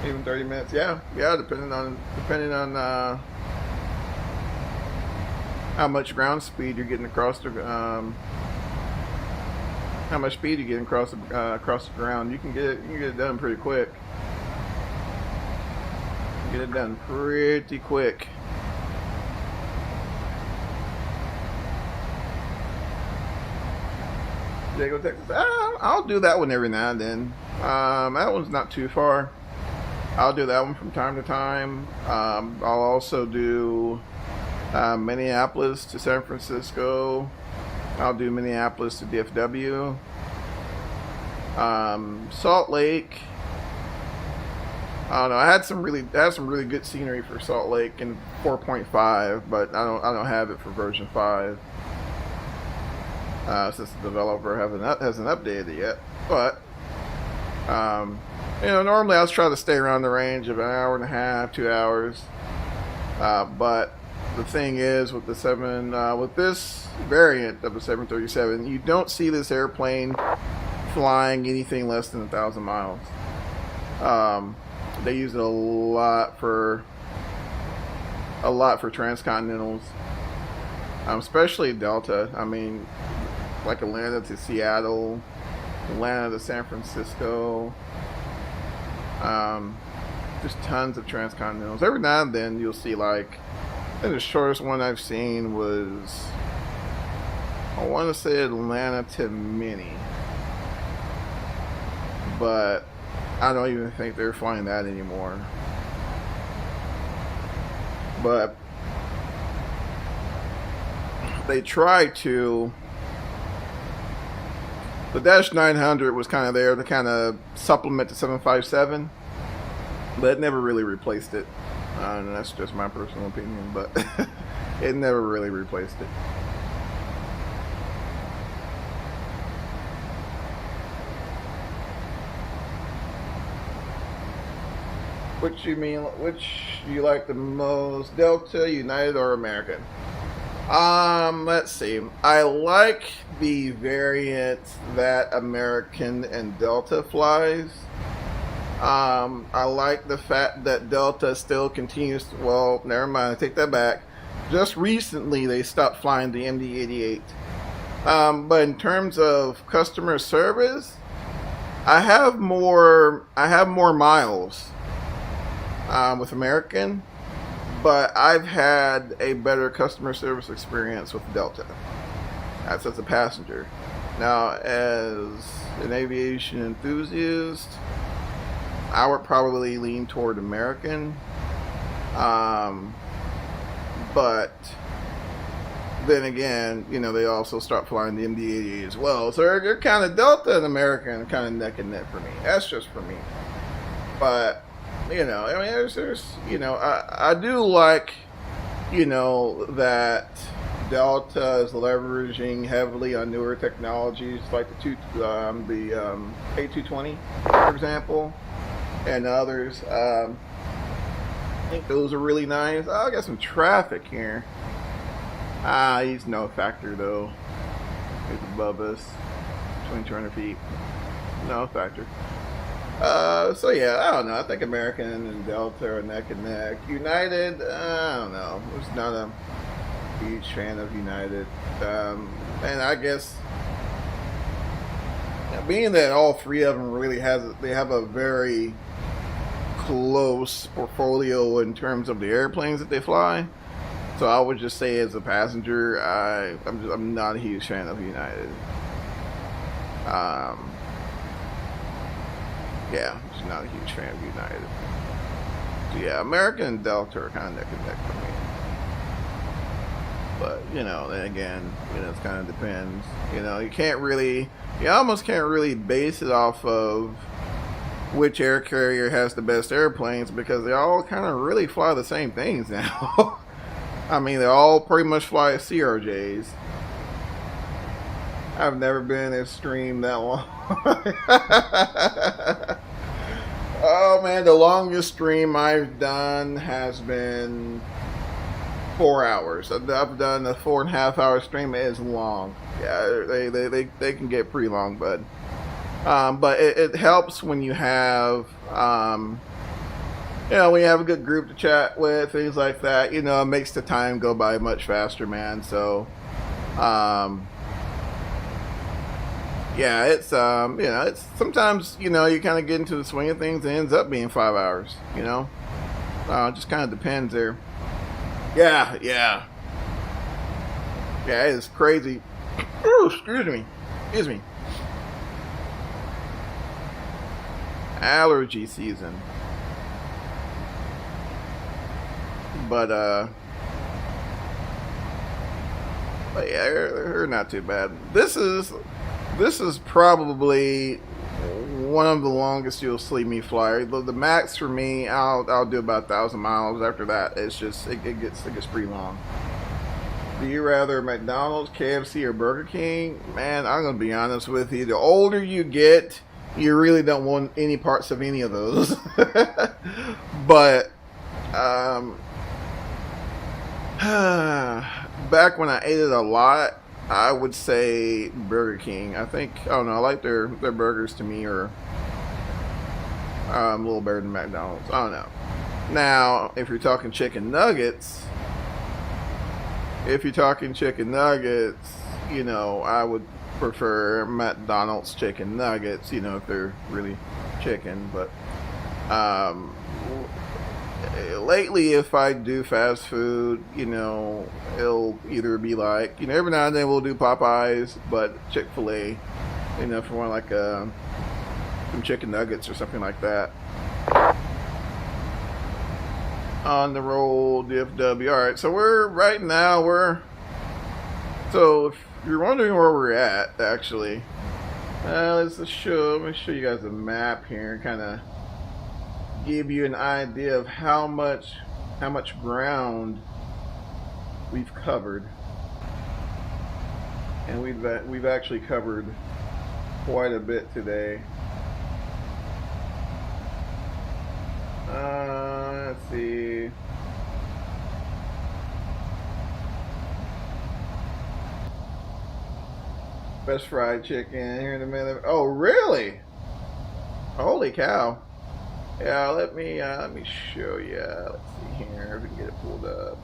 Even 30 minutes, yeah, depending on how much ground speed you're getting across the how much speed you're getting across the ground. You can get it done pretty quick. Get it done pretty quick. Diego, Texas. I'll do that one every now and then. That one's not too far. I'll do that one from time to time. I'll also do Minneapolis to San Francisco. I'll do Minneapolis to DFW. Salt Lake. I don't know. I had some really good scenery for Salt Lake in 4.5, but I don't have it for version 5 since the developer hasn't updated it yet. But you know, normally I was trying to stay around the range of an hour and a half, 2 hours. But the thing is, with this variant of the 737, you don't see this airplane flying anything less than 1,000 miles. They use it a lot for transcontinentals, especially Delta. I mean, like Atlanta to Seattle, Atlanta to San Francisco. Just tons of transcontinentals. Every now and then you'll see like I think the shortest one I've seen was, I want to say Atlanta to Mini, but I don't even think they're flying that anymore. But they tried to. The Dash 900 was kind of there to kind of supplement the 757, but it never really replaced it. And that's just my personal opinion, but it never really replaced it. Which you mean? Which you like the most? Delta, United, or American? Let's see. I like the variant that American and Delta flies. I like the fact that Delta still continues to, well, never mind, I take that back. Just recently they stopped flying the MD-88. But in terms of customer service, I have more miles with American, but I've had a better customer service experience with Delta. That's as a passenger. Now, as an aviation enthusiast, I would probably lean toward American, but then again, you know, they also start flying the MD-88 as well, so they're kind of Delta and American kind of neck and neck for me. That's just for me. But you know, I mean, there's you know, I do like, you know, that Delta is leveraging heavily on newer technologies like the A220, for example, and others. I think those are really nice. Oh, I got some traffic here. He's no factor though. He's above us, 2,200 feet. No factor. So yeah, I don't know. I think American and Delta are neck and neck. United, I don't know. I was not a huge fan of United. And I guess, being that all three of them really they have a very close portfolio in terms of the airplanes that they fly. So I would just say, as a passenger, I'm not a huge fan of United. Yeah, I'm just not a huge fan of United. So yeah, American and Delta are kind of neck and neck for me. But you know, then again, you know, it kind of depends. You know, you almost can't really base it off of which air carrier has the best airplanes, because they all kind of really fly the same things now. I mean, they all pretty much fly CRJs. I've never been in a stream that long. Oh man, the longest stream I've done has been 4 hours. I've done a 4.5 hour stream. It is long. Yeah, they can get pretty long, bud. But it helps when you have, you know, when you have a good group to chat with, things like that. You know, it makes the time go by much faster, man. So, yeah, it's, you know, it's sometimes, you know, you kind of get into the swing of things and it ends up being 5 hours, you know. It just kind of depends there. Yeah, it's crazy. Ooh, excuse me. Allergy season. But yeah, they're not too bad. This is probably one of the longest you'll see me fly. The max for me, I'll do about 1,000 miles. After that, it's just it gets pretty long. Do you rather McDonald's, KFC, or Burger King? Man, I'm gonna be honest with you. The older you get, you really don't want any parts of any of those. But back when I ate it a lot, I would say Burger King. I don't know, I like their burgers, to me, are a little better than McDonald's. I don't know. Now, if you're talking chicken nuggets, you know, I would prefer McDonald's chicken nuggets, you know, if they're really chicken. But lately, if I do fast food, you know, it'll either be like, you know, every now and then we'll do Popeyes, but Chick-fil-A, you know, if we want like some chicken nuggets or something like that. On the roll, DFW. All right, so so if you're wondering where we're at, actually, let me show you guys a map here and kind of give you an idea of how much ground we've covered, and we've actually covered quite a bit today. Let's see. Best fried chicken here in a minute. Oh, really? Holy cow! Yeah, let me show you. Let's see here if we can get it pulled up.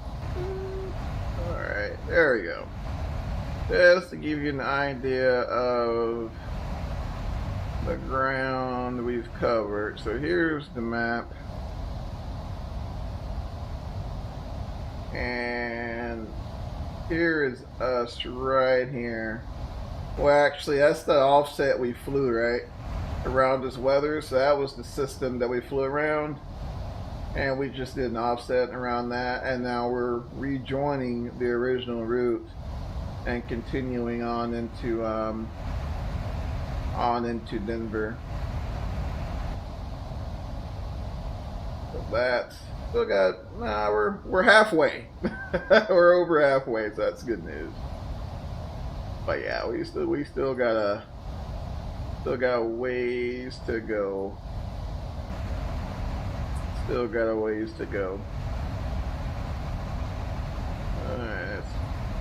All right, there we go. Just to give you an idea of the ground we've covered. So here's the map. And here is us right here. Well, actually, that's the offset we flew, right? Around this weather. So that was the system that we flew around. And we just did an offset around that. And now we're rejoining the original route and continuing on into Denver. So that's still got, we're halfway. We're over halfway, so that's good news. But yeah, we still got ways to go. Still got a ways to go. Alright, let's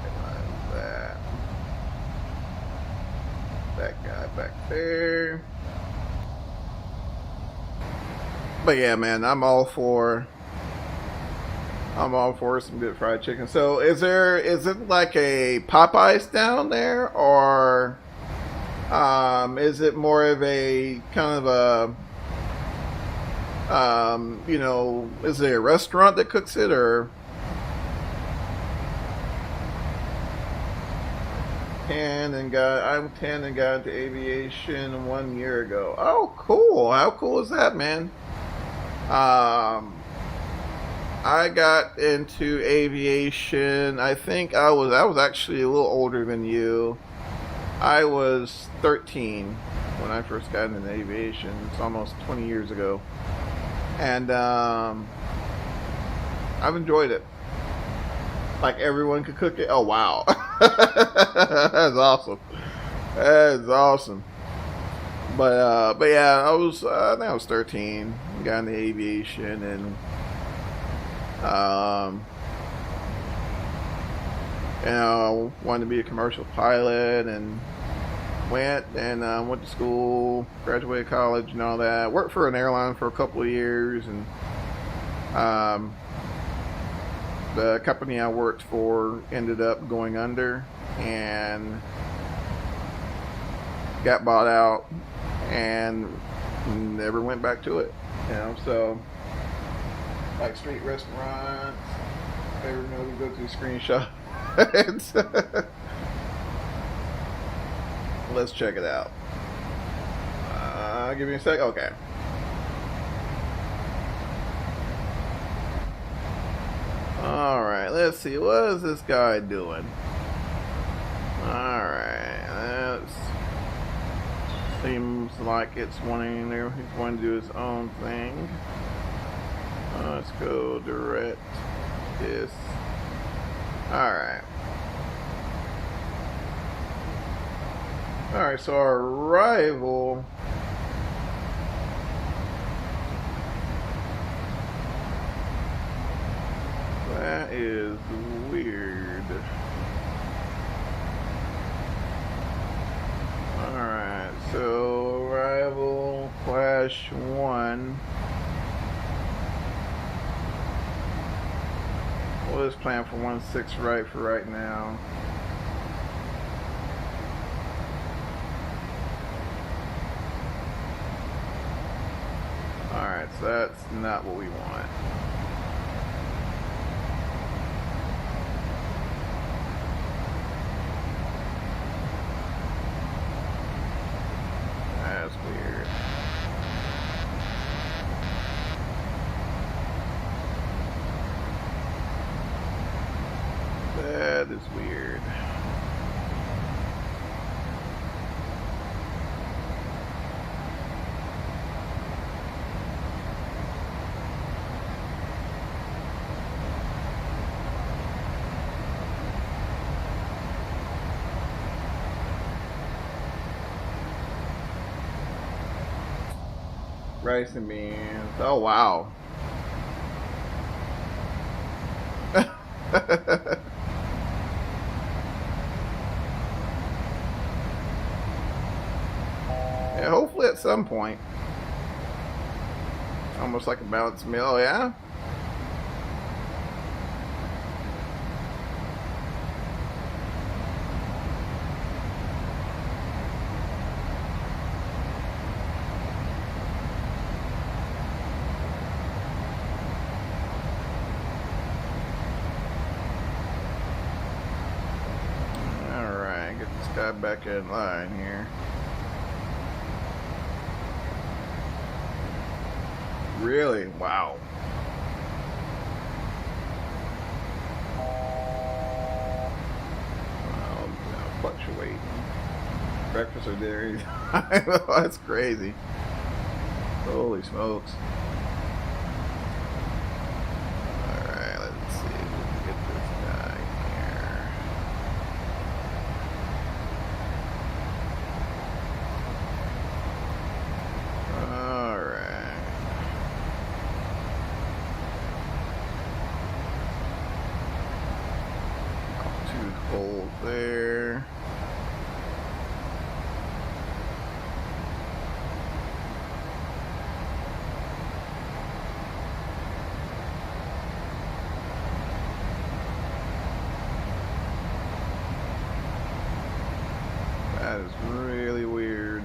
minimize that. That guy back there. But yeah, man, I'm all for some good fried chicken. So is it like a Popeyes down there, or is it more of a kind of a you know, is it a restaurant that cooks it, or I'm 10 and got into aviation 1 year ago. Oh, cool. How cool is that, man? I got into aviation, I think I was actually a little older than you. I was 13 when I first got into aviation. It's almost 20 years ago. And I've enjoyed it. Like, everyone could cook it. Oh, wow. That's awesome. That's awesome. But yeah, I think I was 13. Got into aviation and you know, wanted to be a commercial pilot, and went to school, graduated college and all that. Worked for an airline for a couple of years, and the company I worked for ended up going under and got bought out and never went back to it, you know. So like street restaurants, favorite meal to go to screenshot. Let's check it out. Give me a sec. Okay. Alright, let's see. What is this guy doing? Alright, seems like it's wanting there. He's wanting to do his own thing. Let's go direct this. Alright. Alright, so our arrival. That is weird. Alright, so arrival flash 1. We'll just plan for 16 right for right now. Alright, so that's not what we want. That is weird. Rice and beans. Oh wow. Yeah, hopefully at some point. Almost like a balanced meal, yeah? Alright, get this guy back in line here. Really? Wow. Well, fluctuate. Breakfast or dinner? I know, that's crazy. Holy smokes. Alright, let's see if we can get this guy here. Alright. Tooth hole there. That is really weird.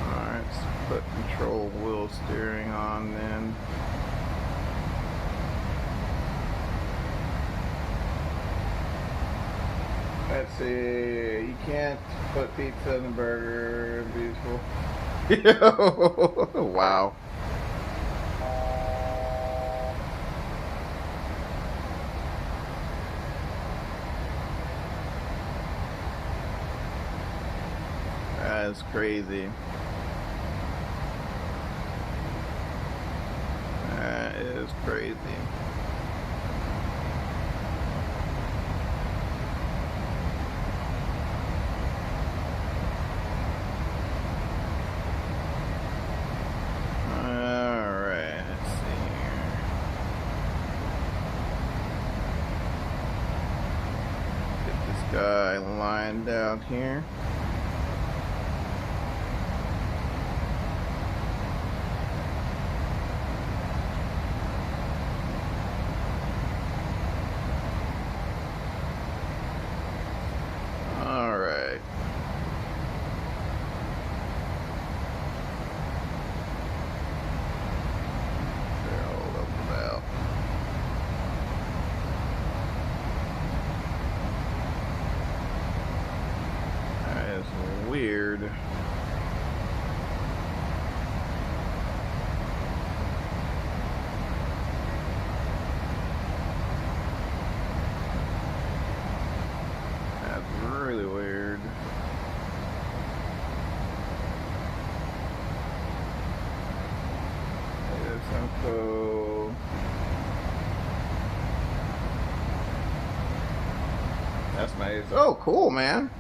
Alright, let's put control wheel steering on then. Let's see, you can't put pizza in the burger. Beautiful. Wow. That's crazy. That is crazy. Alright, let's see here. Get this guy lined out here. Alright. Barrel leveled out. That is weird. That's really weird. There's info. That's nice. Oh, cool, man.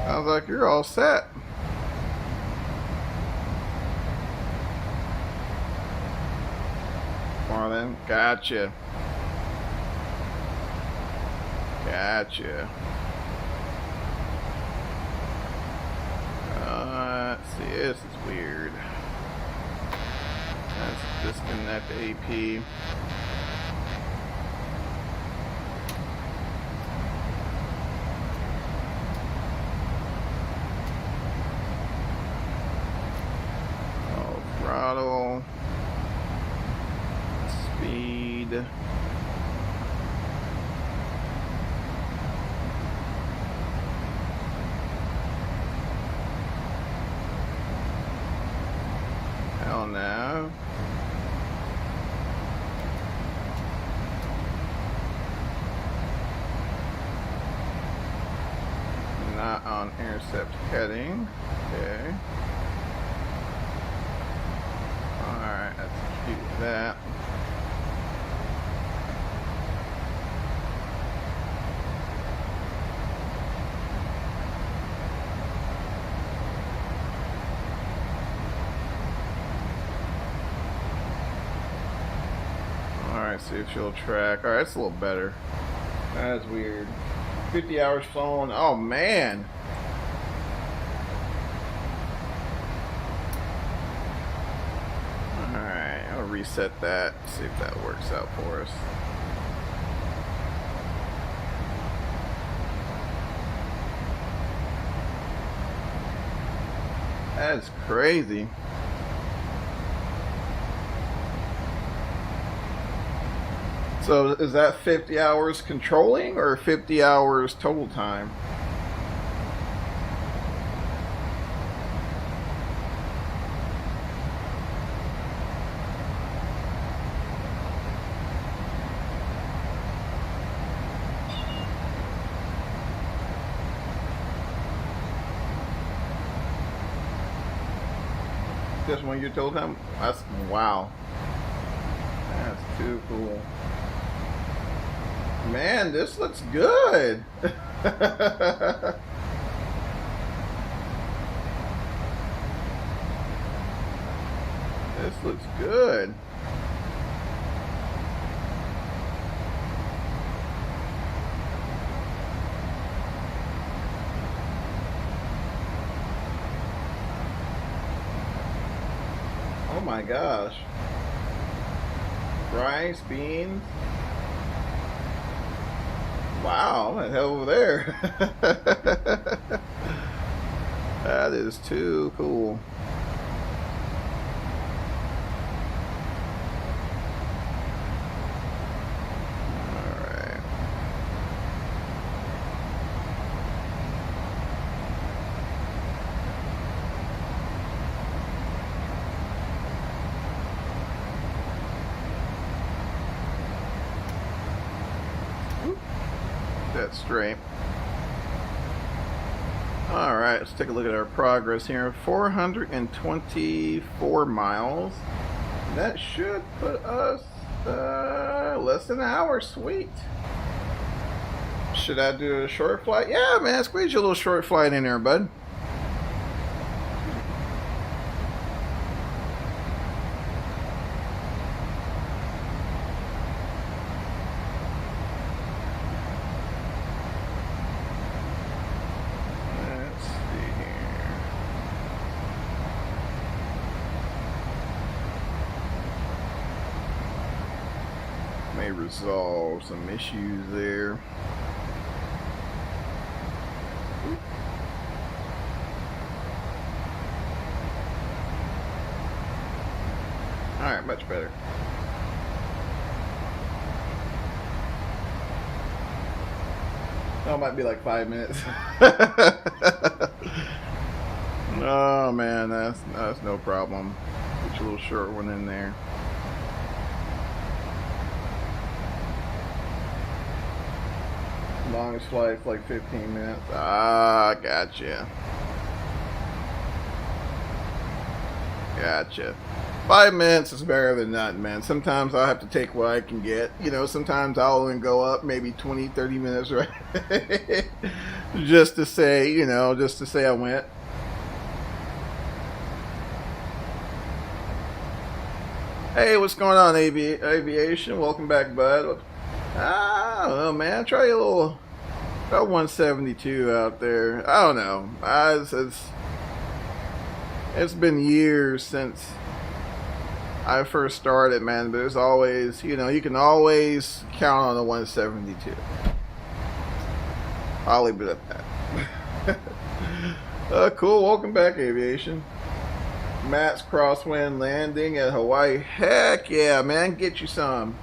Sounds like you're all set. Well then, gotcha. Gotcha. Let's see, this is weird. Let's disconnect AP. Oh, throttle. Speed. Hell no. intercept heading. Okay. Alright, let's keep that. Alright, safe fuel track. Alright, that's a little better. That's weird. 50 hours flown. Oh man. Alright, I'll reset that. See if that works out for us. That's crazy. So is that 50 hours controlling or 50 hours total time? Just when you're total time? That's wow. That's too cool. Man, this looks good. This looks good. Oh my gosh. Rice, beans. Wow, what the hell over there? That is too cool. Alright. That's straight. Alright, let's take a look at our progress here. 424 miles. That should put us less than an hour. Sweet. Should I do a short flight? Yeah, man, squeeze your little short flight in there, bud. May resolve some issues there. Alright, much better. Oh, it might be like 5 minutes. Oh man, that's no problem. Put your little short one in there. Longest flight's like 15 minutes. Ah, gotcha. Gotcha. 5 minutes is better than nothing, man. Sometimes I'll have to take what I can get. You know, sometimes I'll even go up maybe 20, 30 minutes, right? Just to say, you know, just to say I went. Hey, what's going on, aviation? Welcome back, bud. I don't know, man. Try a little about 172 out there. I don't know. It's been years since I first started, man. But there's always, you know, you can always count on the 172. I'll leave it at that. Cool. Welcome back, aviation. Matt's crosswind landing at Hawaii. Heck yeah, man. Get you some.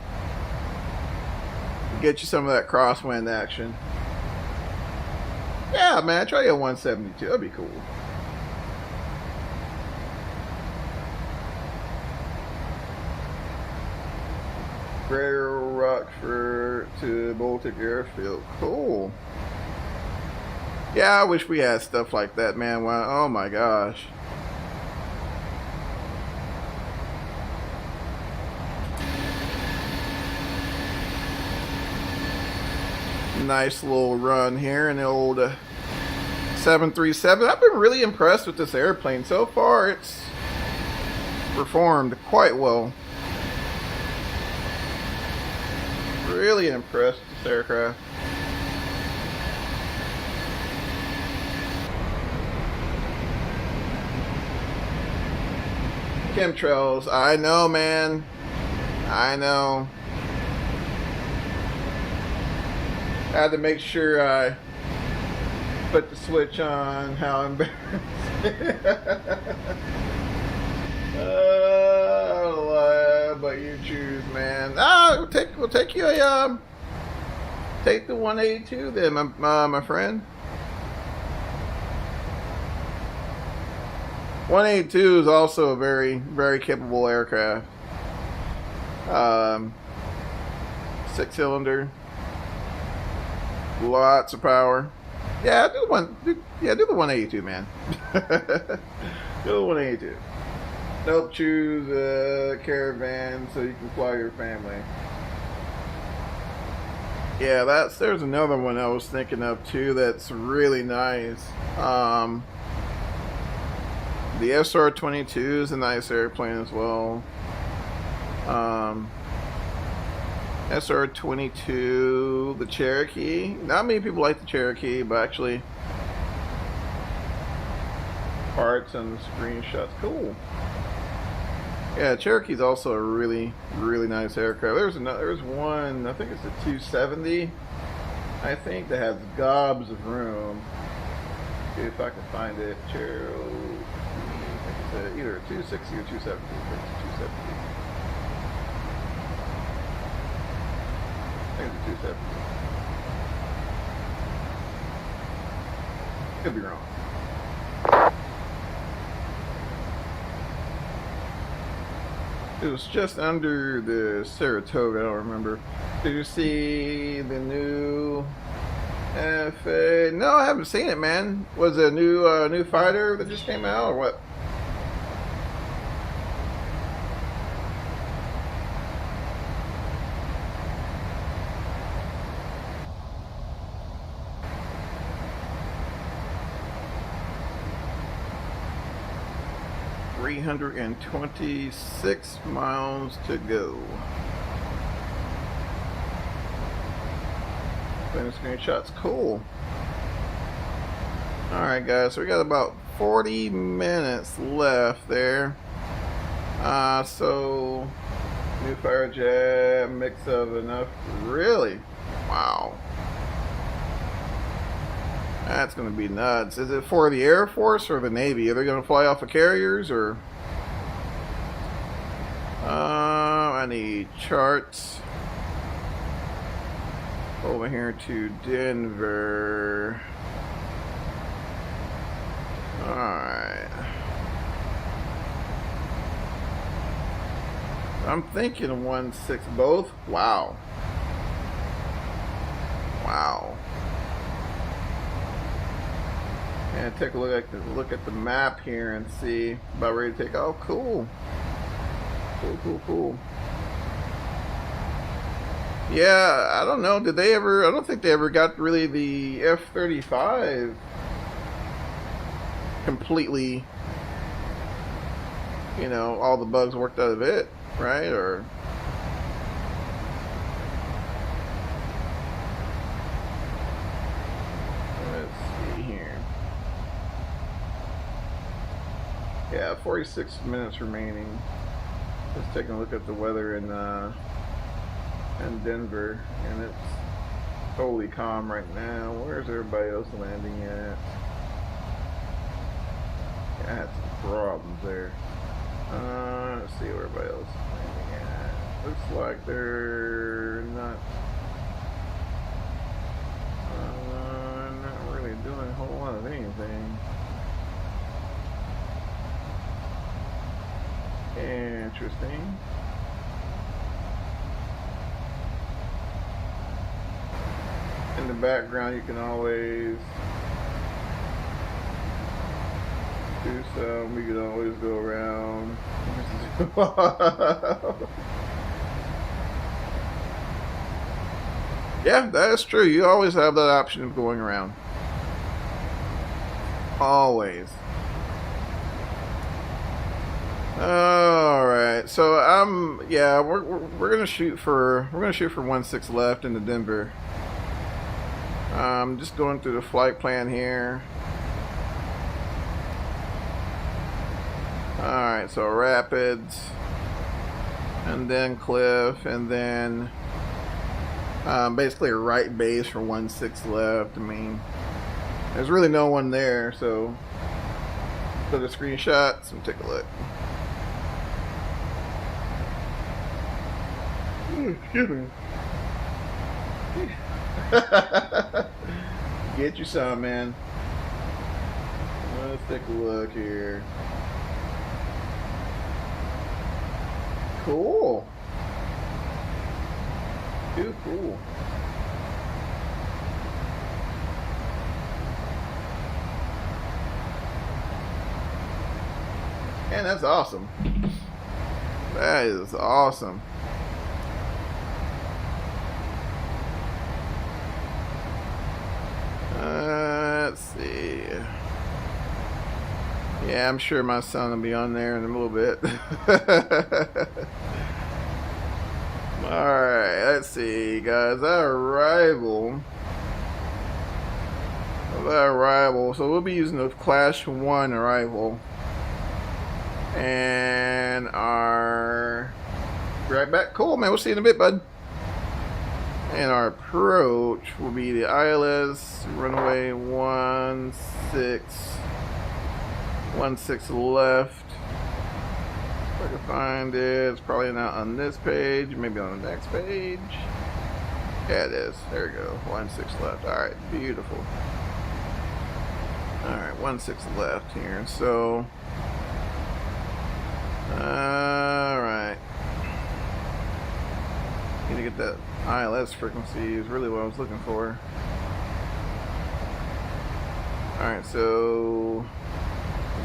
Get you some of that crosswind action. Yeah, man. Try a 172. That'd be cool. Greater Rockford to Baltic Airfield. Cool. Yeah, I wish we had stuff like that, man. Wow, oh my gosh. Nice little run here in the old 737. I've been really impressed with this airplane so far. It's performed quite well. Really impressed with this aircraft. Chemtrails, I know, man. I know. I had to make sure I put the switch on. How embarrassing. But you choose, man. We'll take you a take the 182 then, my friend. 182 is also a very, very capable aircraft. 6-cylinder, lots of power. Yeah, do the 182, man. Do the 182. Help choose a caravan so you can fly your family. Yeah, there's another one I was thinking of too that's really nice. The SR-22 is a nice airplane as well. SR-22, the Cherokee. Not many people like the Cherokee, but actually parts and screenshots. Cool. Yeah, Cherokee's also a really, really nice aircraft. There's one, I think it's a 270, I think, that has gobs of room. See if I can find it. Cherokee. I think it's either a 260 or 270. I think it's a 270. I think it's a 270. Could be wrong. It was just under the Saratoga, I don't remember. Did you see the new FA? No, I haven't seen it, man. Was it a new fighter that just came out, or what? $326 miles to go. Playing screenshots, cool. Alright guys, so we got about 40 minutes left there. So new fire jet, mix of enough, really? Wow. That's going to be nuts. Is it for the Air Force or the Navy? Are they going to fly off of carriers or? I need charts. Over here to Denver. Alright. I'm thinking 1.6 both. Wow. Wow. And take a look at the map here and see about ready to take. Oh, cool. Cool. Yeah, I don't know. Did they ever? I don't think they ever got really the F-35 completely. You know, all the bugs worked out of it, right? Or let's see here. Yeah, 46 minutes remaining. Just taking a look at the weather in Denver, and it's totally calm right now. Where's everybody else landing at? Yeah, I had some problems there. Let's see where everybody else is landing at. Looks like they're not really doing a whole lot of anything. Interesting. In the background, you can always do some. We can always go around. Yeah, that is true. You always have that option of going around. Always. All right. So yeah, we're gonna shoot for 1-6 left into Denver. Just going through the flight plan here. Alright, so Rapids, and then Cliff, and then basically a right base for 1-6 left. I mean, there's really no one there, so for the screenshots and take a look. Excuse me. Get you some, man. Let's take a look here. Cool. Too cool. Man, that's awesome. That is awesome. Let's see. Yeah, I'm sure my son will be on there in a little bit. Alright, let's see, guys. Our arrival. So we'll be using the Class 1 arrival. And our... Right back. Cool, man. We'll see you in a bit, bud. And our approach will be the ILS runway 16 left. If I can find it, it's probably not on this page, maybe on the next page. Yeah, it is. There we go. 16 left. Alright, beautiful. Alright, 16 left here. So, alright. Need to get that ILS frequency is really what I was looking for. Alright, so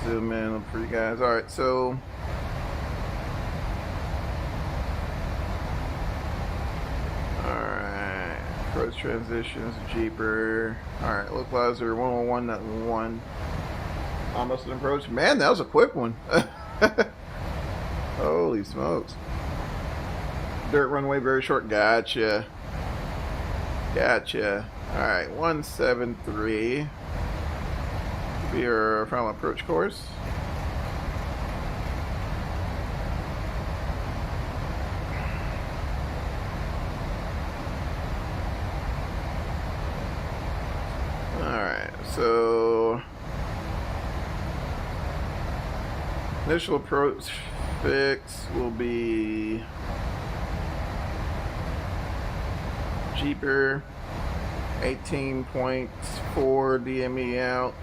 zoom in for you guys. Alright, so alright, approach transitions, Jeeper. Alright, localizer 101.1. Almost an approach. Man, that was a quick one. Holy smokes. Dirt runway, very short. Gotcha. Gotcha. Alright, 173. Be our final approach course. Alright, so initial approach fix will be Jeeper, 18.4 DME out.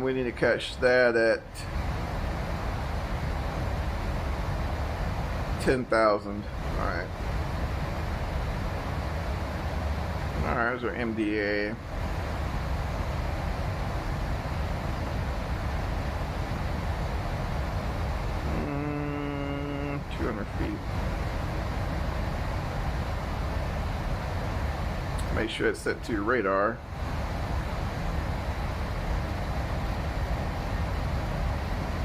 We need to catch that at 10,000. Alright. Alright, there's our MDA. Mm, 200 feet. Make sure it's set to your radar.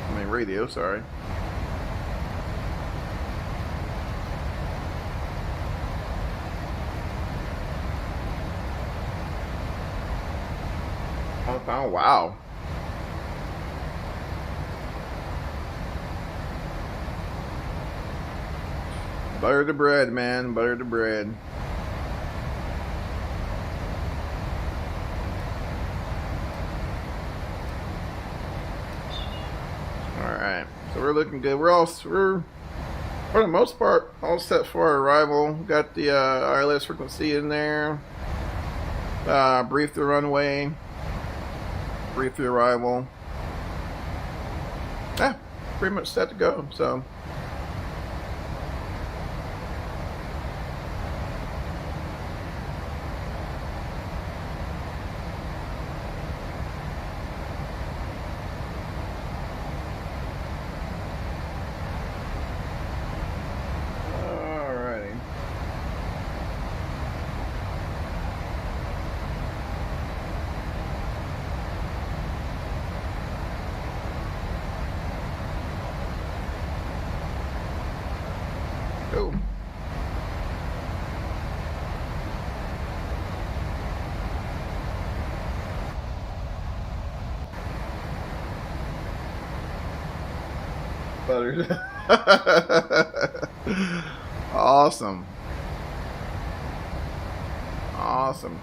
I mean radio, sorry. Oh, wow. Butter the bread, man. Butter the bread. Alright, so we're looking good. We're for the most part all set for our arrival. Got the ILS frequency in there. Brief the runway. Brief the arrival. Yeah, pretty much set to go. So go. Butters. Awesome. Awesome.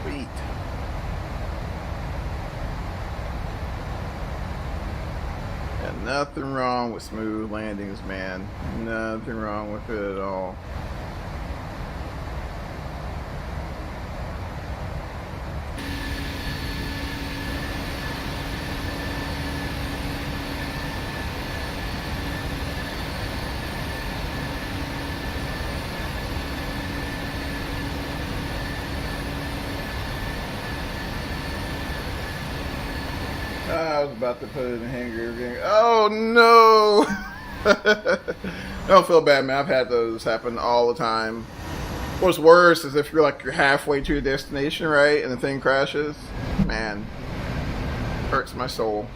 Sweet. And nothing wrong with smooth landings, man. Nothing wrong with it at all. I was about to put it in the hanger again. Oh no! Don't feel bad, man. I've had those happen all the time. What's worse is if you're halfway to your destination, right, and the thing crashes. Man, hurts my soul.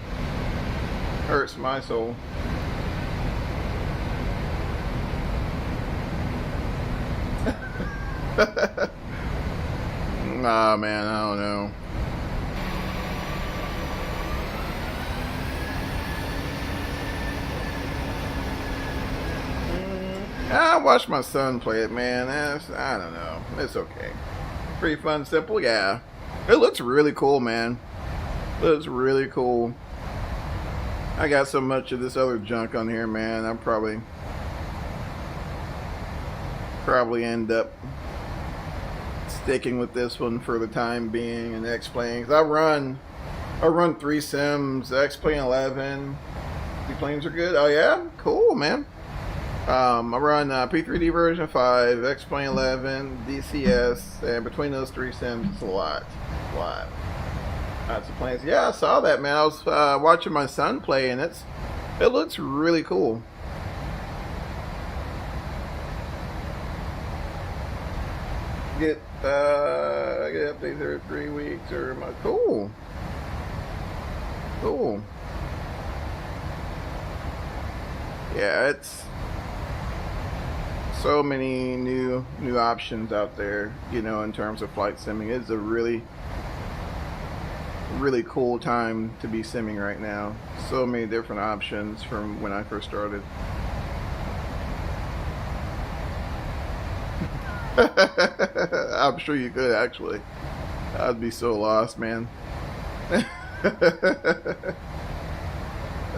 Hurts my soul. Nah, man, I don't know. I watched my son play it, man. I don't know. It's okay. Pretty fun, simple, yeah. It looks really cool, man. It looks really cool. I got so much of this other junk on here, man. I'll probably end up sticking with this one for the time being and X-Plane. I run 3 sims, X-Plane 11. The planes are good. Oh yeah? Cool, man. I run P3D version 5, X-Plane 11, DCS, and between those 3 sims, it's a lot. Lots of planes. Yeah, I saw that, man. I was watching my son play, and it looks really cool. I get updates every 3 weeks, or my cool. Yeah, it's so many new options out there, you know, in terms of flight simming. It's a really cool time to be simming right now. So many different options from when I first started. I'm sure you could, actually. I'd be so lost, man.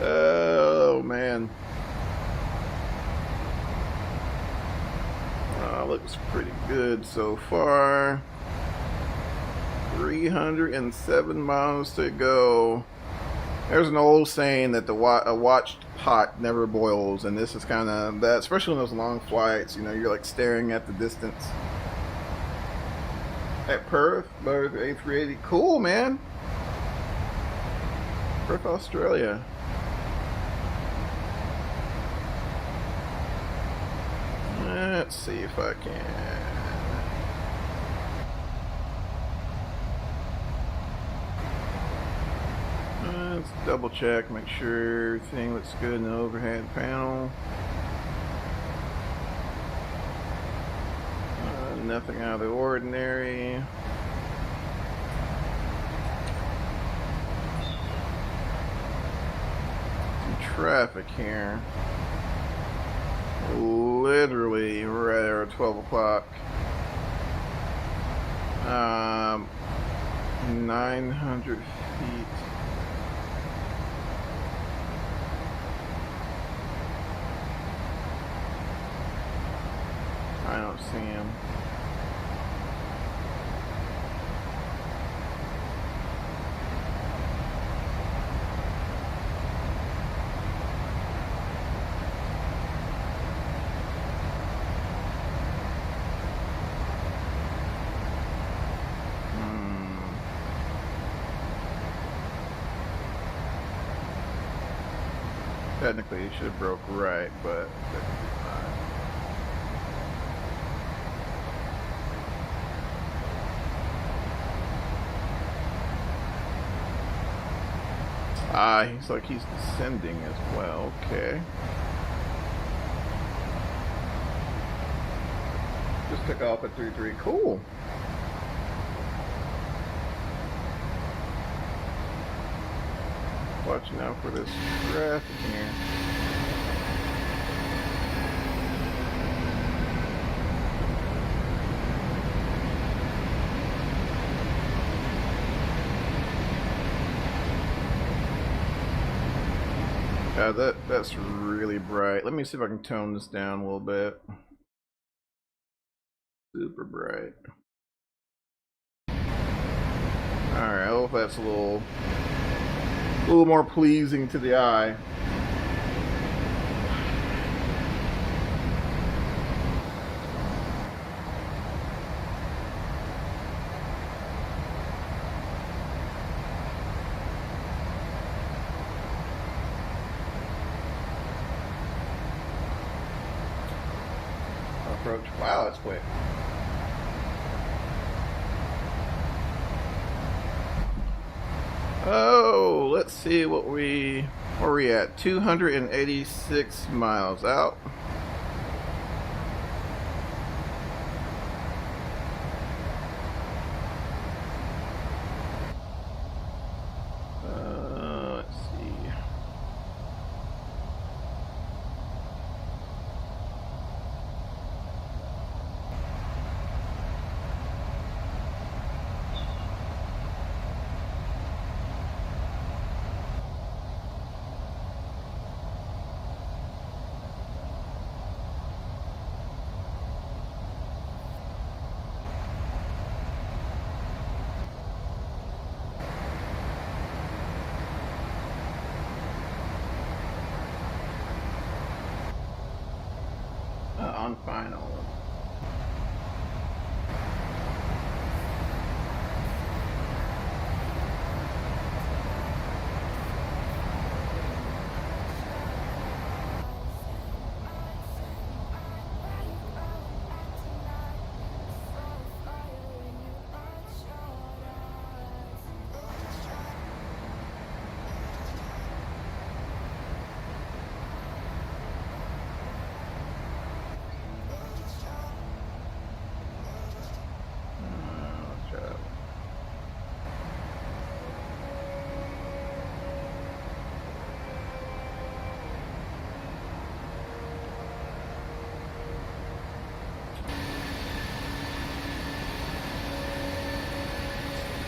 Oh man. Looks pretty good so far. 307 miles to go. There's an old saying that a watched pot never boils, and this is kind of that, especially on those long flights. You know, you're like staring at the distance. At Perth, Perth A380. Cool, man. Perth, Australia. Let's see if I can. Let's double check, make sure everything looks good in the overhead panel. Nothing out of the ordinary. Some traffic here. Literally right at 12 o'clock. 900 feet. I don't see him. Technically, it should have broke right, but Ah, he's like he's descending as well. Okay. Just took off at 3-3. Cool. Watching out for this traffic here. That's really bright. Let me see if I can tone this down a little bit. Super bright. Alright, I hope that's a little more pleasing to the eye. Approach. Wow, that's quick. Oh, let's see what where are we at? 286 miles out. Let's see. On final.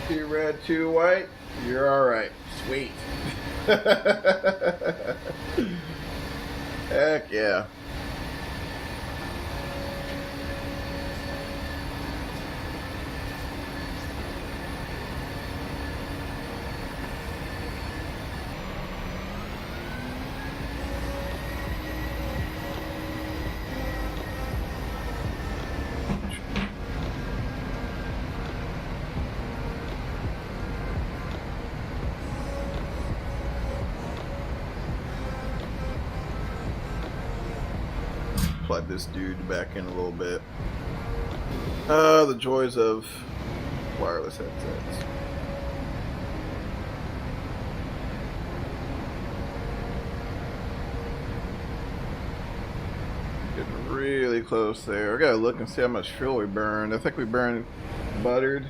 Two red, two white. You're all right. Sweet. Heck yeah. Plug this dude back in a little bit. The joys of wireless headsets. Getting really close there. I gotta look and see how much fuel we burned. I think we burned buttered.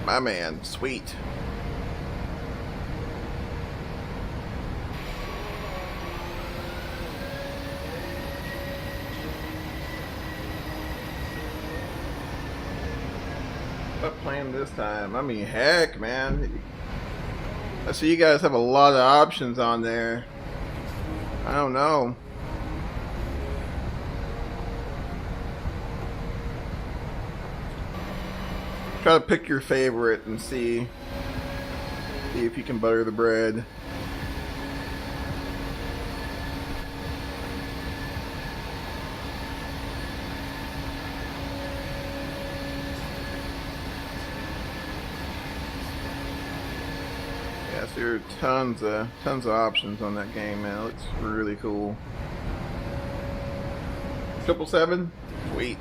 My man, sweet. Playing this time. I mean, heck, man. I see you guys have a lot of options on there. I don't know. Try to pick your favorite and see if you can butter the bread. There are tons of options on that game, man. It looks really cool. 777? Sweet.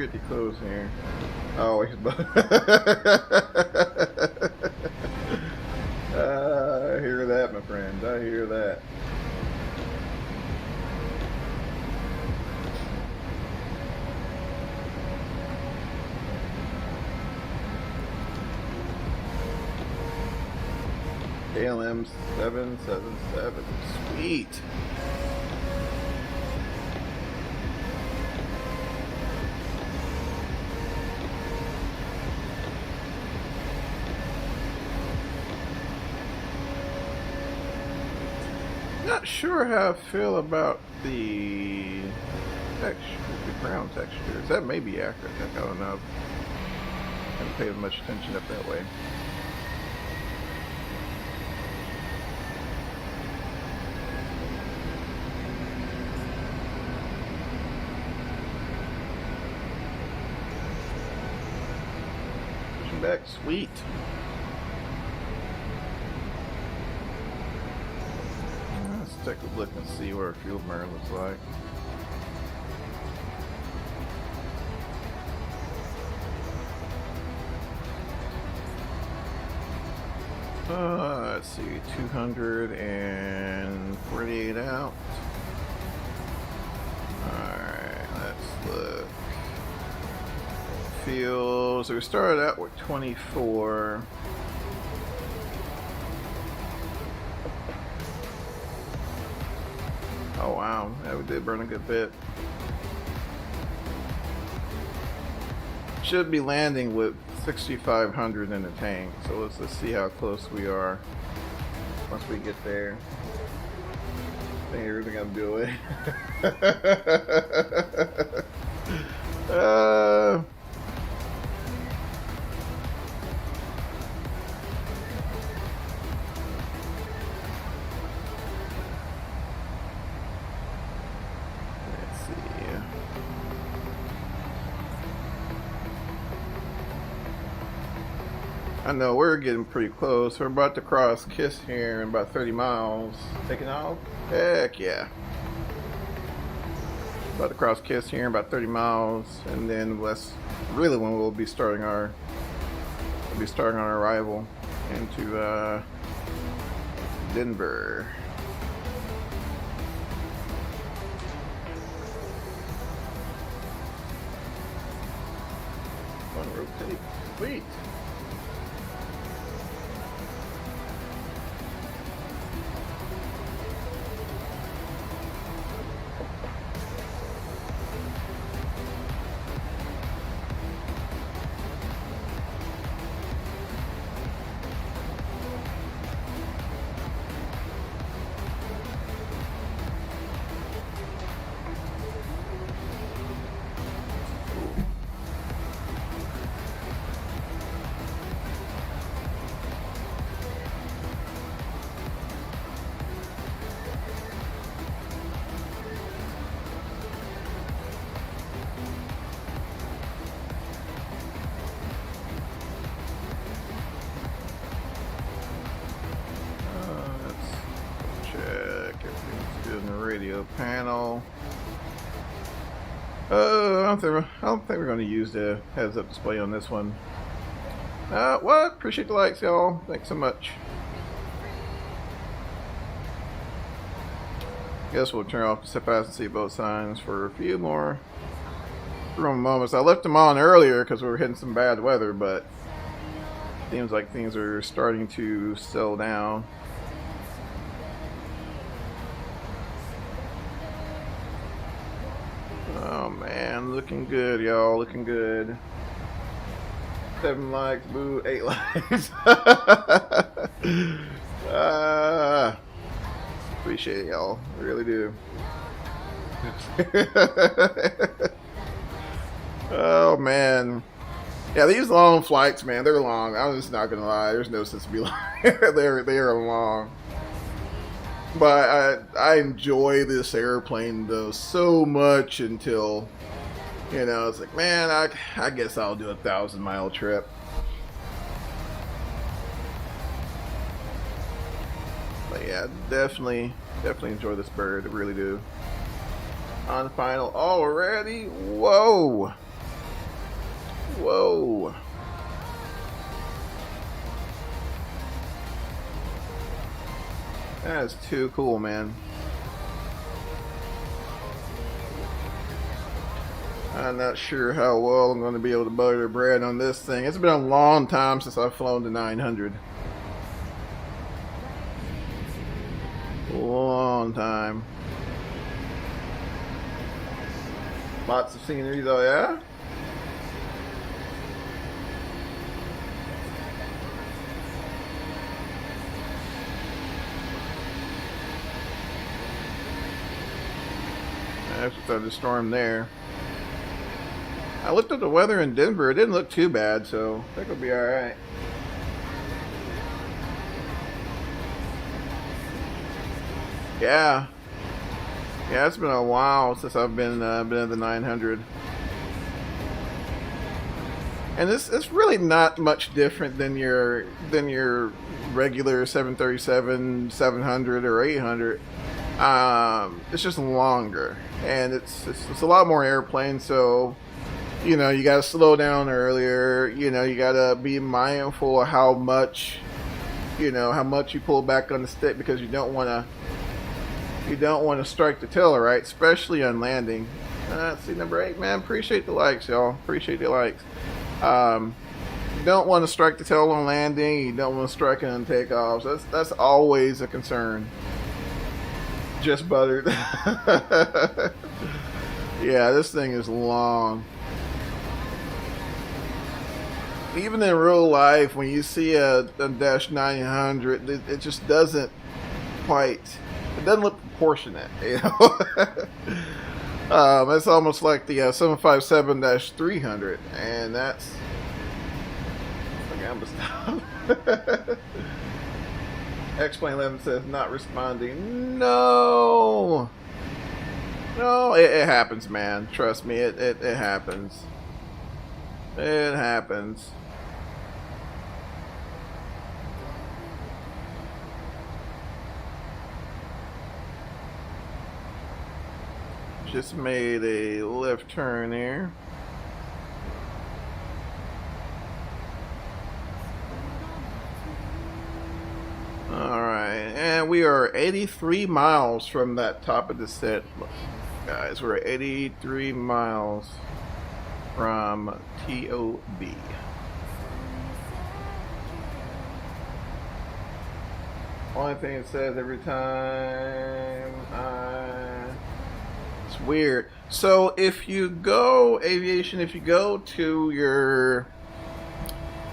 pretty close here. Oh, he's I hear that, my friend. I hear that. KLM 777. Sweet. Not sure how I feel about the texture, the ground textures. That may be accurate. I don't know. I haven't paid much attention up that way. Pushing back, sweet. Take a look and see what our fuel burn looks like. Let's see, 248 out. Alright, let's look. Fuel, so we started out with 24. Oh wow, yeah, we did burn a good bit. Should be landing with 6,500 in the tank, so let's see how close we are once we get there. I think everything I'm doing. I know we're getting pretty close. We're about to cross Kiss here in about 30 miles. Taking off? Heck yeah. About to cross Kiss here in about 30 miles, and then that's really when we'll be starting our arrival into Denver. One rotate. Sweet. Radio panel. I don't think we're going to use the heads-up display on this one. What? Appreciate the likes, y'all. Thanks so much. Guess we'll turn off the step fast and seatbelt signs for a few more moments. I left them on earlier because we were hitting some bad weather, but it seems like things are starting to settle down. Oh man, looking good, y'all. Looking good. 7 likes, boo. 8 likes. Appreciate it, y'all. I really do. Oh man. Yeah, these long flights, man, they're long. I'm just not gonna lie. There's no sense to be lying. They're long. But I enjoy this airplane though so much until, you know, it's like, man, I guess I'll do a 1,000-mile trip. But yeah, definitely enjoy this bird. I really do. On the final already. Whoa. go. That is too cool, man. I'm not sure how well I'm going to be able to butter bread on this thing. It's been a long time since I've flown the 900. Long time. Lots of scenery though, yeah? There's a thunderstorm there. I looked at the weather in Denver. It didn't look too bad, so I think it'll be alright. Yeah. Yeah, it's been a while since I've been in the 900. And it's really not much different than your regular 737, 700, or 800. It's just longer, and it's a lot more airplane, so you know you gotta slow down earlier. You know you gotta be mindful of how much you pull back on the stick, because you don't want to strike the tail, right? Especially on landing. See, number 8, man. Appreciate the likes, y'all. Appreciate the likes. You don't want to strike the tail on landing. You don't want to strike it on takeoffs. That's always a concern. Just buttered. Yeah, this thing is long. Even in real life, when you see a Dash 900, it just doesn't quite. It doesn't look proportionate, you know. It's almost like the 757-300, and that's. Okay, I'm gonna stop. X-Plane 11 says not responding. No, it happens, man. Trust me, it happens. It happens. Just made a left turn here. Alright, and we are 83 miles from that top of the set. Guys, we're 83 miles from TOB. Only thing it says every time it's weird. So if you go aviation, if you go to your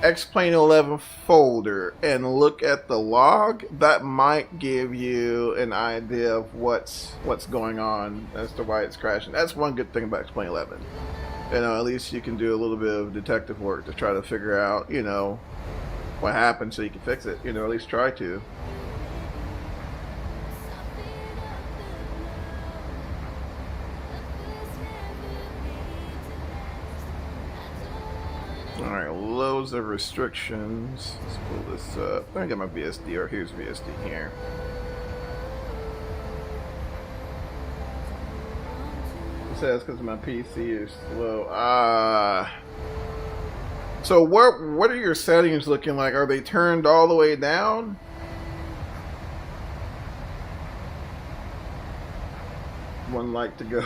X-Plane 11 folder and look at the log, that might give you an idea of what's going on as to why it's crashing. That's one good thing about X-Plane 11. You know, at least you can do a little bit of detective work to try to figure out, you know, what happened so you can fix it. You know, at least try to. Alright, loads of restrictions. Let's pull this up. I got my VSD, or here's VSD here. It says because my PC is slow. So what are your settings looking like? Are they turned all the way down? One like to go.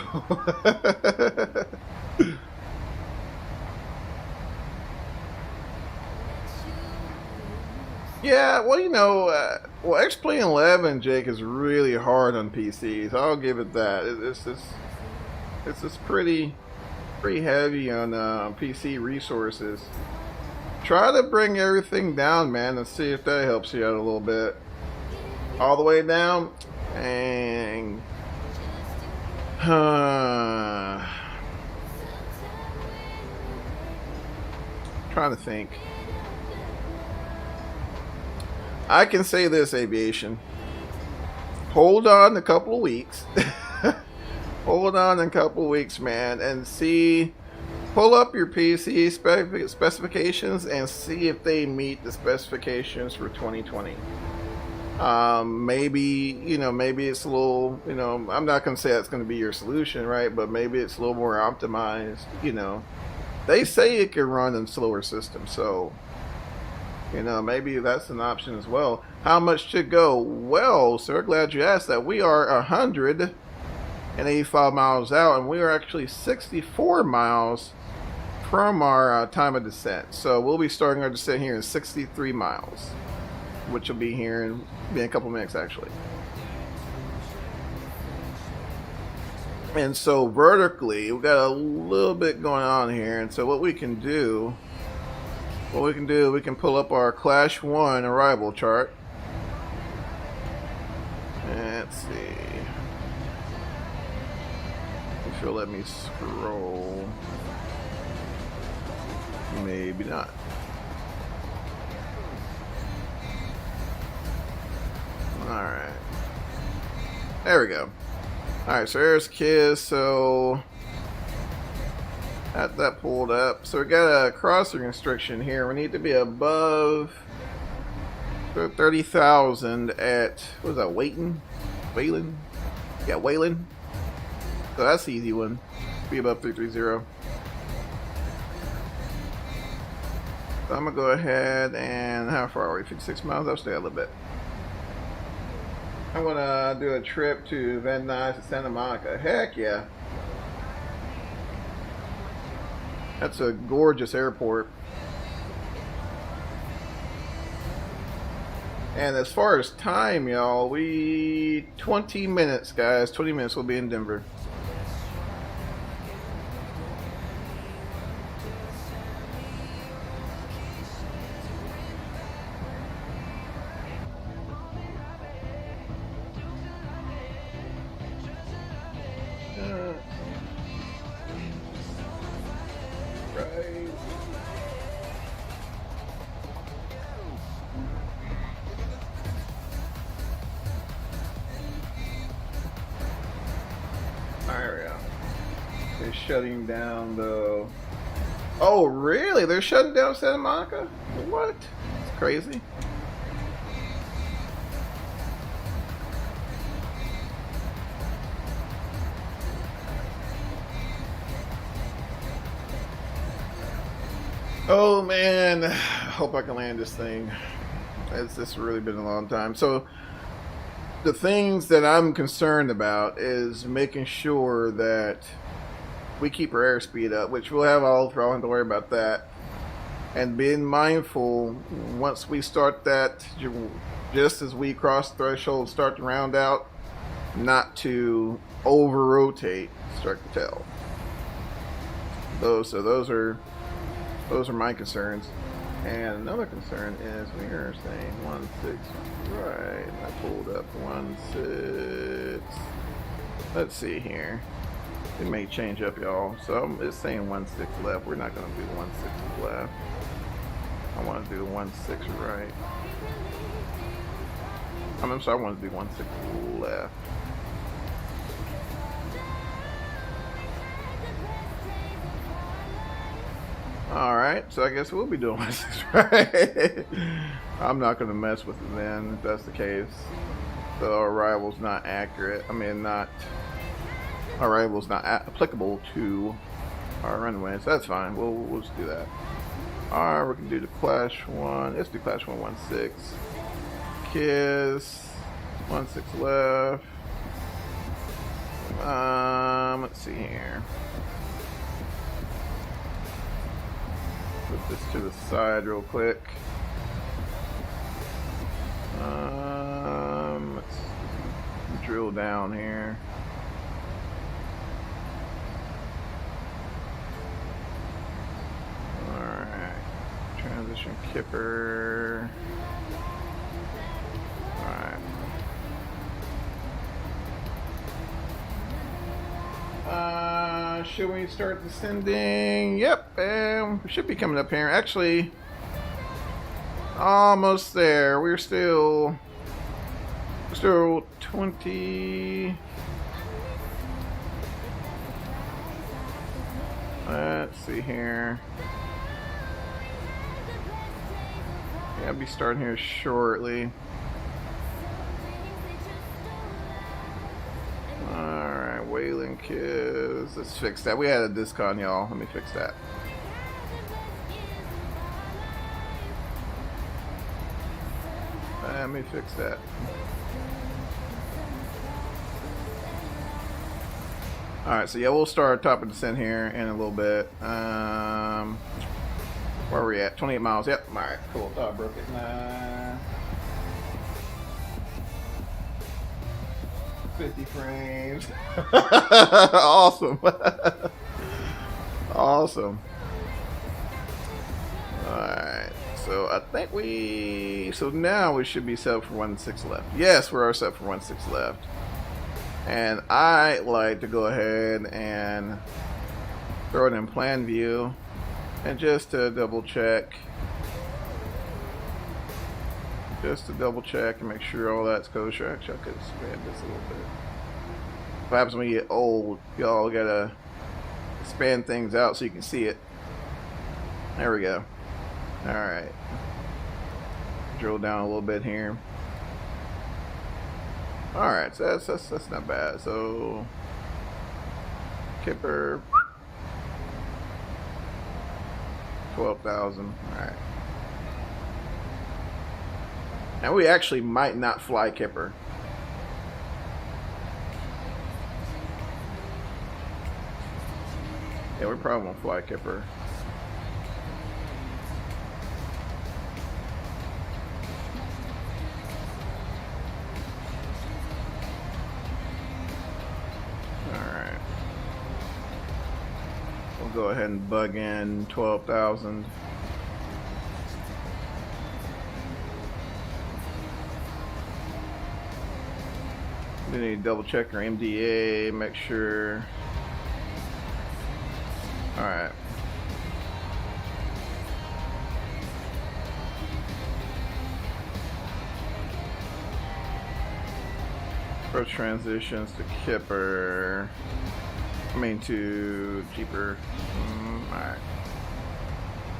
Yeah, well, you know, X-Plane 11, Jake, is really hard on PCs. I'll give it that. It's just pretty heavy on PC resources. Try to bring everything down, man, and see if that helps you out a little bit. All the way down, and trying to think. I can say this, aviation. Hold on a couple of weeks. Hold on a couple of weeks, man, and see. Pull up your PC specifications and see if they meet the specifications for 2020. Maybe, you know, maybe it's a little, you know, I'm not going to say that's going to be your solution, right? But maybe it's a little more optimized, you know, They say it can run in slower systems, so you know, maybe that's an option as well. How much to go? Well, sir, glad you asked that. We are 185 miles out, and we are actually 64 miles from our time of descent. So we'll be starting our descent here in 63 miles, which will be here in a couple minutes, actually. And so vertically, we've got a little bit going on here. And so what we can do, we can pull up our Class 1 arrival chart. Let's see. If you'll let me scroll. Maybe not. Alright. There we go. Alright, so there's KISS. So that pulled up. So we got a crossing restriction here. We need to be above 30,000 at, what is that, Wayland? Yeah, Wayland. So that's the easy one. Be above 330. So I'm gonna go ahead and, how far are we? 56 miles? I'll stay a little bit. I'm gonna do a trip to Van Nuys to Santa Monica. Heck yeah. That's a gorgeous airport. And as far as time, y'all, 20 minutes, guys. 20 minutes we'll be in Denver. They're shutting down though. Oh really? They're shutting down Santa Monica? What? It's crazy. Oh man, I hope I can land this thing. It's just really been a long time. So the things that I'm concerned about is making sure that we keep our airspeed up, which we'll have all through. I don't have to worry about that. And being mindful once we start that, just as we cross the threshold, start to round out, not to over rotate, start to tail. Those are my concerns. And another concern is we are saying 16 right. I pulled up 16. Let's see here. It may change up, y'all. So it's saying 16 left. We're not going to do 16 left. I want to do 16 right. I'm sorry, I want to do 16 left. Alright, so I guess we'll be doing 16 right. I'm not going to mess with it then, if that's the case. The arrival's not accurate. I mean, arrival's not applicable to our runway, so that's fine. We'll just do that. Alright, we can do the Class 1. Let's do Class 1 16. KISS 16 left. Let's see here. Put this to the side real quick. Let's drill down here. Alright. Transition kipper. Alright. Should we start descending? Yep, we should be coming up here. Actually, almost there. We're still 20. Let's see here. Yeah, I'll be starting here shortly. Alright, Wayland KISS. Let's fix that. We had a discon, y'all. Let me fix that. Let me fix that. Alright, so yeah, we'll start top of descent here in a little bit. Where are we at? 28 miles. Yep. Alright, cool. Thought I broke it. 50 frames. Awesome. Awesome. Alright. So I think so now we should be set for 1.6 left. Yes, we are set for 1.6 left. And I like to go ahead and throw it in plan view. And just to double check. Just to double check and make sure all that's kosher. Actually, I could expand this a little bit. What happens when you get old? Y'all gotta expand things out so you can see it. There we go. Alright. Drill down a little bit here. Alright, so that's not bad. So Kipper 12,000. Alright. And we actually might not fly Kipper. Yeah, we probably won't fly Kipper. Alright. We'll go ahead and bug in 12,000. We need to double check our MDA, make sure. Alright. Approach transitions to Kipper. I mean to cheaper. Alright.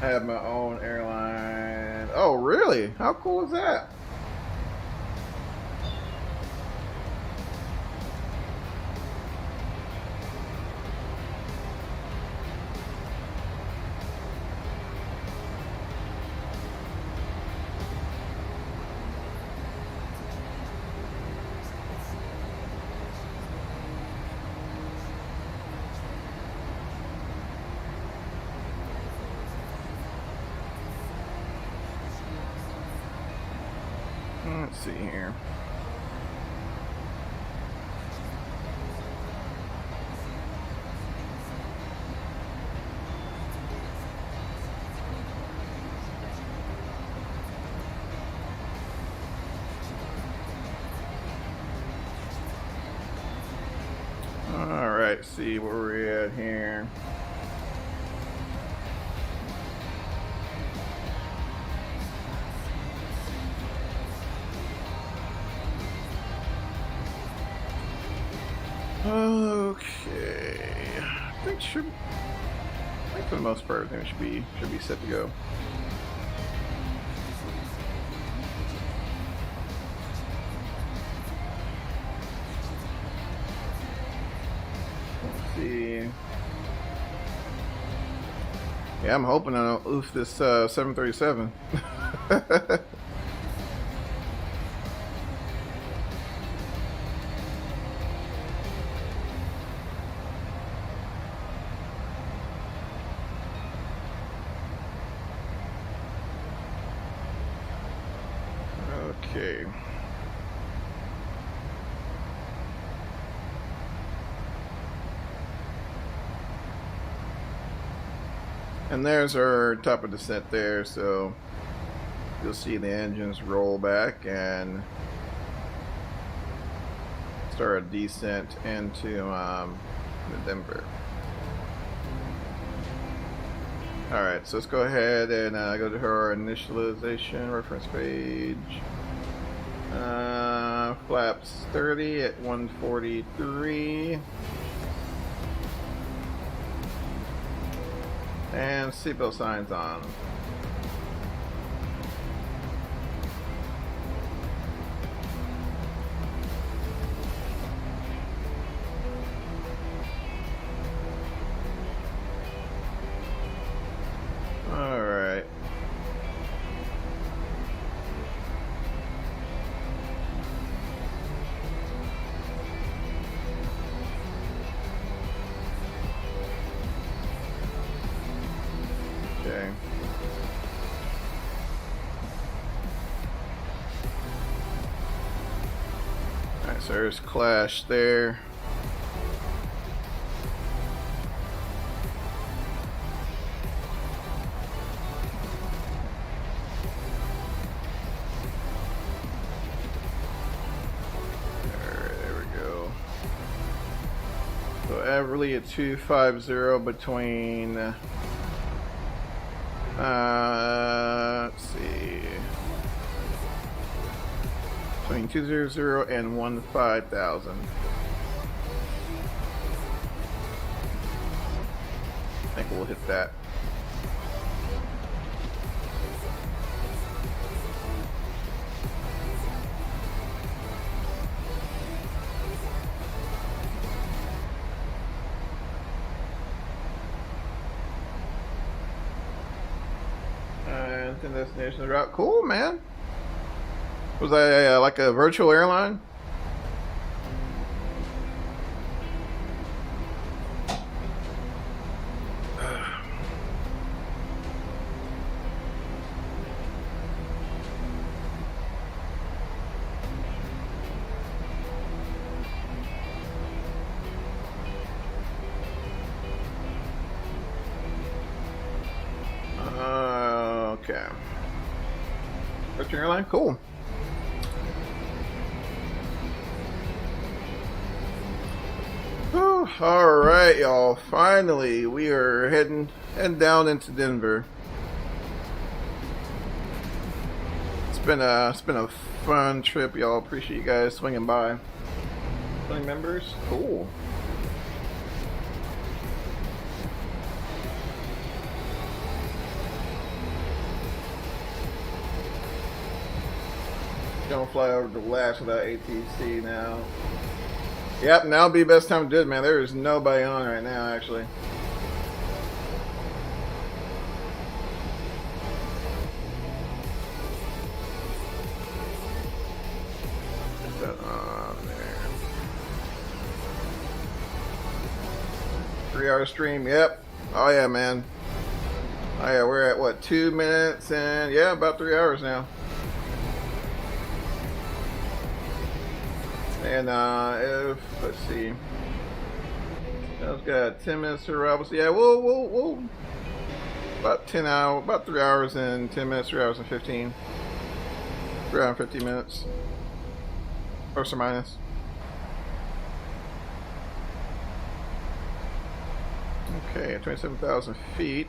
I have my own airline. Oh really? How cool is that? Let's see here. All right, see where we're at here. Okay, I think for the most part, everything should be set to go. Let's see. Yeah, I'm hoping I don't oof this 737. Okay. And there's our top of descent there, so you'll see the engines roll back and start a descent into Denver. Alright, so let's go ahead and go to our initialization reference page. Flaps 30 at 143. And seatbelt signs on. Alright. there's clash there. There we go. So Everly at 250 between let's see, between 200 and 15,000. I think we'll hit that. And destination route. Cool, man. Was that like a virtual airline? Okay. Virtual airline? Cool. All right, y'all. Finally, we are heading down into Denver. It's been a fun trip, y'all. Appreciate you guys swinging by. 20 members, cool. Don't fly over the Lash without ATC now. Yep, now would be the best time to do it, man. There is nobody on right now, actually. Put that on there. 3-hour stream, yep. Oh yeah, man. Oh yeah, we're at what, 2 minutes and yeah, about 3 hours now. And if let's see, I've got 10 minutes to arrival. So yeah, we'll about 10 hours, about 3 hours and 10 minutes, 3 hours and 15, 3 hours and 15 minutes, plus or minus. Okay, 27,000 feet.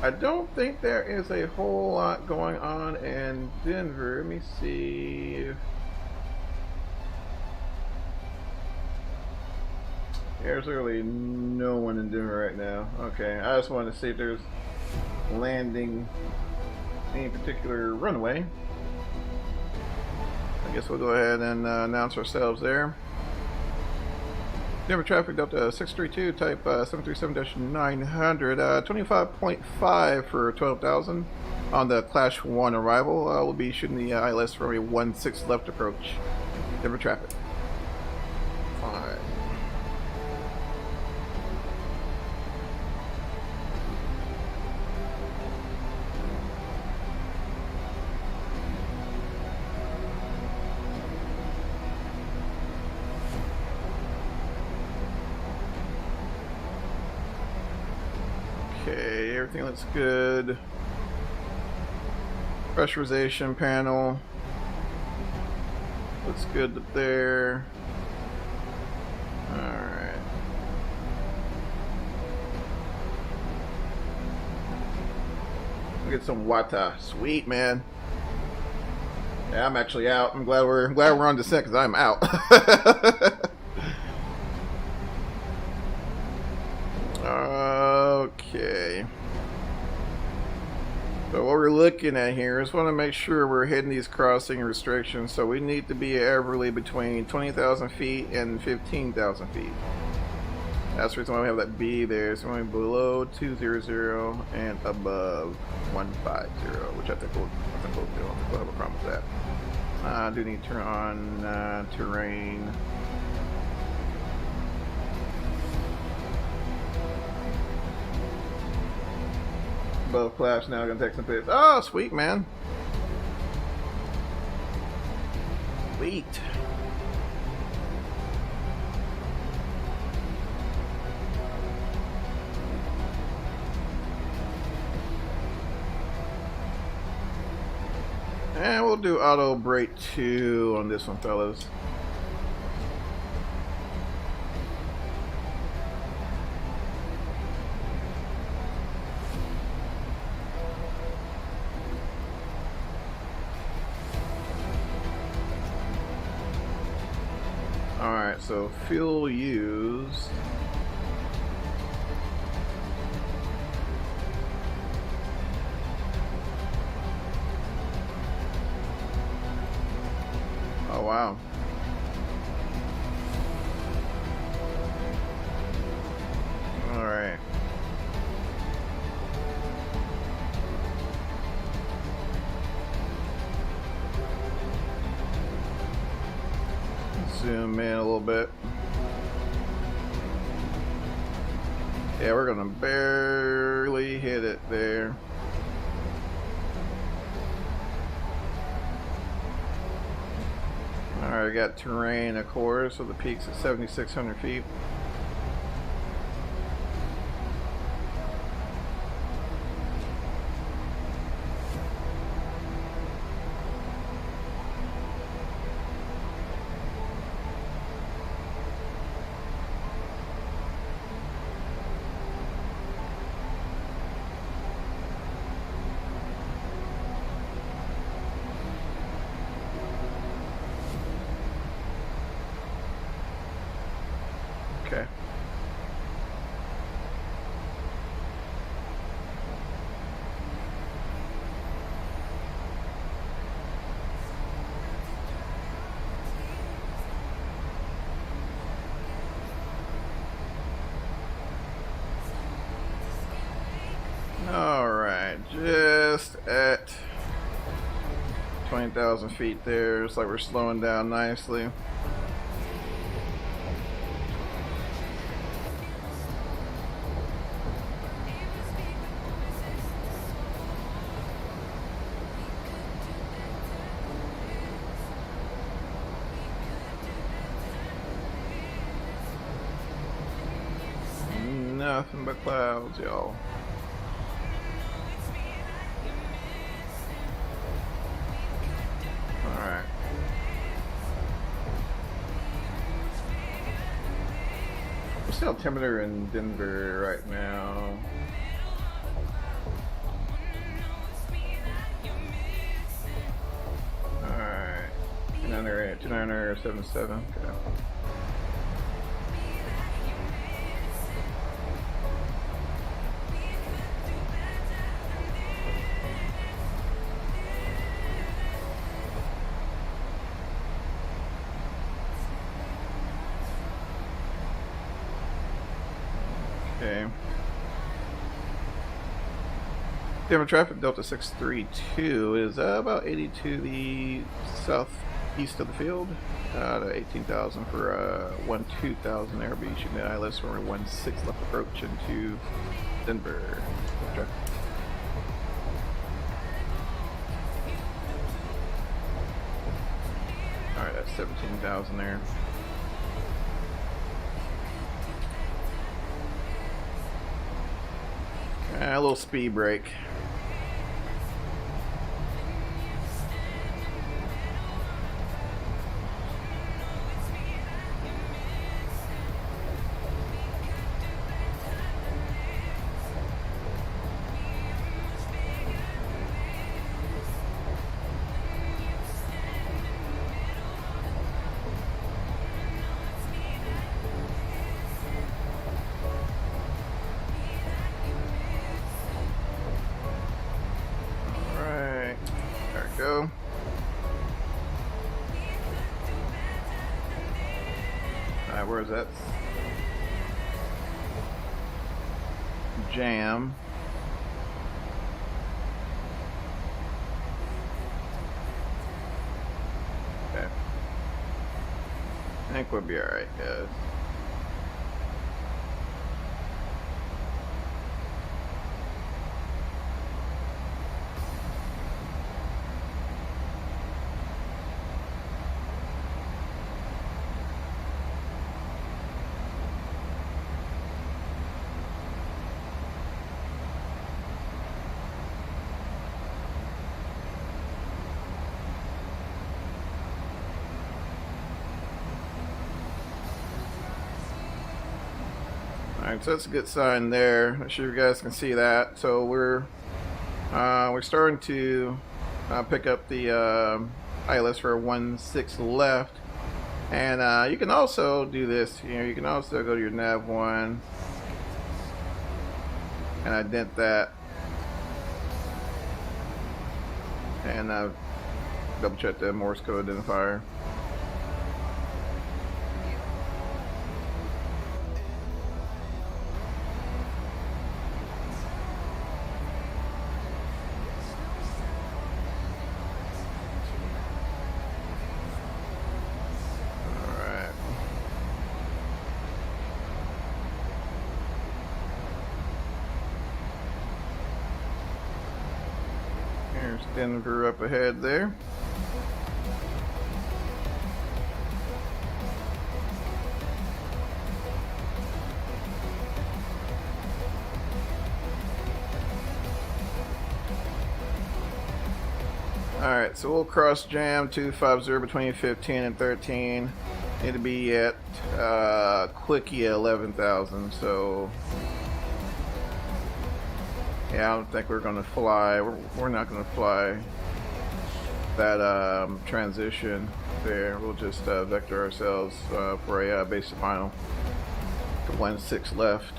I don't think there is a whole lot going on in Denver. Let me see. There's really no one in Denver right now. Okay, I just wanted to see if there's landing any particular runway. I guess we'll go ahead and announce ourselves there. Denver traffic Delta 632 type 737-900, 25.5 for 12,000 on the Clash 1 arrival. We'll be shooting the ILS for a 16 left approach. Denver traffic. Fine. Okay, everything looks good. Pressurization panel looks good up there. Alright. We'll get some Wata. Sweet, man. Yeah, I'm actually out. I'm glad we're on descent because I'm out. Okay. So what we're looking at here is want to make sure we're hitting these crossing restrictions. So we need to be averagely between 20,000 feet and 15,000 feet. That's the reason why we have that B there. So we're below 200 and above 150, which I think we'll do. I think we'll have a problem with that. I do need to turn on terrain. Both Clash now gonna take some pics. Oh, sweet, man. Sweet. And we'll do auto brake 2 on this one, fellas. Alright, so fuel used. Oh wow. Alright. Zoom in a little bit. Yeah, we're gonna barely hit it there. Alright, I got terrain, of course, so the peak's at 7,600 feet. Okay. Alright, just at 20,000 feet there. It's like we're slowing down nicely. Nothing but clouds, y'all. Alright. What's the altimeter in Denver right now? Alright. 29077. Okay. Okay. Denver traffic Delta 632 is about 80 to the southeast of the field. To 18,000 for 12,000 Airbus shooting at ILS for 16 left approach into Denver. Okay. Alright, that's 17,000 there. A little speed brake. Go. Alright, where is that? Jam. Okay. I think we'll be alright, guys. Alright, so that's a good sign there. Not sure if you guys can see that. So we're starting to pick up the ILS for 1/6 left. And you can also do this here. You can also go to your nav 1 and ident that. And double check the Morse code identifier. Here's Denver up ahead there. Alright, so we'll cross jam 250 between 15 and 13. Need to be at quickie at 11,000, so yeah, I don't think we're gonna fly. We're not gonna fly that transition there. We'll just vector ourselves for a basic final. 1/6 left.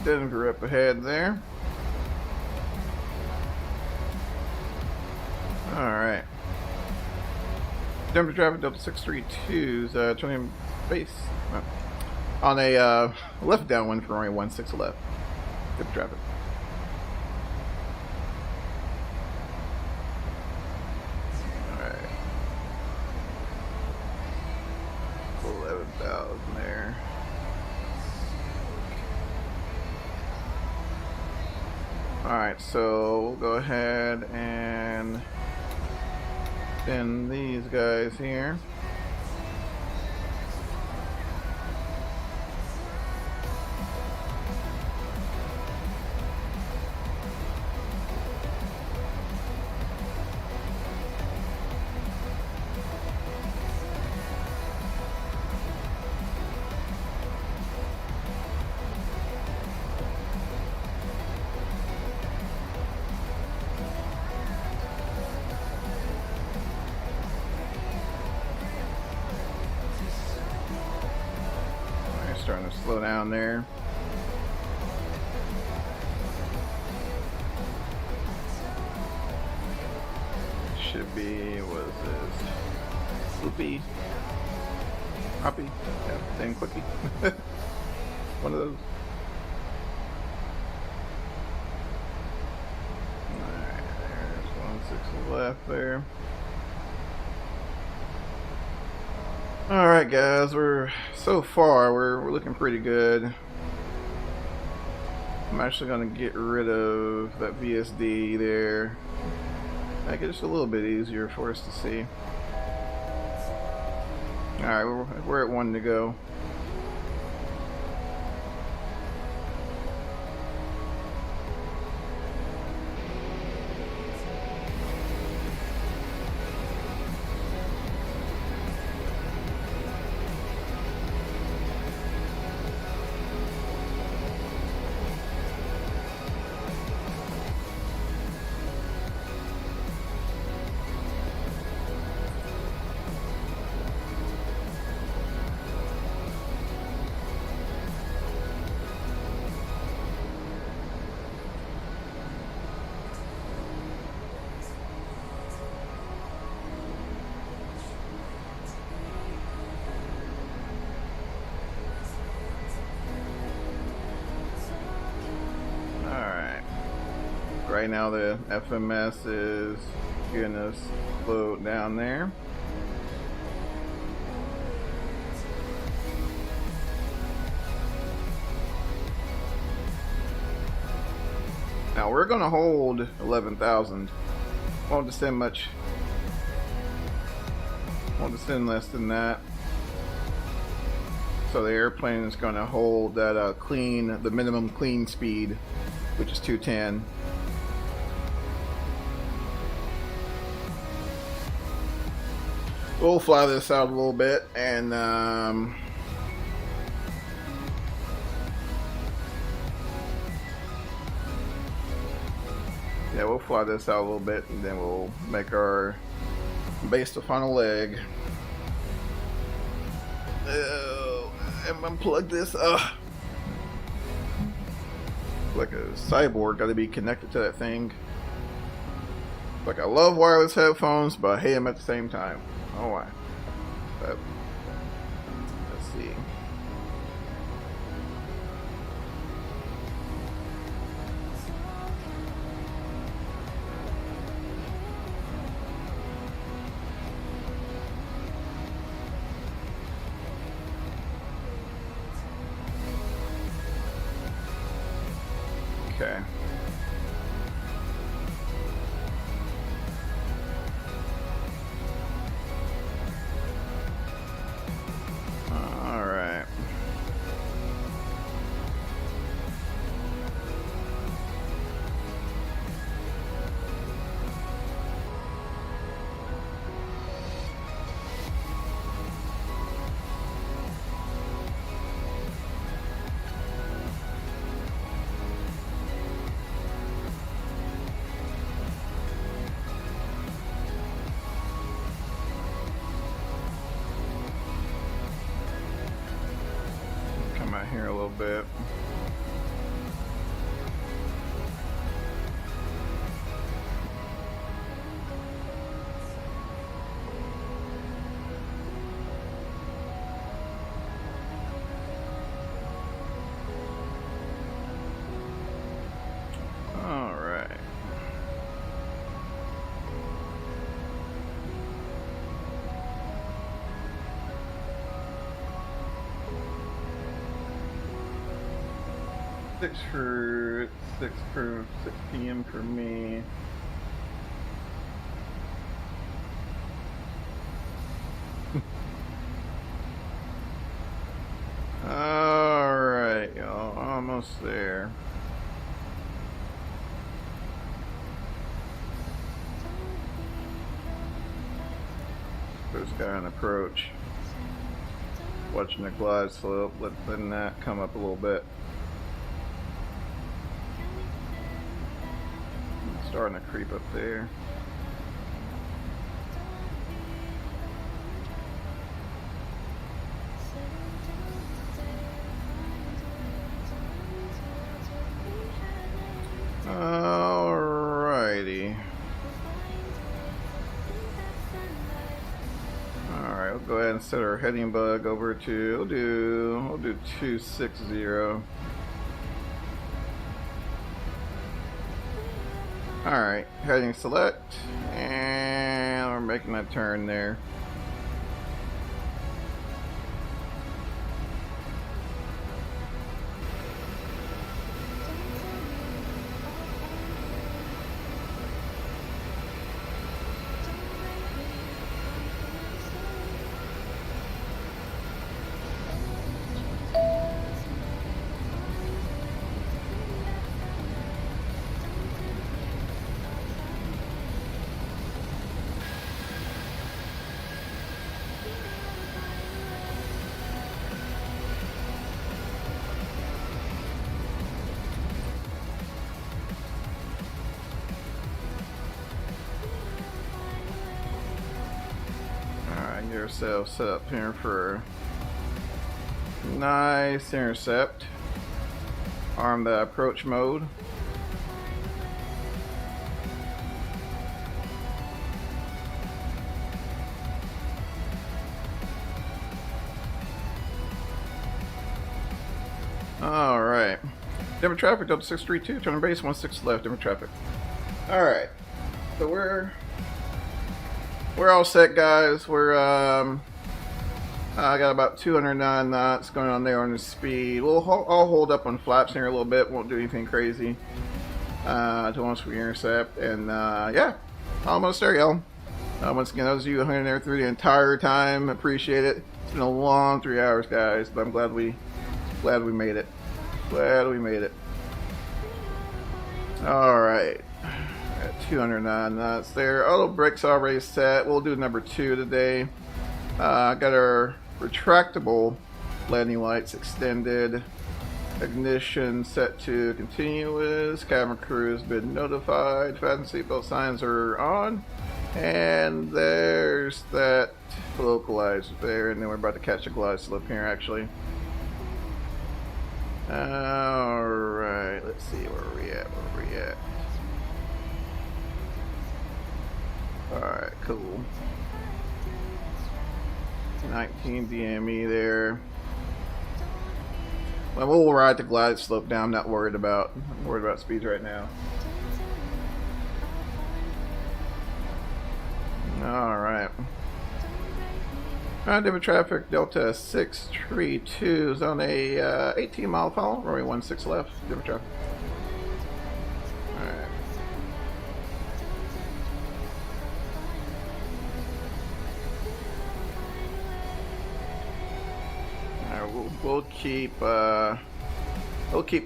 Denver up ahead there. Alright. Denver traffic Delta 632 is turning base on a left downwind for runway 1/6 left. Denver traffic. Alright. 11,000 there. Alright, so we'll go ahead and send these guys here. Starting to slow down there. Should be, what is this? Loopy. Hoppy. Yeah, dang quickie. One of those. Alright, there's 1/6 left there. Alright guys, we're looking pretty good. I'm actually gonna get rid of that VSD there. Make it just a little bit easier for us to see. Alright, we're at 1 to go. Right now the FMS is getting us slowed down there. we're gonna hold 11,000. Won't descend much. Won't descend less than that. So the airplane is gonna hold that the minimum clean speed, which is 210. We'll fly this out a little bit and yeah, we'll fly this out a little bit and then we'll make our base to final leg. Oh, and unplug this. Like a cyborg, got to be connected to that thing. Like, I love wireless headphones, but I hate them at the same time. Oh, why? But let's see. Okay. All right. Come out here a little bit. All right. Six p.m. for me. All right, y'all, almost there. This guy on approach. Watching the glide slope, letting that come up a little bit. Starting to creep up there. Alrighty. Alright, we'll go ahead and set our heading bug over to we'll do 260. Alright, heading select, and we're making that turn there. Get ourselves set up here for a nice intercept. Arm the approach mode. All right. Denver traffic, Delta 632, turn base 16 left, Denver traffic. All right. So we're all set, guys. I got about 209 knots going on there on the speed. I'll hold up on flaps here a little bit. Won't do anything crazy. to once we intercept. And yeah, almost there, y'all. Once again, those of you hanging there through the entire time, appreciate it. It's been a long 3 hours, guys, but I'm glad we made it. Glad we made it. All right, at 209 knots there. Auto brakes already set. We'll do number 2 today. Got our retractable landing lights extended. Ignition set to continuous. Cabin crew has been notified. Fasten seatbelt signs are on. And there's that localizer there. And then we're about to catch a glide slip here, actually. Alright, let's see where we at. Alright, cool. 19 DME there. Well, we'll ride the glide slope down. I'm not worried about speeds right now. All right. Denver traffic Delta 632 is on a 18-mile follow. Runway 16 left. Denver traffic. All right. We'll keep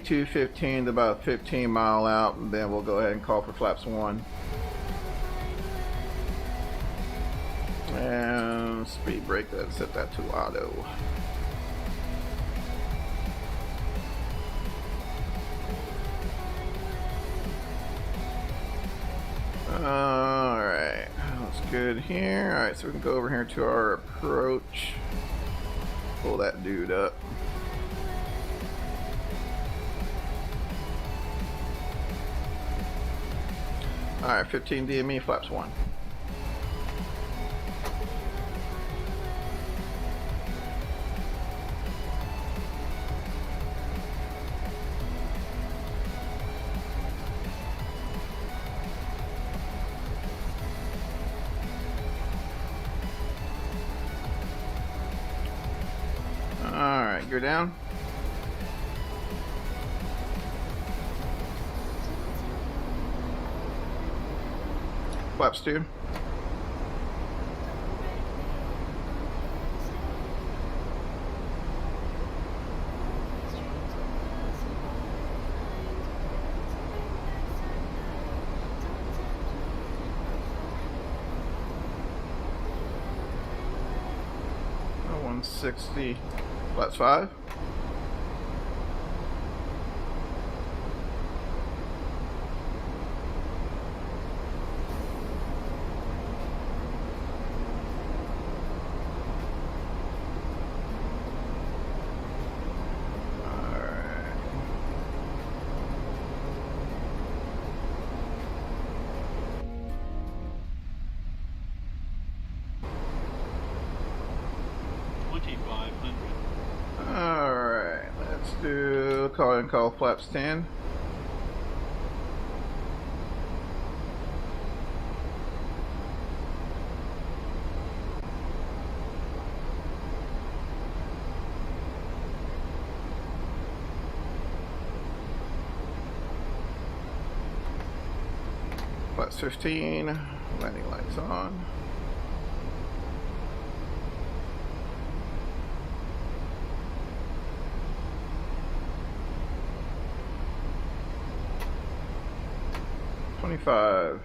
215 to about 15 mile out, and then we'll go ahead and call for flaps 1. And speed brake, let's set that to auto. Alright, that's good here. Alright, so we can go over here to our approach. Pull that dude up. Alright, 15 DME, flaps 1. Alright, gear down. Flaps 2. Oh, 160. Flaps 5. Alright, let's do call flaps 10. Flaps 15, landing lights on. $25.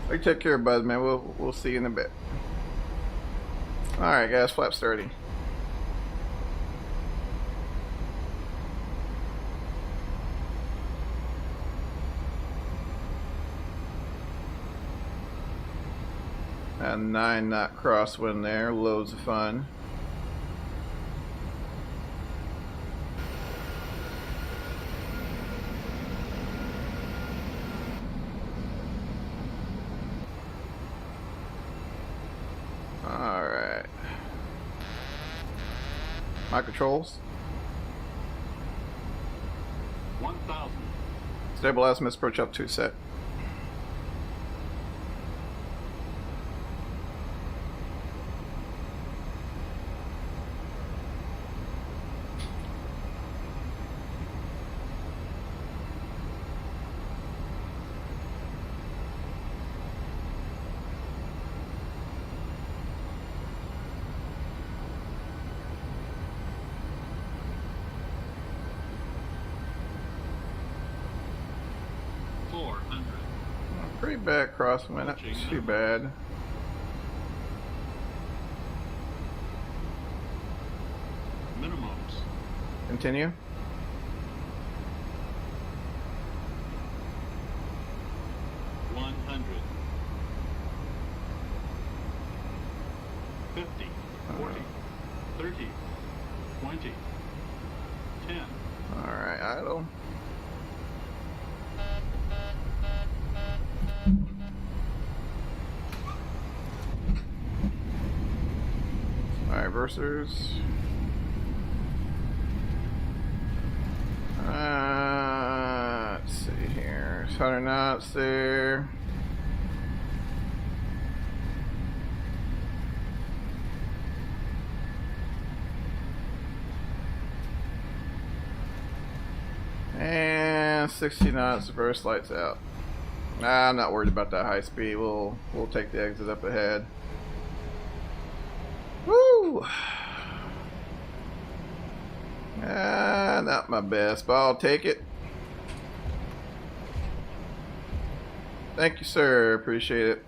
Hey, take care, bud, man. We'll see you in a bit. All right, guys. Flaps 30. A 9-knot crosswind there. Loads of fun. Alright. My controls. 1,000. Stabilize, miss approach up 2 set. pretty bad crosswind, not too bad. Minimums. Continue. $100. 50, 40, 30, 20, 10. Alright, idle. Alright, versers. Let's see here. 100 knots there. And 60 knots, reverse lights out. Nah, I'm not worried about that high speed. We'll take the exit up ahead. Woo! Not my best, but I'll take it. Thank you, sir. Appreciate it.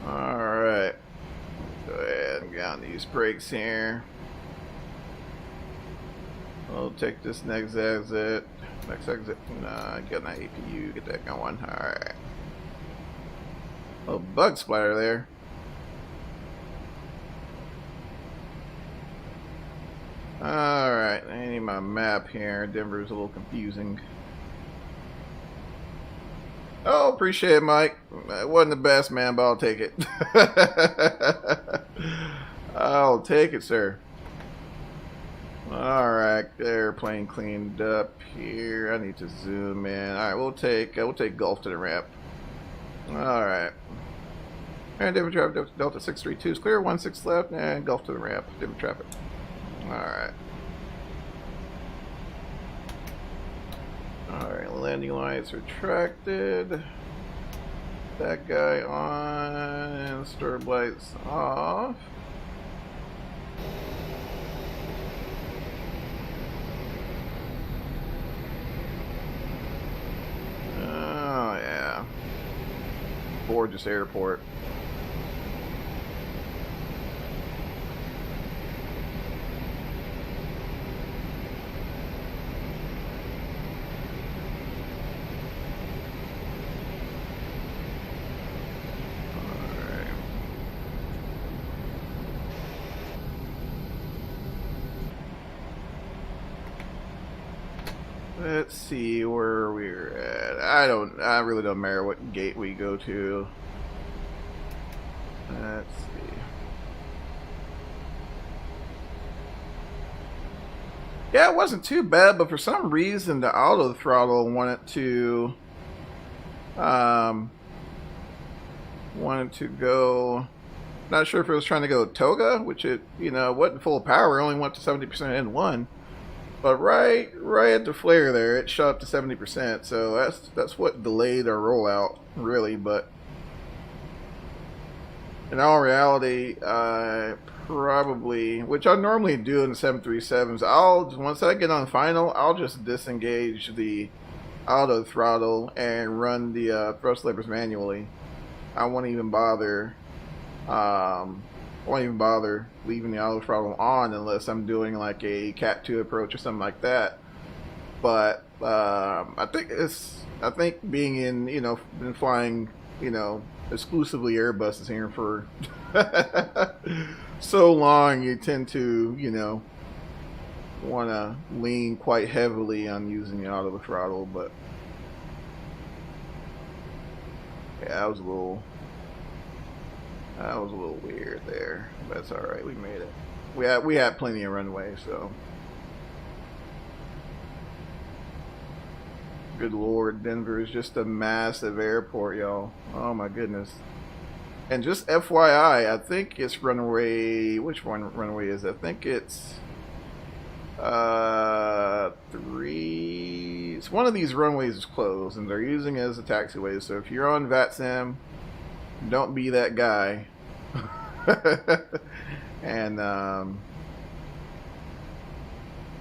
Alright. Go ahead and get on these brakes here. We'll take this next exit. Next exit. Nah, get that APU. Get that going. Alright. Little bug splatter there. Alright, I need my map here. Denver's a little confusing. Oh, appreciate it, Mike. It wasn't the best, man, but I'll take it. I'll take it, sir. Alright, airplane cleaned up here. I need to zoom in. Alright, we'll take Gulf to the ramp. Alright. And Denver traffic Delta 632 is clear, 16 left, and Gulf to the ramp. Denver traffic. Alright. Alright, landing lights retracted. That guy on, and strobe lights off. Oh yeah. Gorgeous airport. Let's see where we're at. I really don't matter what gate we go to. Let's see. Yeah, it wasn't too bad, but for some reason the auto throttle wanted to go. Not sure if it was trying to go Toga, which it wasn't full power, only went to 70% in one. But right at the flare there, it shot up to 70%. So that's what delayed our rollout, really. But in all reality, probably, which I normally do in the 737s, once I get on final, I'll just disengage the auto throttle and run the thrust levers manually. I won't even bother. Leaving the auto throttle on unless I'm doing like a Cat 2 approach or something like that. But I think being in been flying exclusively Airbuses here for so long, you tend to want to lean quite heavily on using the auto throttle. But yeah, that was a little weird there. That's all right. We made it. We had plenty of runway, so. Good Lord, Denver is just a massive airport, y'all. Oh my goodness. And just FYI, I think it's runway. Which one runway is it? I think it's 3. It's one of these runways is closed, and they're using it as a taxiway. So if you're on Vatsim, don't be that guy. And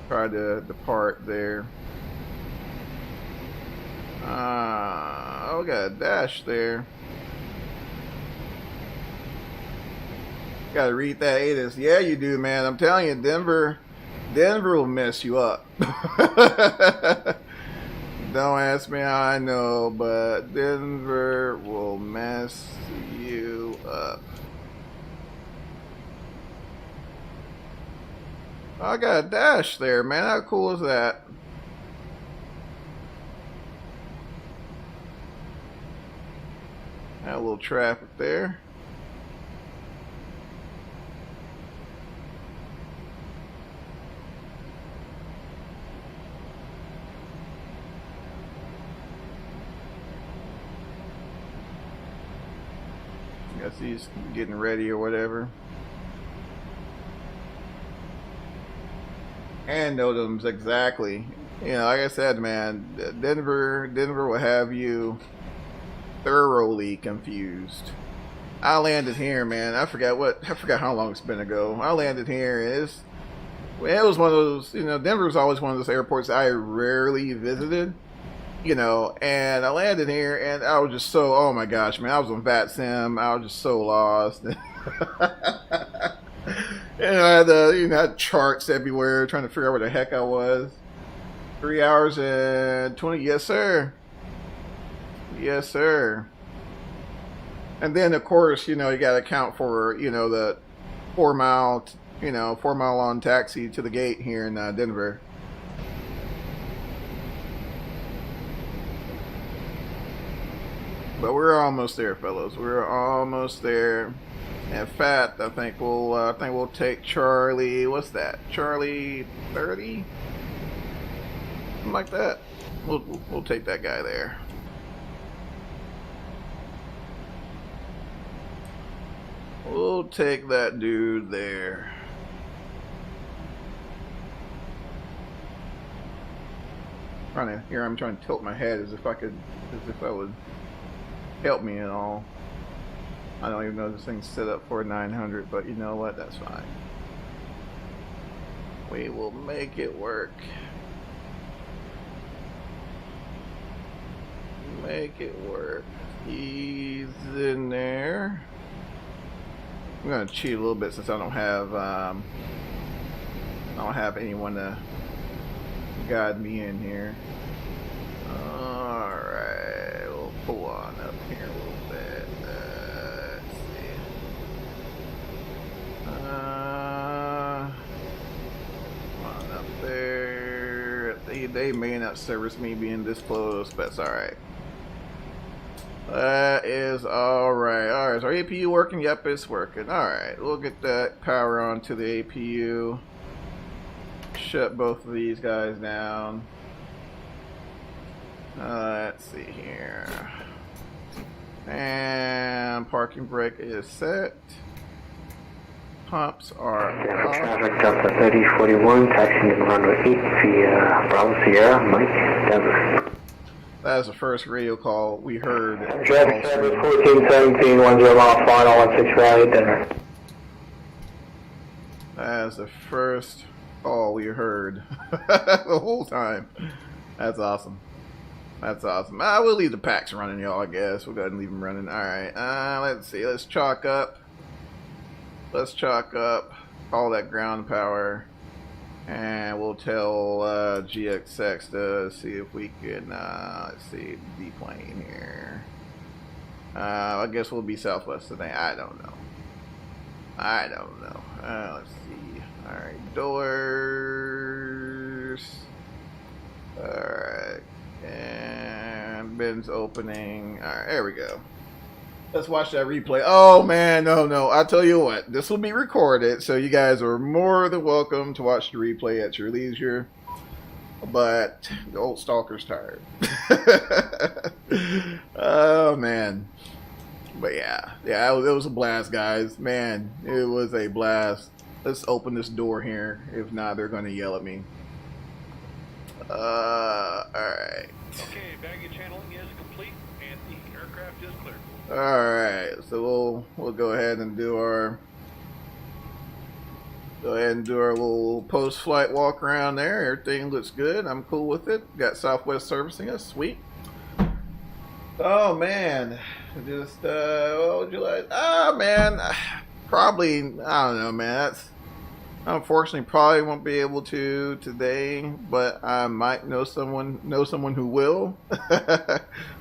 try to depart there. Oh, we got a dash there. Gotta read that ATIS. Yeah, you do, man. I'm telling you, Denver will mess you up. Don't ask me how I know, but Denver will mess you up. I got a dash there, man. How cool is that? Got a little traffic there. Guess he's getting ready or whatever. And NOTAMs, exactly. You know, like I said, man, Denver will have you thoroughly confused. I landed here, man. I forgot how long it's been ago. I landed here, and it was one of those, you know, Denver was always one of those airports I rarely visited, you know, and I landed here, and I was just so, oh my gosh, man, I was on Vatsim, I was just so lost. And I had I had charts everywhere trying to figure out where the heck I was. 3 hours and 20, yes sir. Yes sir. And then of course, you know, you gotta account for, you know, the 4 mile long taxi to the gate here in Denver. But we're almost there, fellas. We're almost there. In fact, I think we'll take Charlie. What's that? Charlie 30, something like that. We'll take that guy there. We'll take that dude there. I'm trying to tilt my head as if I would help me at all. I don't even know this thing's set up for 900, but you know what? That's fine. We will make it work. Make it work. He's in there. I'm gonna cheat a little bit since I don't have anyone to guide me in here. All right, we'll pull on up here a little bit. Let's see. Come on up there. They may not service me being this close, but it's all right. That is alright. Alright, is our APU working? Yep, it's working. Alright, we'll get that power on to the APU. Shut both of these guys down. Let's see here. And parking brake is set. Pumps are off. Traffic Delta 3041, taxiing to runway 8 via Bravo Sierra, Mike, Denver. That is the first radio call we heard. Traffic service 1417, 10 mile final, 16 right, Denver. That is the first call we heard the whole time. That's awesome. That's awesome. We'll leave the packs running, y'all, I guess. We'll go ahead and leave them running. Alright, let's see. Let's chalk up. Let's chalk up all that ground power. And we'll tell GXX to see if we can, let's see, deplane here. I guess we'll be Southwest today. I don't know. Let's see. Alright, doors. Alright. And bins opening. Alright, there we go. Let's watch that replay. Oh man, no. I tell you what, this will be recorded, so you guys are more than welcome to watch the replay at your leisure. But the old stalker's tired. Oh man. But yeah, it was a blast, guys. Man, it was a blast. Let's open this door here. If not, they're gonna yell at me. Alright. Okay, baggage handling is complete and the aircraft is cleared. Alright, so we'll go ahead and do our little post-flight walk around there. Everything looks good. I'm cool with it. Got Southwest servicing us. Sweet. Oh man, just what would you like? Ah man, probably I don't know, man. That's unfortunately probably won't be able to today, but I might know someone who will.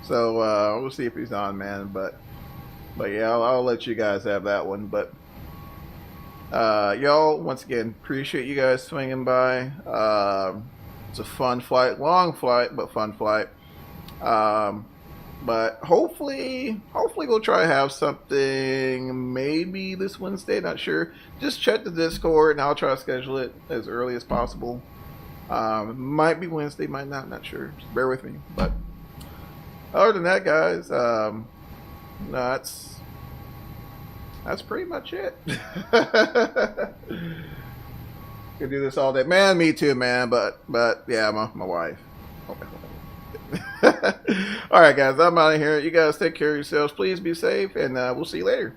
So we'll see if he's on, man. But yeah, I'll let you guys have that one. But y'all, once again, appreciate you guys swinging by. It's a fun flight, long flight, but fun flight. But hopefully we'll try to have something maybe this Wednesday. Not sure. Just check the Discord, and I'll try to schedule it as early as possible. Might be Wednesday, might not. Not sure. Just bear with me. But other than that, guys, no, that's pretty much it. Could do this all day, man. Me too, man. But yeah, my wife. All right, guys, I'm out of here. You guys take care of yourselves. Please be safe, and we'll see you later.